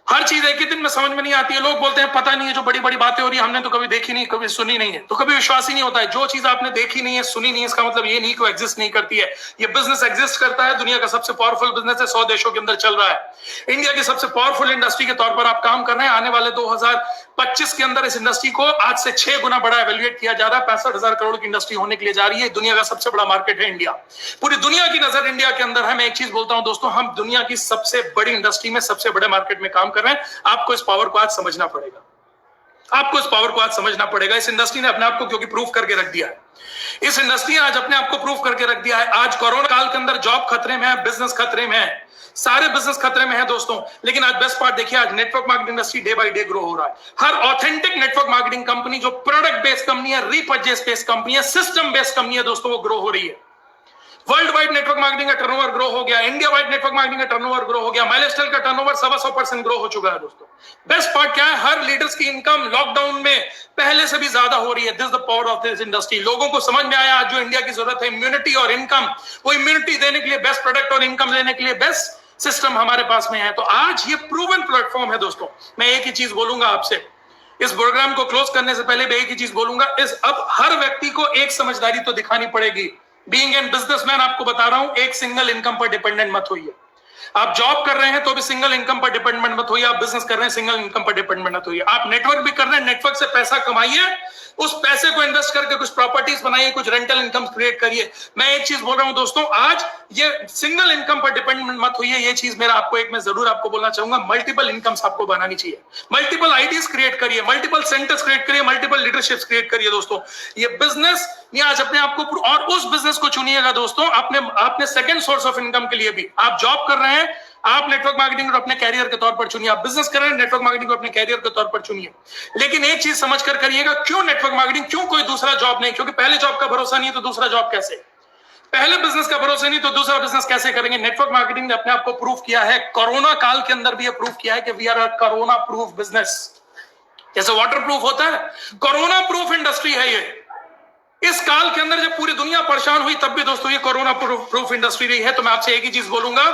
हर चीज एक ही दिन में समझ में नहीं आती है। लोग बोलते हैं पता नहीं है, जो बड़ी बड़ी बातें हो रही है हमने तो कभी देखी नहीं, कभी सुनी नहीं है, तो कभी विश्वास ही नहीं होता है। जो चीज आपने देखी नहीं है, सुनी नहीं है, इसका मतलब ये नहीं कि वो एग्जिस्ट नहीं करती है। ये बिजनेस एग्जिस्ट करता है, दुनिया का सबसे पावरफुल बिजनेस है, 100 देशों के अंदर चल रहा है। इंडिया की सबसे पावरफुल इंडस्ट्री के तौर पर आप काम कर रहे हैं। आने वाले 2025 के अंदर इस इंडस्ट्री को आज से 6 गुना बड़ा एवेल्युएट किया जा रहा है। 65,000 करोड़ की इंडस्ट्री होने के लिए जा रही है। दुनिया का सबसे बड़ा मार्केट है इंडिया। पूरी दुनिया की नजर इंडिया के अंदर है। मैं एक चीज बोलता हूं दोस्तों, हम दुनिया की सबसे बड़ी इंडस्ट्री में, सबसे बड़े मार्केट में काम कर रहे हैं। आपको इस पावर को आज समझना पड़ेगा। आपको इस पावर को आज समझना पड़ेगा। इस इंडस्ट्री ने अपने आप को क्योंकि प्रूव करके रख दिया है, इस इंडस्ट्री ने आज अपने आप को प्रूव करके रख दिया है। आज कोरोना काल के अंदर जॉब खतरे में है, बिजनेस खतरे में है, सारे बिजनेस खतरे में है दोस्तों। लेकिन आज बेस्ट पार्ट देखिए, आज network marketing industry day by day grow हो रहा है। हर ऑथेंटिक नेटवर्क मार्केटिंग कंपनी जो प्रोडक्ट बेस्ड कंपनी है, रीपर्चेस बेस्ड कंपनी है, सिस्टम बेस्ड कंपनी है दोस्तों, वो ग्रो हो रही है। वर्ल्ड वाइड नेटवर्क मार्केटिंग का टर्नओवर ग्रो हो गया, इंडिया वाइड नेटवर्क मार्केटिंग का टर्नओवर ग्रो हो गया, माइलस्टोन का टर्नओवर 125% ग्रो हो चुका है दोस्तों। बेस्ट पार्ट क्या है, हर लीडर्स की इनकम लॉकडाउन में पहले से भी ज्यादा हो रही है। This the power of this industry. लोगों को समझ में आया आज जो इंडिया की जरूरत है इम्यूनिटी और इनकम, वो इम्यूनिटी देने के लिए बेस्ट प्रोडक्ट और इनकम देने के लिए बेस्ट सिस्टम हमारे पास में है। तो आज ये प्रूवन प्लेटफॉर्म है दोस्तों। मैं एक ही चीज बोलूंगा आपसे, इस प्रोग्राम को क्लोज करने से पहले मैं एक ही चीज बोलूंगा, इस अब हर व्यक्ति को एक समझदारी तो दिखानी पड़ेगी। बीइंग एन बिजनेसमैन आपको बता रहा हूं, एक सिंगल इनकम पर डिपेंडेंट मत होइए। आप जॉब कर रहे हैं तो भी सिंगल इनकम पर डिपेंडेंट मत होइए, आप बिजनेस कर रहे हैं सिंगल इनकम पर डिपेंडेंट मत होइए। आप नेटवर्क भी कर रहे हैं, नेटवर्क से पैसा कमाइए, उस पैसे को इन्वेस्ट करके कुछ प्रॉपर्टीज बनाइए, कुछ रेंटल इनकम क्रिएट करिए। मैं एक चीज बोल रहा हूं दोस्तों, आज ये सिंगल इनकम पर डिपेंडेंट मत होइए। ये चीज मेरा आपको एक मैं जरूर आपको बोलना चाहूंगा, मल्टीपल इनकम्स आपको बनानी चाहिए, मल्टीपल आइडियाज क्रिएट करिए, मल्टीपल सेंटर्स क्रिएट करिए, मल्टीपल लीडरशिप्स क्रिएट करिए दोस्तों। ये बिजनेस ये आज अपने आप को, और उस बिजनेस को चुनिएगा दोस्तों अपने सेकंड सोर्स ऑफ इनकम के लिए भी। आप जॉब कर रहे हैं, आप नेटवर्क मार्केटिंग को अपने कैरियर के तौर पर चुनिए, आप बिजनेस कर रहे हैं, नेटवर्क मार्केटिंग को अपने कैरियर के तौर पर चुनिए। लेकिन एक चीज समझ कर करिएगा, क्यों नेटवर्क मार्केटिंग, क्यों कोई दूसरा जॉब नहीं? क्योंकि पहले जॉब का भरोसा नहीं तो दूसरा जॉब कैसे, पहले बिजनेस का भरोसा नहीं तो दूसरा बिजनेस कैसे करेंगे? नेटवर्क मार्केटिंग ने अपने आप को प्रूव किया है, कोरोना काल के अंदर भी ये प्रूव किया है कि we are a corona proof business. जैसे वाटर प्रूफ होता है, कोरोना प्रूफ इंडस्ट्री है ये। इस काल के अंदर जब पूरी दुनिया परेशान हुई तब भी दोस्तों ये कोरोना प्रूफ इंडस्ट्री रही है। तो मैं आपसे एक ही चीज बोलूंगा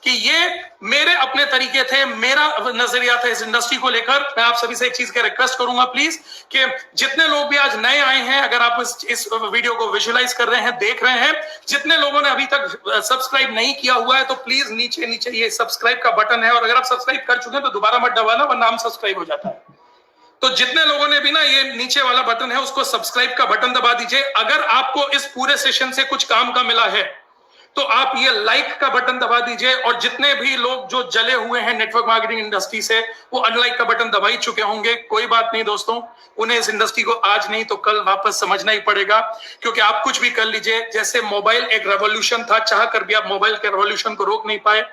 कि ये मेरे अपने तरीके थे, मेरा नजरिया था इस इंडस्ट्री को लेकर। मैं आप सभी से एक चीज का रिक्वेस्ट करूंगा प्लीज, कि जितने लोग भी आज नए आए हैं, अगर आप इस वीडियो को विजुअलाइज कर रहे हैं, देख रहे हैं, जितने लोगों ने अभी तक सब्सक्राइब नहीं किया हुआ है तो प्लीज नीचे ये सब्सक्राइब का बटन है, और अगर आप सब्सक्राइब कर चुके हैं तो दोबारा मत दबाना वरना अनसब्सक्राइब हो जाता है। तो जितने लोगों ने भी ना ये नीचे वाला बटन है उसको सब्सक्राइब का बटन दबा दीजिए। अगर आपको इस पूरे सेशन से कुछ काम का मिला है तो आप ये लाइक का बटन दबा दीजिए, और जितने भी लोग जो जले हुए हैं नेटवर्क मार्केटिंग इंडस्ट्री से वो अनलाइक का बटन दबा ही चुके होंगे। कोई बात नहीं दोस्तों, उन्हें इस इंडस्ट्री को आज नहीं तो कल वापस समझना ही पड़ेगा, क्योंकि आप कुछ भी कर लीजिए। जैसे मोबाइल एक रेवोल्यूशन था, चाह कर भी आप मोबाइल के रेवोल्यूशन को रोक नहीं पाए।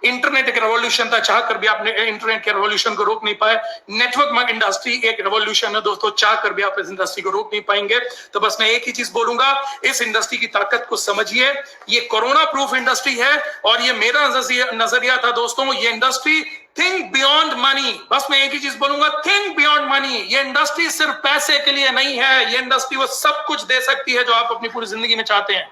इंटरनेट एक रेवोल्यूशन था, चाह कर भी आपने इंटरनेट के रेवोल्यूशन को रोक नहीं पाए। नेटवर्क इंडस्ट्री एक रेवोल्यूशन है दोस्तों, चाह कर भी आप इस इंडस्ट्री को रोक नहीं पाएंगे। तो बस मैं एक ही चीज बोलूंगा, इस इंडस्ट्री की ताकत को समझिए। ये कोरोना प्रूफ इंडस्ट्री है, और ये मेरा नजरिया था दोस्तों। ये इंडस्ट्री थिंक बियॉन्ड मनी, बस मैं एक ही चीज बोलूंगा, थिंक बियॉन्ड मनी। ये इंडस्ट्री सिर्फ पैसे के लिए नहीं है, ये इंडस्ट्री वो सब कुछ दे सकती है जो आप अपनी पूरी जिंदगी में चाहते हैं।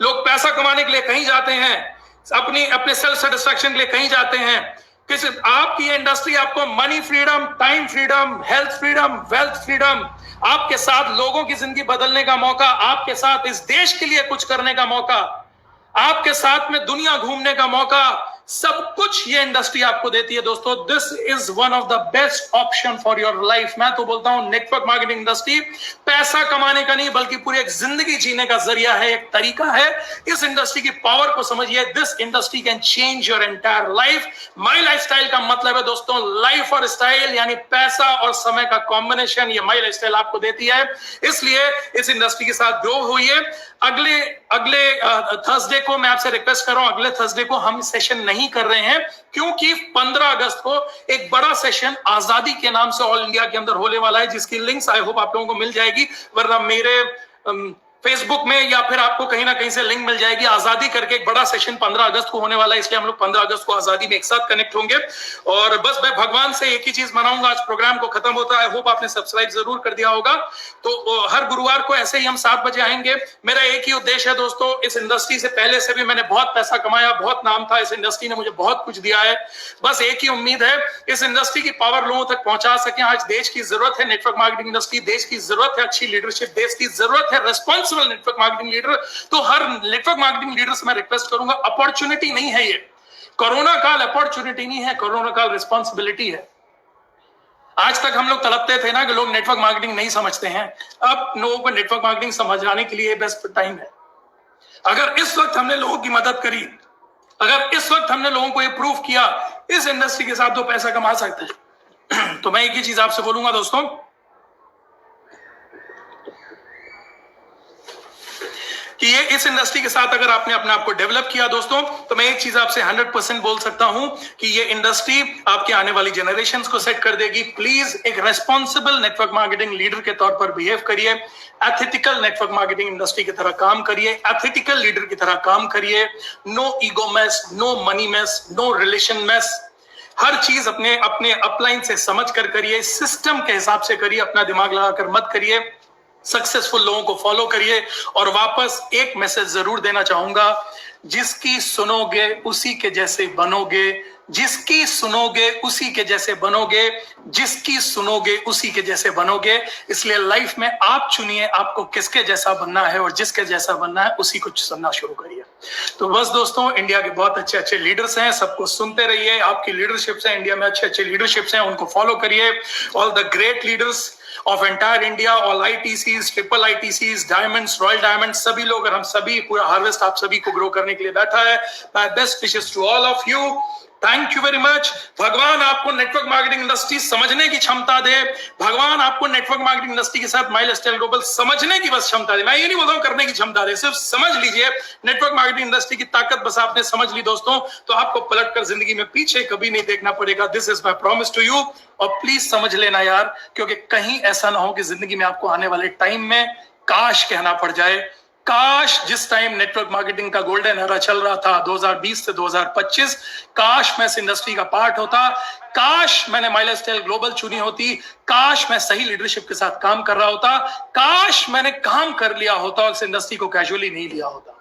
लोग पैसा कमाने के लिए कहीं जाते हैं, अपने सेल्फ सेटिस्फैक्शन के लिए कहीं जाते हैं। किसी आपकी इंडस्ट्री आपको money freedom, time freedom, health freedom, wealth freedom, आपके साथ लोगों की जिंदगी बदलने का मौका, आपके साथ इस देश के लिए कुछ करने का मौका, आपके साथ में दुनिया घूमने का मौका, सब कुछ ये इंडस्ट्री आपको देती है दोस्तों। This is one of the best option for your life. मैं तो बोलता हूं नेटवर्क मार्केटिंग इंडस्ट्री पैसा कमाने का नहीं बल्कि पूरी एक जिंदगी जीने का जरिया है, एक तरीका है। इस इंडस्ट्री की पावर को समझिए। This industry can change your entire life. My life style का मतलब है दोस्तों लाइफ और स्टाइल, यानी पैसा और समय का कॉम्बिनेशन। ये माई लाइफ स्टाइल आपको देती है, इसलिए इस इंडस्ट्री के साथ ग्रो होइए। अगले थर्सडे को मैं आपसे रिक्वेस्ट कर रहा हूं, अगले थर्सडे को हम सेशन नहीं कर रहे हैं, क्योंकि 15 अगस्त को एक बड़ा सेशन आजादी के नाम से ऑल इंडिया के अंदर होने वाला है, जिसकी लिंक्स आई होप आप लोगों को मिल जाएगी, वरना मेरे फेसबुक में या फिर आपको कहीं ना कहीं से लिंक मिल जाएगी। आजादी करके एक बड़ा सेशन 15 अगस्त को होने वाला है, इसलिए हम लोग 15 अगस्त को आजादी में एक साथ कनेक्ट होंगे। और बस मैं भगवान से एक ही चीज मनाऊंगा, आज प्रोग्राम को खत्म होता है, होप आपने सब्सक्राइब जरूर कर दिया होगा। तो हर गुरुवार को ऐसे ही हम 7 बजे आएंगे। मेरा एक ही उद्देश्य है दोस्तों, इस इंडस्ट्री से पहले से भी मैंने बहुत पैसा कमाया, बहुत नाम था, इस इंडस्ट्री ने मुझे बहुत कुछ दिया है। बस एक ही उम्मीद है, इस इंडस्ट्री की पावर लोगों तक पहुंचा सके। आज देश की जरूरत है नेटवर्क मार्केटिंग इंडस्ट्री, देश की जरूरत है अच्छी लीडरशिप, देश की जरूरत है रेस्पॉन्सिबल नेटवर्क मार्केटिंग लीडर। तो हर नेटवर्क मार्केटिंग लीडर से मैं रिक्वेस्ट करूंगा, अपॉर्चुनिटी नहीं है ये, कोरोना काल अपॉर्चुनिटी नहीं है, कोरोना काल रिस्पॉन्सिबिलिटी है। आज तक हम लोग तड़पते थे ना कि लोग नेटवर्क मार्केटिंग नहीं समझते हैं, अब लोगों को नेटवर्क मार्केटिंग समझाने के लिए बेस्ट टाइम है। अगर इस वक्त हमने लोगों की मदद करी, अगर इस वक्त हमने लोगों को ये प्रूफ किया, इस इंडस्ट्री के साथ तो पैसा कमा सकते हैं। तो मैं एक ही चीज आपसे बोलूंगा दोस्तों कि ये इस इंडस्ट्री के साथ अगर आपने अपने आप को डेवलप किया दोस्तों, तो मैं एक चीज आपसे 100% बोल सकता हूं कि ये इंडस्ट्री आपके आने वाली जनरेशंस को सेट कर देगी। प्लीज एक रेस्पॉन्सिबल नेटवर्क मार्केटिंग लीडर के तौर पर बिहेव करिए, एथिकल नेटवर्क मार्केटिंग इंडस्ट्री की तरह काम करिए, एथिकल लीडर की तरह काम करिए। No ego mess, no money mess, no relation mess. हर चीज अपने अपने अपलाइन से समझ कर करिए, सिस्टम के हिसाब से करिए, अपना दिमाग लगाकर मत करिए। सक्सेसफुल लोगों को फॉलो करिए। और वापस एक मैसेज जरूर देना चाहूंगा, जिसकी सुनोगे उसी के जैसे बनोगे, जिसकी सुनोगे उसी के जैसे बनोगे, जिसकी सुनोगे उसी के जैसे बनोगे। इसलिए लाइफ में आप चुनिए आपको किसके जैसा बनना है, और जिसके जैसा बनना है उसी को सुनना शुरू करिए। तो बस दोस्तों, इंडिया के बहुत अच्छे अच्छे लीडर्स हैं, सबको सुनते रहिए। आपकी लीडरशिप्स हैं इंडिया में, अच्छे अच्छे लीडरशिप्स हैं, उनको फॉलो करिए। All the great leaders of entire India, all ITCs, triple ITCs, diamonds, royal diamonds, सभी लोग और हम सभी, पूरा हार्वेस्ट आप सभी को ग्रो करने के लिए बैठा है। My best wishes to all of you. Thank you very much. भगवान आपको नेटवर्क मार्केटिंग इंडस्ट्री समझने की क्षमता दे। भगवान आपको नेटवर्क मार्केटिंग इंडस्ट्री के साथ माइल स्टाइल ग्लोबल समझने की बस क्षमता दे। मैं ये नहीं बोल रहा हूं करने की क्षमता दे, सिर्फ समझ लीजिए नेटवर्क मार्केटिंग इंडस्ट्री की ताकत। बस आपने समझ ली दोस्तों, तो आपको पलटकर जिंदगी में पीछे कभी नहीं देखना पड़ेगा। This is my promise to you. और प्लीज समझ लेना यार, क्योंकि कहीं ऐसा ना हो कि जिंदगी में आपको आने वाले टाइम में काश कहना पड़ जाए। काश जिस टाइम नेटवर्क मार्केटिंग का गोल्डन एरा चल रहा था 2020 से 2025, काश मैं इस इंडस्ट्री का पार्ट होता, काश मैंने माइल स्टाइल ग्लोबल चुनी होती, काश मैं सही लीडरशिप के साथ काम कर रहा होता, काश मैंने काम कर लिया होता और इस इंडस्ट्री को कैजुअली नहीं लिया होता।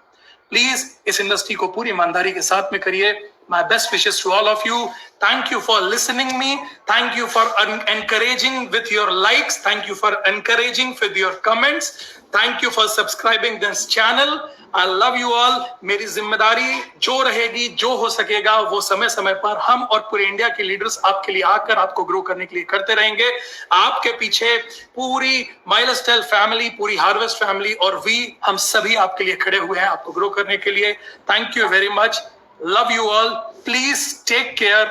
प्लीज इस इंडस्ट्री को पूरी ईमानदारी के साथ में करिए। My best wishes to all of you. Thank you for listening me. Thank you for encouraging with your likes. Thank you for encouraging with your comments. Thank you for subscribing this channel. I love you all. मेरी जिम्मेदारी जो रहेगी, जो हो सकेगा, वो समय समय पर हम और पूरे इंडिया के लीडर्स आपके लिए आकर आपको ग्रो करने के लिए करते रहेंगे। आपके पीछे पूरी माइलस्टाइल फैमिली, पूरी हार्वेस्ट फैमिली और हम सभी आपके लिए खड़े हुए हैं आपको ग्रो करने के लिए। Thank you very much. Love you all. Please take care.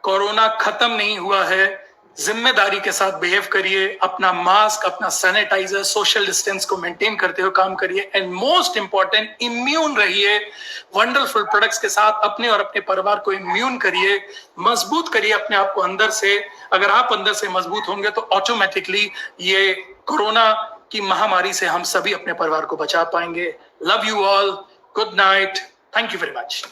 Corona खत्म नहीं हुआ है, जिम्मेदारी के साथ बिहेव करिए। अपना मास्क, अपना सैनिटाइजर, सोशल डिस्टेंस को मेंटेन करते हुए काम करिए। एंड मोस्ट इंपॉर्टेंट, इम्यून रहिए। वंडरफुल प्रोडक्ट्स के साथ अपने और अपने परिवार को इम्यून करिए, मजबूत करिए अपने आप को अंदर से। अगर आप अंदर से मजबूत होंगे तो ऑटोमेटिकली ये कोरोना की महामारी से हम सभी अपने परिवार को बचा पाएंगे। Love you all. Good night. Thank you very much.